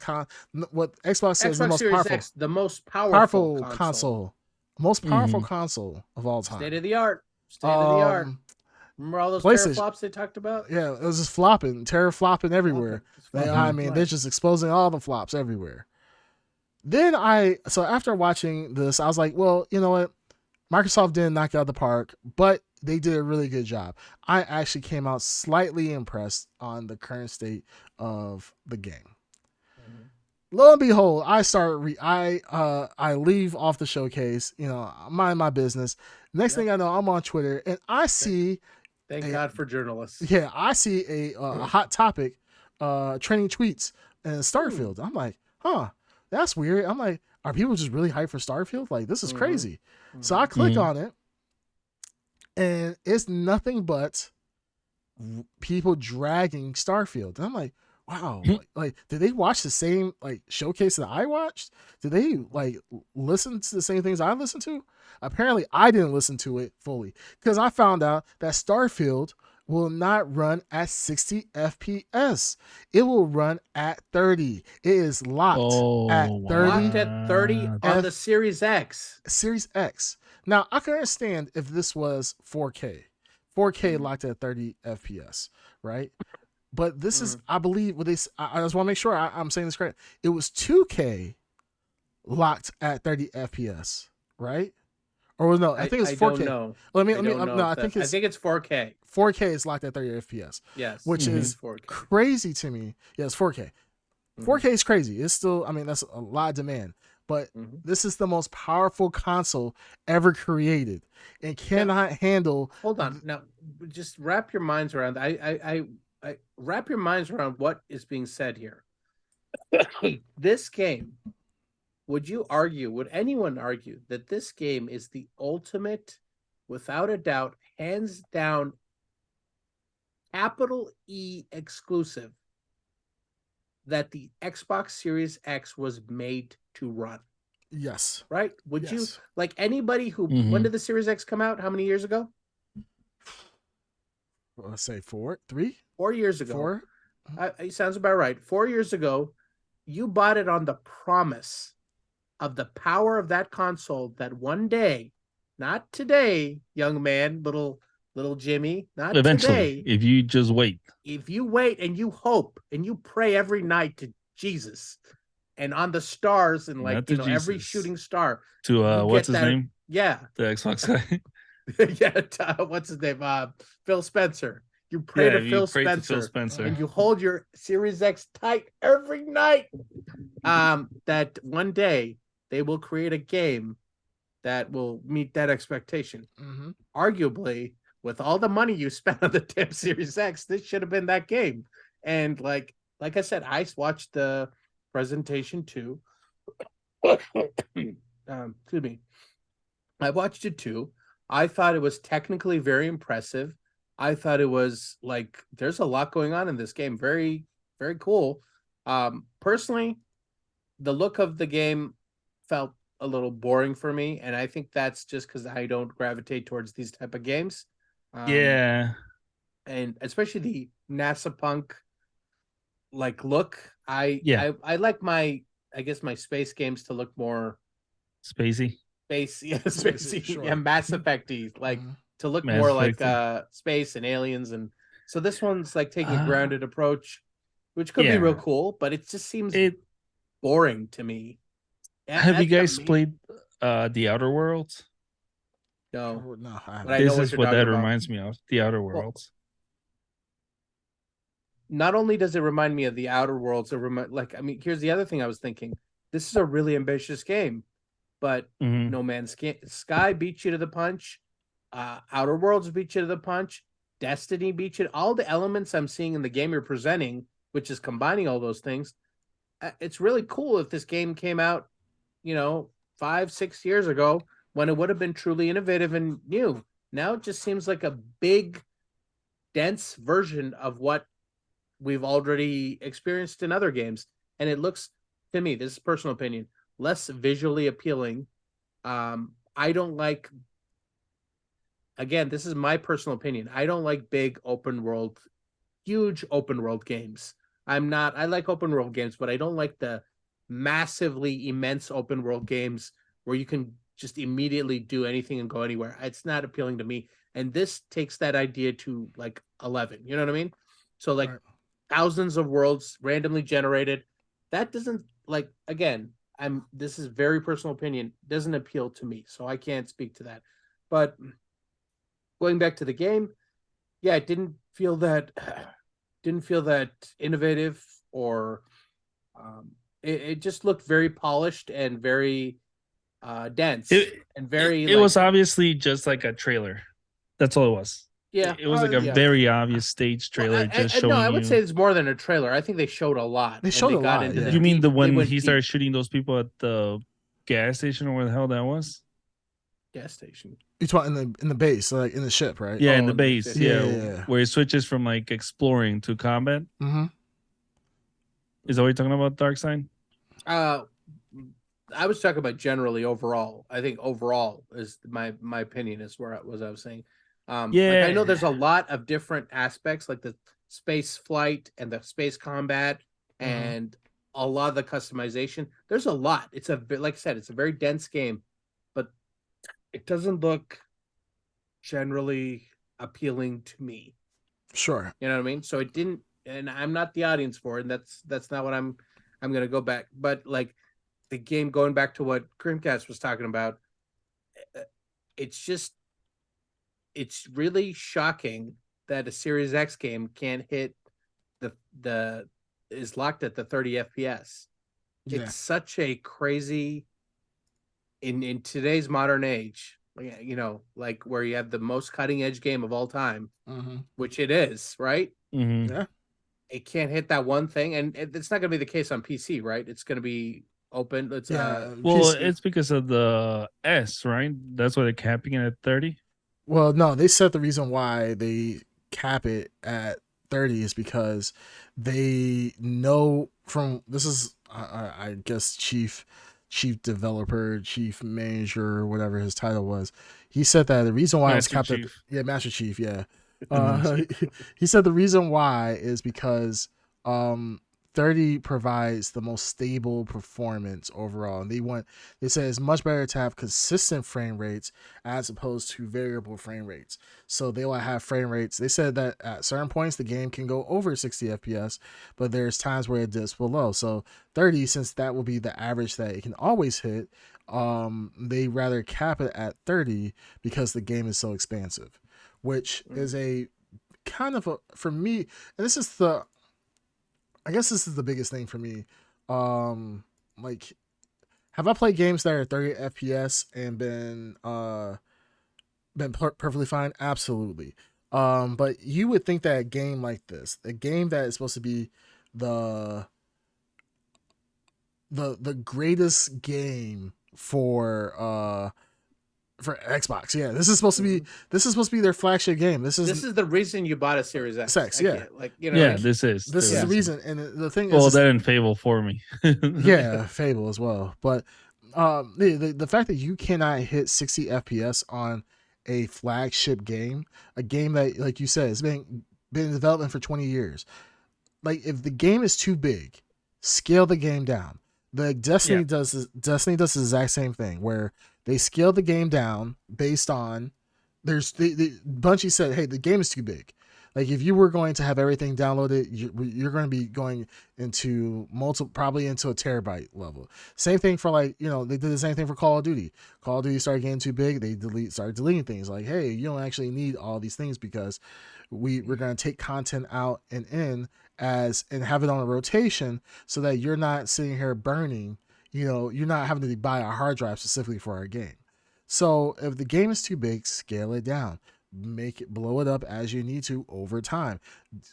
what Xbox says Xbox the most Series powerful, X, the most powerful console. most powerful console of all time. State of the art. Remember all those teraflops they talked about? Yeah, it was just teraflopping everywhere. I mean, they're just exposing all the flops everywhere. Then so after watching this, I was like, well, you know what? Microsoft didn't knock it out of the park, but they did a really good job. I actually came out slightly impressed on the current state of the game. Lo and behold, I leave off the showcase, mind my business. Next thing I know, I'm on Twitter and I see. Thank God for journalists. Yeah, I see a hot topic, trending tweets in Starfield. I'm like, huh, that's weird. I'm like, are people just really hyped for Starfield? Like, this is crazy. So I click on it, and it's nothing but people dragging Starfield. And I'm like, wow, like did they watch the same like showcase that I watched? Did they like listen to the same things I listened to? Apparently I didn't listen to it fully because I found out that Starfield will not run at 60 FPS. It will run at 30. It is locked at 30. Locked at 30 on the Series X. Series X. Now I can understand if this was 4K. 4K locked at 30 FPS, right? But this is, I believe, I just want to make sure I'm saying this correct. It was 2K locked at 30 FPS, right? Or no, I think it's 4K. I don't know. I think it's 4K. 4K is locked at 30 FPS. Yes. Which is 4K. Crazy to me. Yeah, it's 4K. 4K is crazy. It's still, that's a lot of demand. But this is the most powerful console ever created and cannot handle. Hold on. Now, just wrap your minds around. I wrap your minds around what is being said here. This game, would anyone argue that this game is the ultimate, without a doubt, hands down, capital E exclusive that the Xbox Series X was made to run? Yes. Right? Would you, like anybody who, when did the Series X come out? How many years ago? Let's say 3? 4 years ago. 4? It sounds about right. 4 years ago, you bought it on the promise of the power of that console that one day, not today, young man, little Jimmy, not eventually, today. If you just wait. If you wait and you hope and you pray every night to Jesus and on the stars and every shooting star. To what's his name? Yeah. The Xbox guy. Yeah, what's his name? Phil Spencer. You pray to you Phil pray to Phil Spencer, Spencer. and you hold your Series X tight every night. That one day they will create a game that will meet that expectation. Mm-hmm. Arguably, with all the money you spent on the damn Series X, this should have been that game. And like I said, I watched the presentation too. Excuse me. I watched it too. I thought it was technically very impressive. I thought it was like there's a lot going on in this game. Very, very cool. Personally, the look of the game felt a little boring for me, and I think that's just because I don't gravitate towards these type of games. Yeah. And especially the NASA punk like look. Yeah. I like my I guess my space games to look more Spacey. space, yeah, Spacey, spacey, sure. yeah, Mass Effect-y, like Mhm. to look Mass more like Effect. space and aliens, and so this one's like taking a grounded approach, which could be real Yeah. cool, but it just seems It boring to me. have you That's guys me. played The Outer Worlds? No, Oh, no, I but haven't. I know This what is you're what talking that about. reminds me of. The Outer Well, Worlds. not only does it remind me of the Outer Worlds, like I mean, here's the other thing I was thinking. This is a really ambitious game, but Mhm. No Man's Sky beats you to the punch. Outer Worlds beat you to the punch. Destiny beat you. All the elements I'm seeing in the game you're presenting, which is combining all those things. It's really cool if this game came out, 5-6 years ago when it would have been truly innovative and new. Now it just seems like a big, dense version of what we've already experienced in other games. And it looks, to me, this is personal opinion, less visually appealing. I don't like, again, this is my personal opinion. I don't like big open world, huge open world games. I like open world games, but I don't like the massively immense open world games where you can just immediately do anything and go anywhere. It's not appealing to me. And this takes that idea to like 11. You know what I mean? So, like, Right. thousands of worlds randomly generated. That doesn't, like, again, this is very personal opinion, doesn't appeal to me. So I can't speak to that. But going back to the game, yeah, it didn't feel that innovative, or it just looked very polished and very dense and very It like, was obviously just like a trailer. That's all it was. yeah, It was like a Yeah. very obvious stage well, trailer just no, I showing would say you. it's more than a trailer. I think they showed a lot. They And showed they a got lot, into the yeah. You mean deep, the they when went he deep. started shooting those people at the gas station or where the hell that was? Gas station? You talking in the base, like in the ship, right? Yeah, in Oh, the base. Yeah, Yeah, yeah, yeah. where it switches from like exploring to combat. Mm-hmm. Is that what you're talking about, Dark Side? Uh, I was talking about generally overall. I think overall is my opinion is where I was saying. Like, I know Yeah. there's a lot of different aspects, like the space flight and the space combat and a lot of the customization. There's a lot. It's like I said, it's a very dense game, but it doesn't look generally appealing to me. Sure. You know what I mean? So it didn't, and I'm not the audience for it, and that's not what I'm gonna go back. But like the game, going back to what Creamcast was talking about, it's just it's really shocking that a Series X game can't hit the is locked at the 30 FPS. Yeah. It's such a crazy in today's modern age, like where you have the most cutting edge game of all time, Mm-hmm. which it is, right? Mm-hmm. Yeah. It can't hit that one thing, and it's not going to be the case on PC, right? It's going to be open. It's Yeah. Well, PC it's because of the S, right? That's why they're capping it at 30. Well, no, they said the reason why they cap it at 30 is because they know from this is I guess chief developer, chief manager, whatever his title was. He said that the reason why it was Master capped at Chief. yeah, Master Chief, yeah. Mhm. He said the reason why is because 30 provides the most stable performance overall. And they say it's much better to have consistent frame rates as opposed to variable frame rates. So they will have frame rates. They said that at certain points the game can go over 60 FPS, but there's times where it dips below. So 30, since that will be the average that it can always hit, they rather cap it at 30 because the game is so expansive, which is a kind of for me, and this is the, I guess this is the biggest thing for me. Like, have I played games that are 30 FPS and been perfectly fine? Absolutely. But you would think that a game like this, a game that is supposed to be the the greatest game for Xbox. Yeah, this is supposed to be their flagship game. This This is the reason you bought a Series X. Sex, I yeah. can't, like, you know, Yeah, like, this is this is the Yeah. reason. And the thing Well, is, that and Fable for me. yeah, Fable as well. But the fact that you cannot hit 60 FPS on a flagship game, a game that, like you said, has been in development for 20 years. Like, if the game is too big, scale the game down. The Destiny Destiny does the exact same thing, where they scale the game down based on, Bungie said, hey, the game is too big. Like, if you were going to have everything downloaded, you're going to be going into probably into a terabyte level. Same thing for, like, they did the same thing for Call of Duty. Call of Duty started getting too big. They started deleting things. Like, hey, you don't actually need all these things because we're going to take content out and in and have it on a rotation so that you're not sitting here burning. You're not having to buy a hard drive specifically for our game. So if the game is too big, scale it down. Blow it up as you need to over time.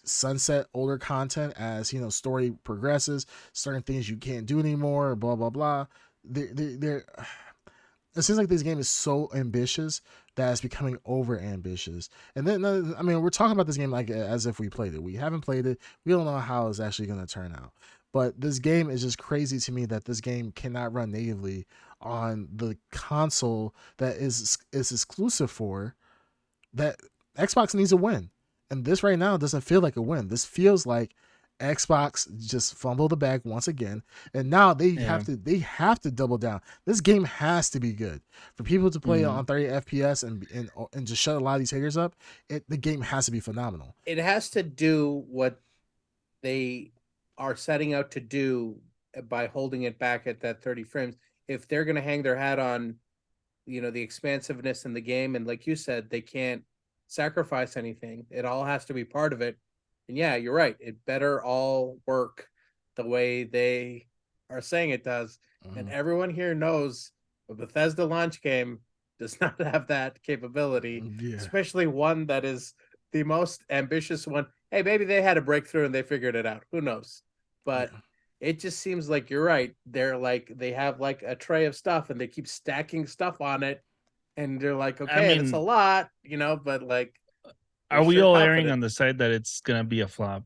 Sunset older content as story progresses. Certain things you can't do anymore. Blah blah blah. They're it seems like this game is so ambitious that it's becoming over ambitious. And then, I mean, we're talking about this game like as if we played it. We haven't played it. We don't know how it's actually going to turn out. But this game is just crazy to me that this game cannot run natively on the console that is exclusive for that. Xbox needs a win. And this right now doesn't feel like a win. This feels like Xbox just fumbled the bag once again, and now they have to double down. This game has to be good for people to play on 30 FPS and just shut a lot of these haters up. The game has to be phenomenal. it has to do what they are setting out to do by holding it back at that 30 frames. If they're going to hang their hat on, the expansiveness in the game, and like you said, they can't sacrifice anything. It all has to be part of it. And yeah, you're right. It better all work the way they are saying it does. And everyone here knows a Bethesda launch game does not have that capability, especially one that is the most ambitious one. Hey, maybe they had a breakthrough and they figured it out. Who knows? But it just seems like you're right. They have like a tray of stuff and they keep stacking stuff on it. And they're like, okay, it's a lot, but like, are we all erring on the side that it's gonna be a flop?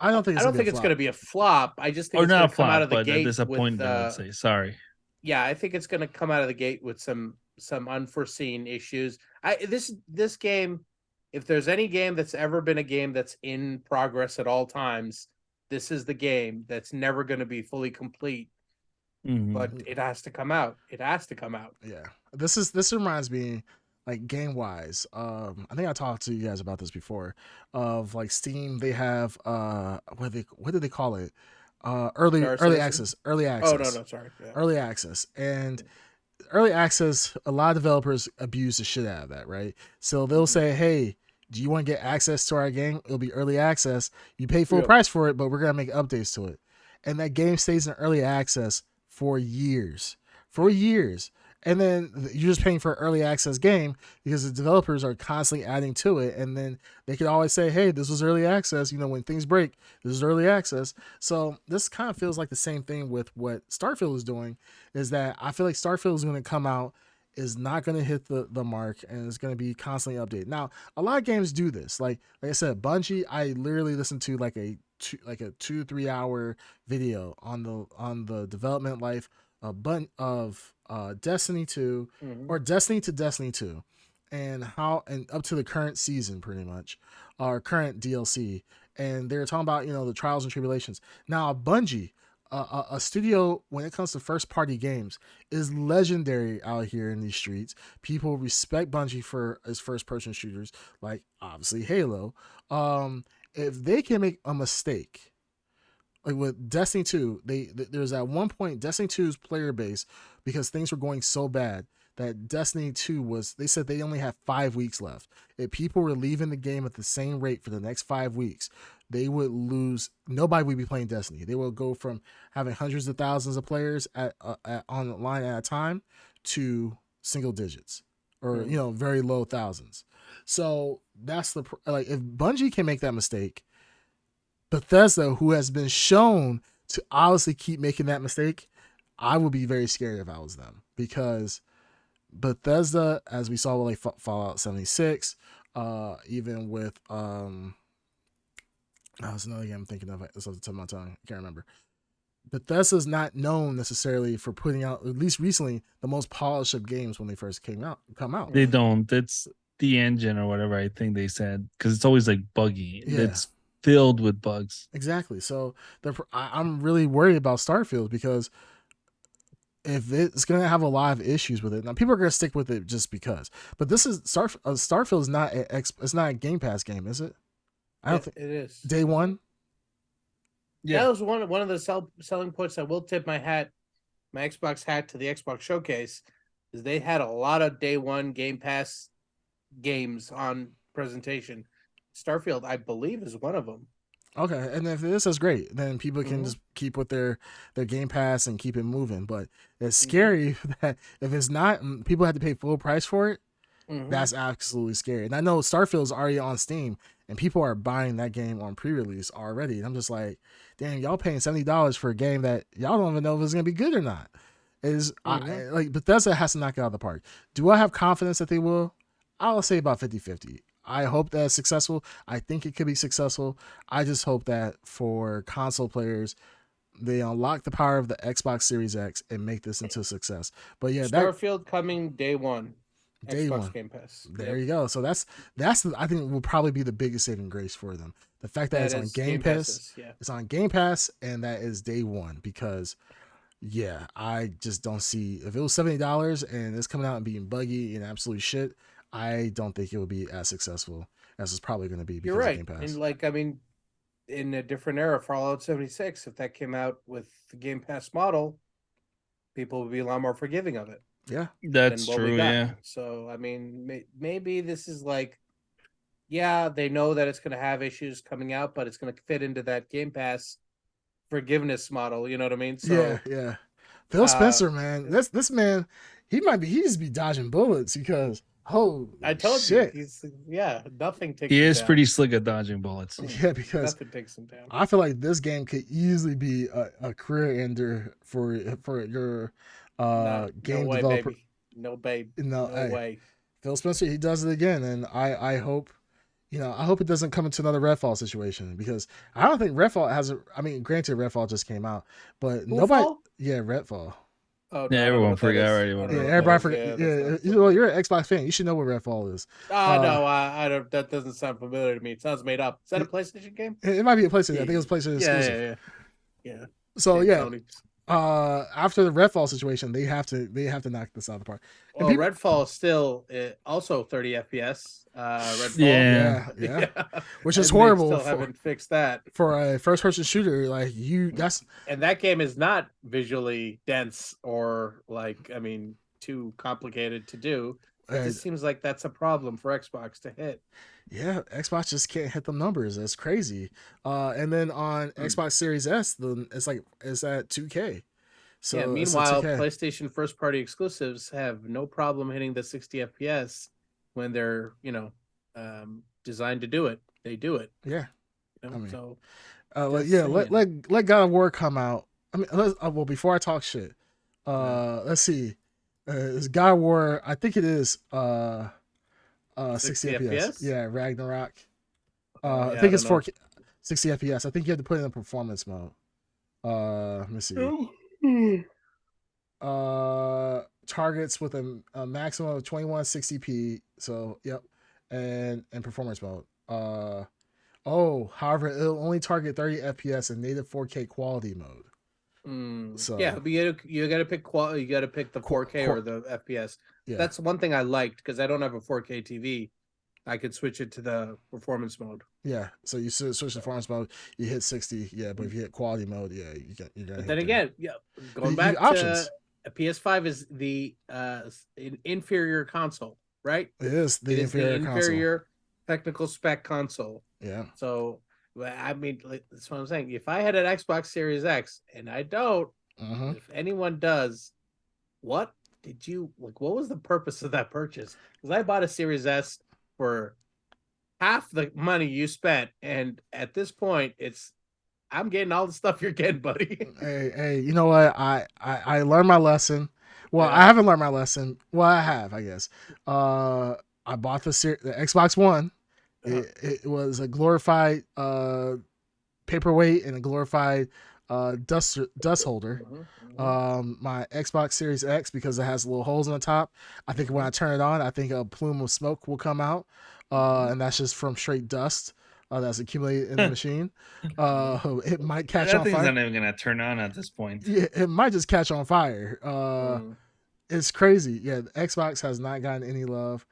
I don't think it's going to be a flop. I just think or it's not going a to come flop, out of the but gate a disappointment. Let's say, sorry. Yeah, I think it's going to come out of the gate with some unforeseen issues. This game, if there's any game that's ever been a game that's in progress at all times, this is the game that's never going to be fully complete. But it has to come out. It has to come out. Yeah, this reminds me, like, game wise. I think I talked to you guys about this before. Of like Steam, they have what did they call it? Early access. Oh no, sorry. Yeah. Early access. And early access, a lot of developers abuse the shit out of that, right? So they'll say, hey, do you want to get access to our game? It'll be early access. You pay full price for it, but we're gonna make updates to it. And that game stays in early access for years. And then you're just paying for an early access game because the developers are constantly adding to it. And then they can always say, hey, this was early access. When things break, this is early access. So this kind of feels like the same thing with what Starfield is doing, is that I feel like Starfield is going to come out, is not going to hit the mark, and is going to be constantly updated. Now, a lot of games do this. Like I said, Bungie, I literally listened to like a 2-3 hour video on the development life of Destiny 2 or Destiny to Destiny 2 and up to the current season, pretty much, or current DLC. And they're talking about, the trials and tribulations. Now, Bungie, a studio, when it comes to first party games, is legendary out here in these streets. People respect Bungie for its first person shooters, like obviously Halo. If they can make a mistake, like with Destiny 2, there's at one point Destiny 2's player base, because things were going so bad that Destiny 2 was, they said they only have 5 weeks left. If people were leaving the game at the same rate for the next 5 weeks, they would lose. Nobody would be playing Destiny. They will go from having hundreds of thousands of players online at a time to single digits or, very low thousands. So that's like, if Bungie can make that mistake, Bethesda, who has been shown to obviously keep making that mistake, I would be very scared if I was them, because Bethesda, as we saw with like Fallout 76, even with that was another game I'm thinking of. It's on the tip of my tongue. I can't remember. Bethesda's not known necessarily for putting out, at least recently, the most polished of games when they first come out. They don't. It's the engine or whatever, I think they said, because it's always like buggy. Yeah. It's filled with bugs. Exactly. So I'm really worried about Starfield, because if it's going to have a lot of issues with it, now people are going to stick with it just because. But this is Starfield is not it's not a Game Pass game, is it? I don't think it is. Day one. Yeah, that was one of the selling points. I will tip my Xbox hat to the Xbox Showcase, is they had a lot of day one Game Pass games on presentation. Starfield, I believe, is one of them. Okay, and if this is great, then people can just keep with their Game Pass and keep it moving. But it's scary that if it's not, people have to pay full price for it. That's absolutely scary. And I know Starfield's already on Steam, and people are buying that game on pre-release already. And I'm just like, damn, y'all paying $70 for a game that y'all don't even know if it's gonna be good or not. Like Bethesda has to knock it out of the park. Do I have confidence that they will? I'll say about 50-50. I hope that it's successful. I think it could be successful. I just hope that for console players, they unlock the power of the Xbox Series X and make this into a success. But yeah, Starfield coming day one. Day Xbox one. Game Pass. There you go. So that's I think will probably be the biggest saving grace for them. The fact that it's on Game Pass, it's on Game Pass, and that is day one. Because I just don't see, if it was $70 and it's coming out and being buggy and absolute shit, I don't think it would be as successful as it's probably going to be because You're right. of Game Pass. And like, I mean, in a different era, Fallout 76, if that came out with the Game Pass model, people would be a lot more forgiving of it. Yeah, that's true. Yeah. So I mean, maybe this is like, they know that it's going to have issues coming out, but it's going to fit into that Game Pass forgiveness model. You know what I mean? So yeah. Phil Spencer, man, this man, he just be dodging bullets, because I told you, he's nothing takes. He is pretty slick at dodging bullets. Yeah, because nothing takes him down. I feel like this game could easily be a career ender for your game developer. Baby. No, babe. No way. Phil Spencer, he does it again, and I hope, I hope it doesn't come into another Redfall situation, because I don't think Redfall has granted, Redfall just came out, but Redfall. Oh, no, everyone forgot already. Everybody forgot. You're an Xbox fan. You should know what Redfall is. No, I don't. That doesn't sound familiar to me. It sounds made up. Is that a PlayStation game? It might be a PlayStation. I think it was PlayStation exclusive. Yeah. So after the Redfall situation, they have to knock this out of the park. Well, Redfall is still also 30 FPS. Redfall, yeah. Which is horrible. Still haven't fixed that for a first-person shooter. Like and that game is not visually dense or too complicated to do. It just seems like that's a problem for Xbox to hit. Yeah, Xbox just can't hit the numbers. That's crazy. And then on Xbox Series S, it's at 2K. So meanwhile, PlayStation first-party exclusives have no problem hitting the 60 FPS when they're designed to do it. They do it. Yeah. Let God of War come out. Before I talk shit, let's see. Is God of War? I think it is 60 FPS. Yeah, Ragnarok. I think it's 4K, 60 FPS. I think you have to put it in performance mode. Let me see. Targets with a maximum of 2160p. So and performance mode. However, it'll only target 30 FPS in native 4K quality mode. So but you got to pick quality. You got to pick the 4K or the FPS. Yeah. That's one thing I liked, because I don't have a 4K TV. I could switch it to the performance mode. Yeah, so you switch to performance mode, you hit 60. Yeah, but if you hit quality mode, you got. But then again, going back to options. a PS5 is the inferior console, right? It is It the is the inferior console. inferior technical spec console. Yeah. So, I mean, that's what I'm saying. If I had an Xbox Series X, and I don't, Mm-hmm. if anyone does, what what was the purpose of that purchase? Because I bought a Series S for half the money you spent, and at this point, I'm getting all the stuff you're getting, buddy. Hey, you know what? I learned my lesson. Well, I Yeah. haven't learned my lesson. Well, I have, I guess. I bought the Xbox One. It was a glorified paperweight and a glorified dust holder. My Xbox Series X, because it has little holes in the top, I think when I turn it on, I think a plume of smoke will come out, and that's just from straight dust that's accumulated in the machine. It might catch That on thing's fire. not even gonna turn on at this point. Yeah, it might just catch on fire. It's crazy. Yeah, the Xbox has not gotten any love.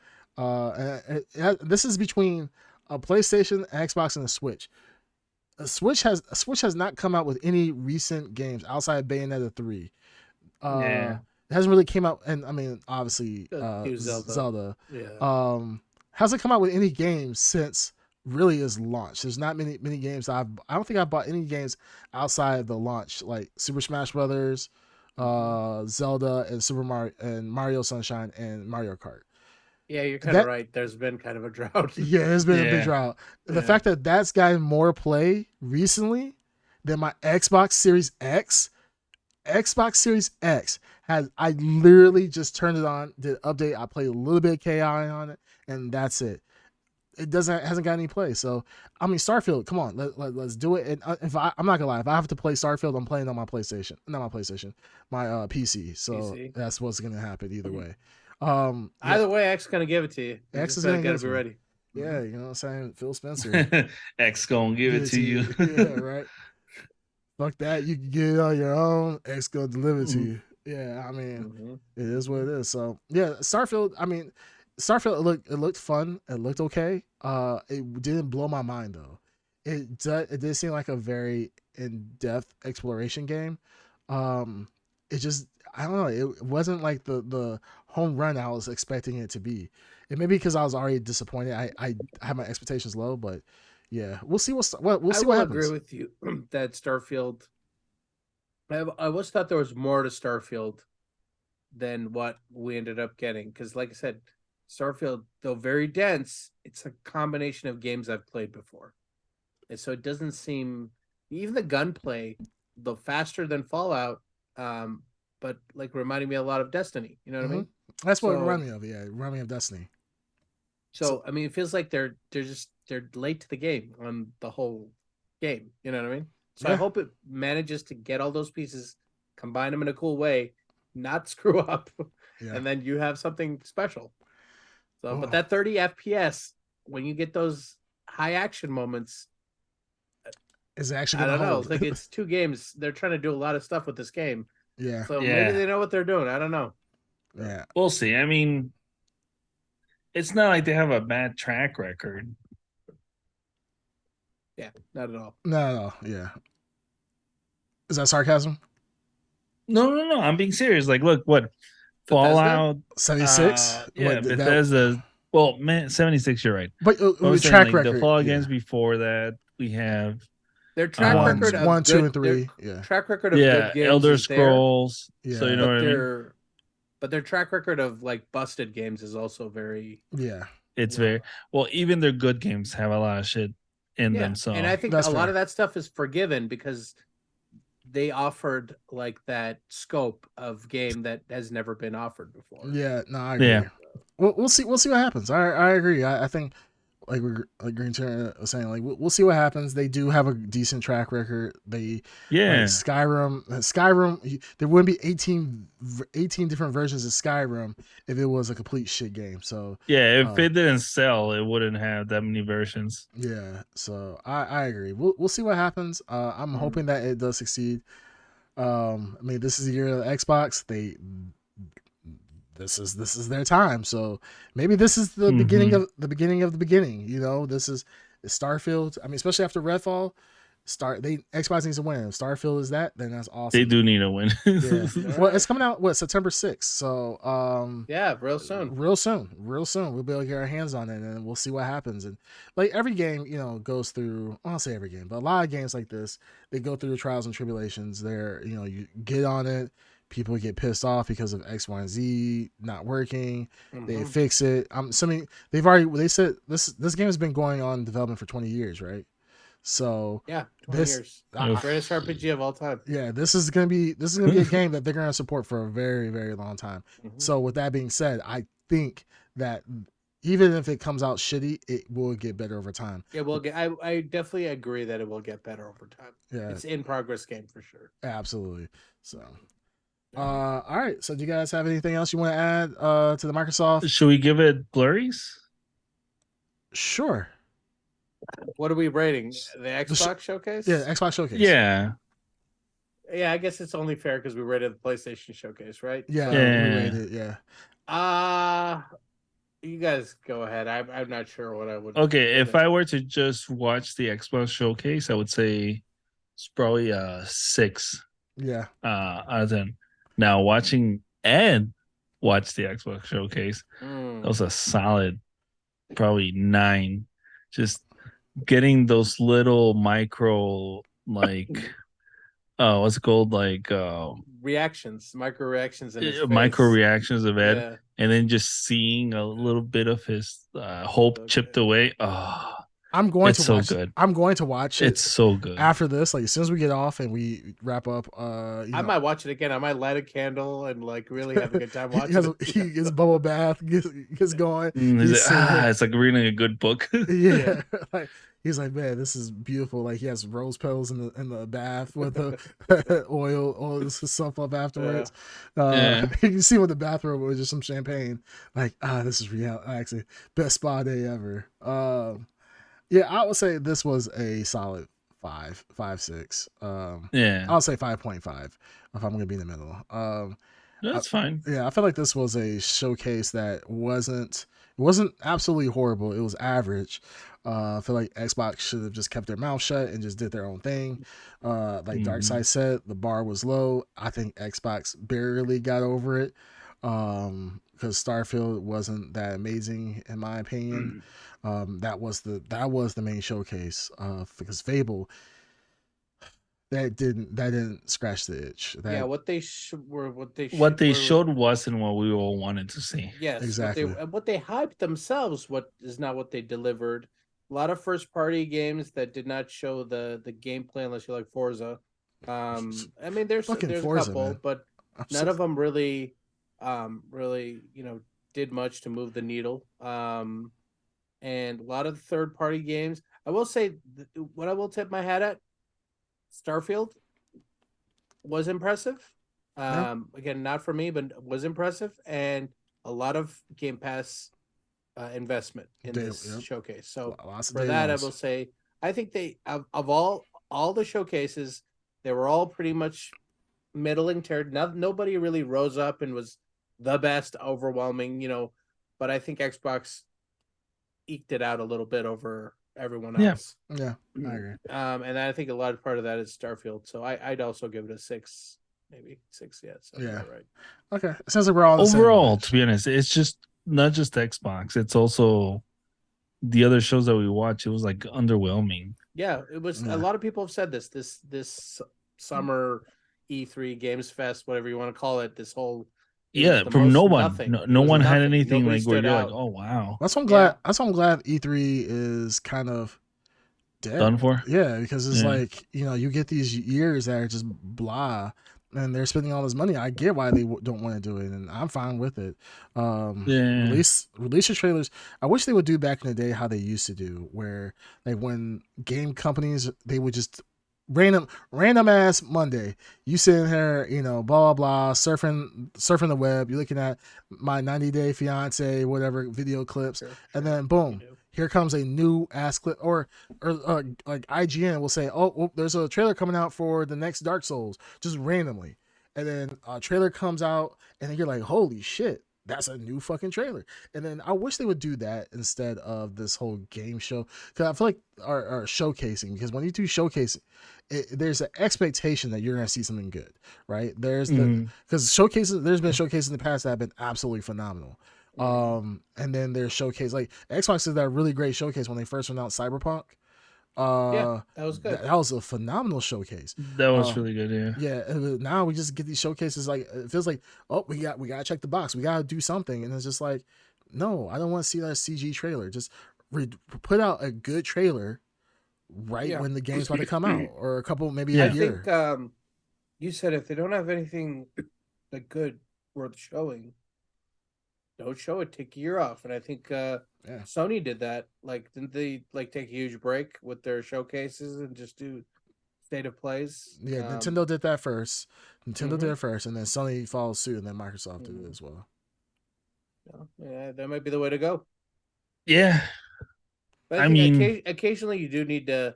This is between a PlayStation, an Xbox, and a Switch. A Switch has not come out with any recent games outside of Bayonetta 3. Yeah. It hasn't really came out, and I mean, obviously, Zelda. Zelda. Yeah. Hasn't come out with any games since really its launch. There's not many games I don't think I've bought any games outside of the launch, like Super Smash Brothers, Zelda, and Super Mario and Mario Sunshine and Mario Kart. Yeah, you're kind of right. There's been kind of a drought. Yeah, there's been a big drought. The fact that that's gotten more play recently than my Xbox Series X. Xbox Series X has, I literally just turned it on, did an update, I played a little bit of KI on it, and that's it. It hasn't got any play. So I mean, Starfield, come on, let's do it. And I'm not gonna lie, if I have to play Starfield, I'm playing on my PlayStation, not my PlayStation, my PC. So that's what's gonna happen either way. Either way, X gonna give it to you. X is gonna gotta be ready. Yeah, you know what I'm saying? Phil Spencer. X gonna give it to you. Yeah, right. Fuck that. You can get it on your own. X gonna deliver it to you. Yeah, I mean, it is what it is. So yeah, Starfield. I mean, Starfield. It looked fun. It looked okay. It didn't blow my mind though. It did seem like a very in depth exploration game. It just, I don't know. It wasn't like the home run I was expecting it to be. It may be because I was already disappointed. I had my expectations low, but yeah, we'll see we'll see what happens. I agree with you that Starfield. I always thought there was more to Starfield than what we ended up getting, because, like I said, Starfield, though very dense, it's a combination of games I've played before, and so it doesn't seem, even the gunplay, though faster than Fallout, but like reminding me a lot of Destiny. You know what I mean? That's what it reminded me of. Yeah, it reminded me of Destiny. So I mean, it feels like they're late to the game on the whole game. You know what I mean? So I hope it manages to get all those pieces, combine them in a cool way, not screw up, and then you have something special. So, but that 30 FPS, when you get those high action moments, is actually, I don't know. Like, it's two games. They're trying to do a lot of stuff with this game. Yeah. So maybe they know what they're doing. I don't know. Yeah. We'll see. I mean, it's not like they have a bad track record. Yeah, not at all. No, yeah. Is that sarcasm? No. I'm being serious. Like, look, what Fallout 76? Yeah, Bethesda. Well, man, 76. You're right. But with track record, the Fallout games before that, we have their track record of 1, 2, and 3. Yeah, track record of good games. Elder Scrolls. Yeah, so you know what I mean. But their track record of like busted games is also very. Yeah, it's very well. Even their good games have a lot of shit in them. So, and I think a lot of that stuff is forgiven because they offered like that scope of game that has never been offered before. Yeah, no, I agree. Yeah. We'll see what happens. I agree. I think like Green Turner was saying, like we'll see what happens. They do have a decent track record. They Skyrim. There wouldn't be 18 different versions of Skyrim if it was a complete shit game. So if it didn't sell, it wouldn't have that many versions. Yeah, so I agree. We'll see what happens. I'm hoping that it does succeed. I mean, this is the year of the Xbox. This is their time. So maybe this is the beginning of the beginning. You know, this is Starfield. I mean, especially after Redfall, Xbox needs to win. If Starfield is that, then that's awesome. They do need a win. Yeah. All Well, right. it's coming out September 6th. So Yeah, real soon. real soon we'll be able to get our hands on it, and we'll see what happens. And like every game, goes through, I don't say every game, but a lot of games like this, they go through the trials and tribulations. They're, you get on it, people get pissed off because of X, Y, and Z not working. They fix it. I'm assuming they said this game has been going on in development for 20 years, right? So Yeah, 20 this years. I, Greatest RPG of all time. yeah, this is gonna be a game that they're gonna support for a very, very long time. So with that being said, I think that even if it comes out shitty, it will get better over time. It will get. I definitely agree that it will get better over time. Yeah, It's in progress game for sure. absolutely. So, all right. So, do you guys have anything else you want to add to the Microsoft? Should we give it blurries? Sure. What are we rating? The Xbox showcase? Yeah, Xbox showcase. Yeah. Yeah, I guess it's only fair because we rated the PlayStation showcase, right? Yeah, So, we rated. Yeah. You guys go ahead. I'm not sure what I would. Okay, if I were to just watch the Xbox showcase, I would say it's probably a 6. Yeah. Out of 10. Now watching Ed watch the Xbox showcase, that was a solid, probably 9. Just getting those little micro what's it called, reactions, micro reactions in his micro face. reactions of Ed, Yeah. and then just seeing a little bit of his hope chipped away. I'm going it's to so watch good. I'm going to watch it. It's so good. After this, like as soon as we get off and we wrap up, I might watch it again. I might light a candle and really have a good time watching it. He gets bubble bath, gets going. It's like reading a good book. Yeah. Like he's like, man, this is beautiful. Like he has rose petals in the bath with the oil himself up afterwards. You see him with the bathrobe with just some champagne. Like, this is real. Actually, best spa day ever. Yeah, I would say this was a solid 5, 6. I'll say 5.5 if I'm gonna be in the middle. That's fine. Yeah, I feel like this was a showcase that wasn't absolutely horrible. It was average. I feel like Xbox should have just kept their mouth shut and just did their own thing. Like Darkseid said, the bar was low. I think Xbox barely got over it because Starfield wasn't that amazing in my opinion. That was the main showcase because Fable that didn't scratch the itch. What they showed wasn't what we all wanted to see. Yes, exactly. What they hyped themselves, what is not what they delivered. A lot of first party games that did not show the gameplay unless you like Forza. I mean, there's Forza, a couple, man. but none of them really did much to move the needle. And a lot of third party games. I will say what I will tip my hat at. Starfield was impressive. Again, not for me, but was impressive, and a lot of Game Pass investment in this showcase. So for that, I will say I think they of all the showcases, they were all pretty much middling tier. Nobody really rose up and was the best, overwhelming, but I think Xbox eked it out a little bit over everyone else. Yeah, I agree. And I think a lot of part of that is Starfield. So I'd also give it a 6, maybe 6. Yeah. Right. Okay. It sounds like we're all overall. To be honest, it's just not just Xbox. It's also the other shows that we watch. It was like underwhelming. Yeah, it was. A lot of people have said this summer E3 Games Fest, whatever you want to call it. This whole from no one. No one had anything. Nobody like where you're out. like, oh wow. That's why I'm glad. That's why I'm glad E3 is kind of dead. Done for. Yeah, because it's like you get these years that are just blah, and they're spending all this money. I get why they don't want to do it, and I'm fine with it. Release your trailers. I wish they would do back in the day how they used to do, where like when game companies they would just random ass Monday. You sitting here, blah blah blah, surfing the web. You're looking at my 90-day fiance, whatever video clips, and then boom, here comes a new ass clip, or like IGN will say, oh, there's a trailer coming out for the next Dark Souls, just randomly, and then a trailer comes out, and then you're like, holy shit, that's a new fucking trailer. And then I wish they would do that instead of this whole game show. Because I feel like our showcasing, because when you do showcasing, there's an expectation that you're going to see something good, right? There's because showcases, there's been showcases in the past that have been absolutely phenomenal. And then there's showcase, like Xbox did that really great showcase when they first announced Cyberpunk. Yeah, that was good. That was a phenomenal showcase. That was really good. Yeah. Yeah. Now we just get these showcases. Like it feels like, oh, we gotta check the box. We gotta do something, and it's just like, no, I don't want to see that CG trailer. Just put out a good trailer right when the game's about to come out, or a couple maybe a year. I think you said if they don't have anything like good worth showing, don't show it. Take a year off, and I think Sony did that. Like, didn't they like take a huge break with their showcases and just do state of plays? Yeah, Nintendo did that first. Nintendo did it first, and then Sony followed suit, and then Microsoft did it as well. Yeah, that might be the way to go. Yeah, but I mean, occasionally you do need to,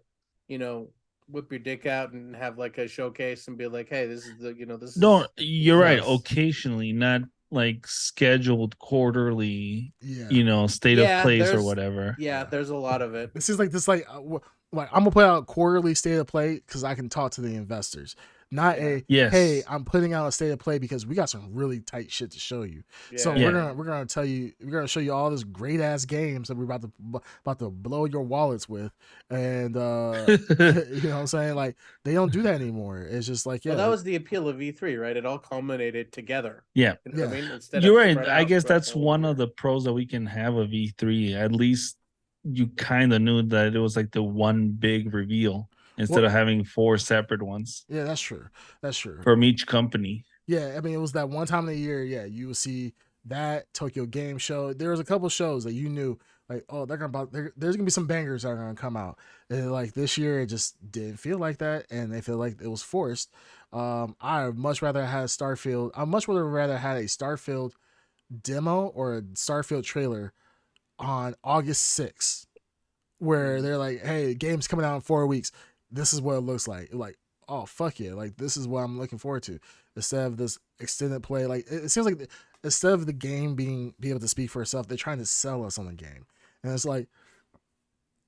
whip your dick out and have like a showcase and be like, "Hey, this is the, this." No, you're right. Occasionally, not like scheduled quarterly. State of plays or whatever. Yeah, there's a lot of it. It seems like this, like I'm gonna put out quarterly state of play because I can talk to the investors. Not hey, I'm putting out a state of play because we got some really tight shit to show you. Yeah. So we're gonna tell you, we're gonna show you all this great ass games that we're about to blow your wallets with, and you know what I'm saying? Like they don't do that anymore. It's just like that was the appeal of E3, right? It all culminated together. Yeah, you know what I mean? Instead you're right. I guess that's one of the pros that we can have of E3. At least you kind of knew that it was like the one big reveal. Instead of having 4 separate ones. Yeah, that's true. That's true. From each company. Yeah, I mean, it was that one time of the year. Yeah, you would see that Tokyo Game Show. There was a couple shows that you knew, like, oh, there's gonna be some bangers that are gonna come out. And like this year, it just didn't feel like that, and they feel like it was forced. I much rather had Starfield. I much rather had a Starfield demo or a Starfield trailer on August 6th, where they're like, hey, game's coming out in 4 weeks. This is what it looks like. Like, oh, fuck yeah. Like, this is what I'm looking forward to. Instead of this extended play, like, it seems like instead of the game be able to speak for itself, they're trying to sell us on the game. And it's like,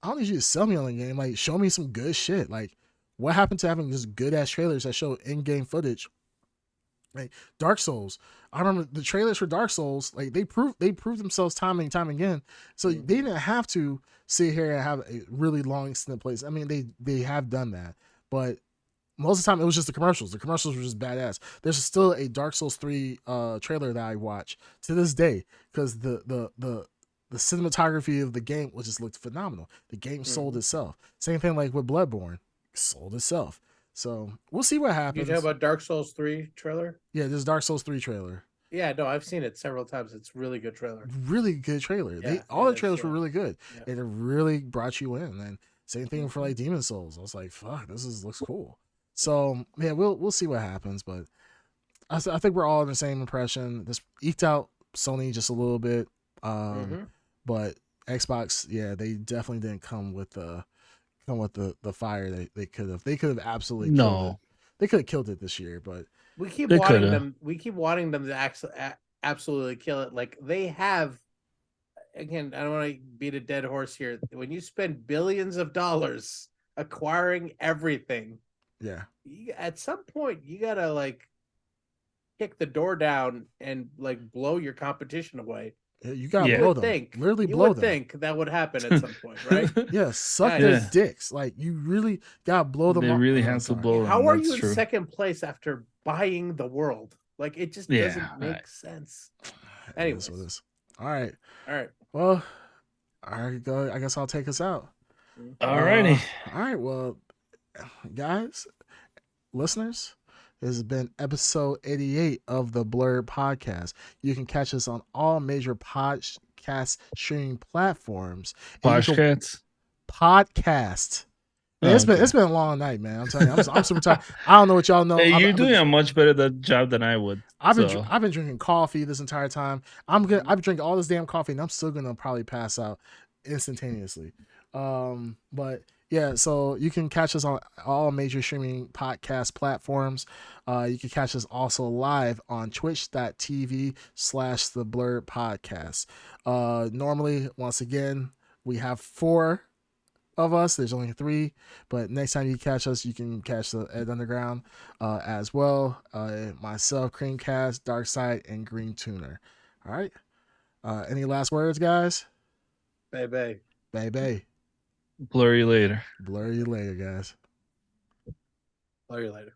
I don't need you to sell me on the game. Like, show me some good shit. Like, what happened to having just good-ass trailers that show in-game footage? Like, Dark Souls. I remember the trailers for Dark Souls, like, they proved themselves time and time again. So they didn't have to sit here and have a really long extended plays. I mean, they have done that, but most of the time it was just the commercials. The commercials were just badass. There's still a Dark Souls 3 trailer that I watch to this day because the cinematography of the game just looked phenomenal. The game sold itself. Same thing like with Bloodborne, sold itself. So we'll see what happens. You talk about Dark Souls 3 trailer? Yeah, there's Dark Souls 3 trailer. Yeah, no, I've seen it several times. It's really good trailer. Really good trailer. Yeah, all the trailers were really good. Yeah. And it really brought you in. And same thing for like Demon Souls. I was like, fuck, looks cool. So yeah, we'll see what happens. But I think we're all in the same impression. This eked out Sony just a little bit. But Xbox, yeah, they definitely didn't come with the fire they could have. They could have absolutely killed it. They could have killed it this year, but we keep wanting them. We keep wanting them to absolutely kill it. Like they have. Again, I don't want to beat a dead horse here. When you spend billions of dollars acquiring everything, at some point you gotta like kick the door down and like blow your competition away. You gotta blow them. Literally blow them. You would think that would happen at some point, right? Yeah, suck their dicks. Like you really gotta blow them. They really have to blow them. How are you in second place after buying the world? Like it just doesn't make sense. Anyways, all right. Well, I guess I'll take us out. Alrighty. All right. Well, guys, listeners. This has been episode 88 of the Blurred Podcast. You can catch us on all major podcast streaming platforms. Podcast. Man, it's been a long night, man. I'm telling you, I'm super tired. I don't know what y'all know. Hey, you're doing a much better job than I would. I've been drinking coffee this entire time. I've been drinking all this damn coffee, and I'm still gonna probably pass out instantaneously. But Yeah, so you can catch us on all major streaming podcast platforms. You can catch us also live on twitch.tv/the Blurred Podcast. Normally, once again, we have 4 of us. There's only 3, but next time you catch us, you can catch the Ed Underground as well. Myself, Creamcast, Darkside, and Green Tuner. All right. Any last words, guys? Baby. Baby. Blur you later. Blur you later, guys. Blur you later.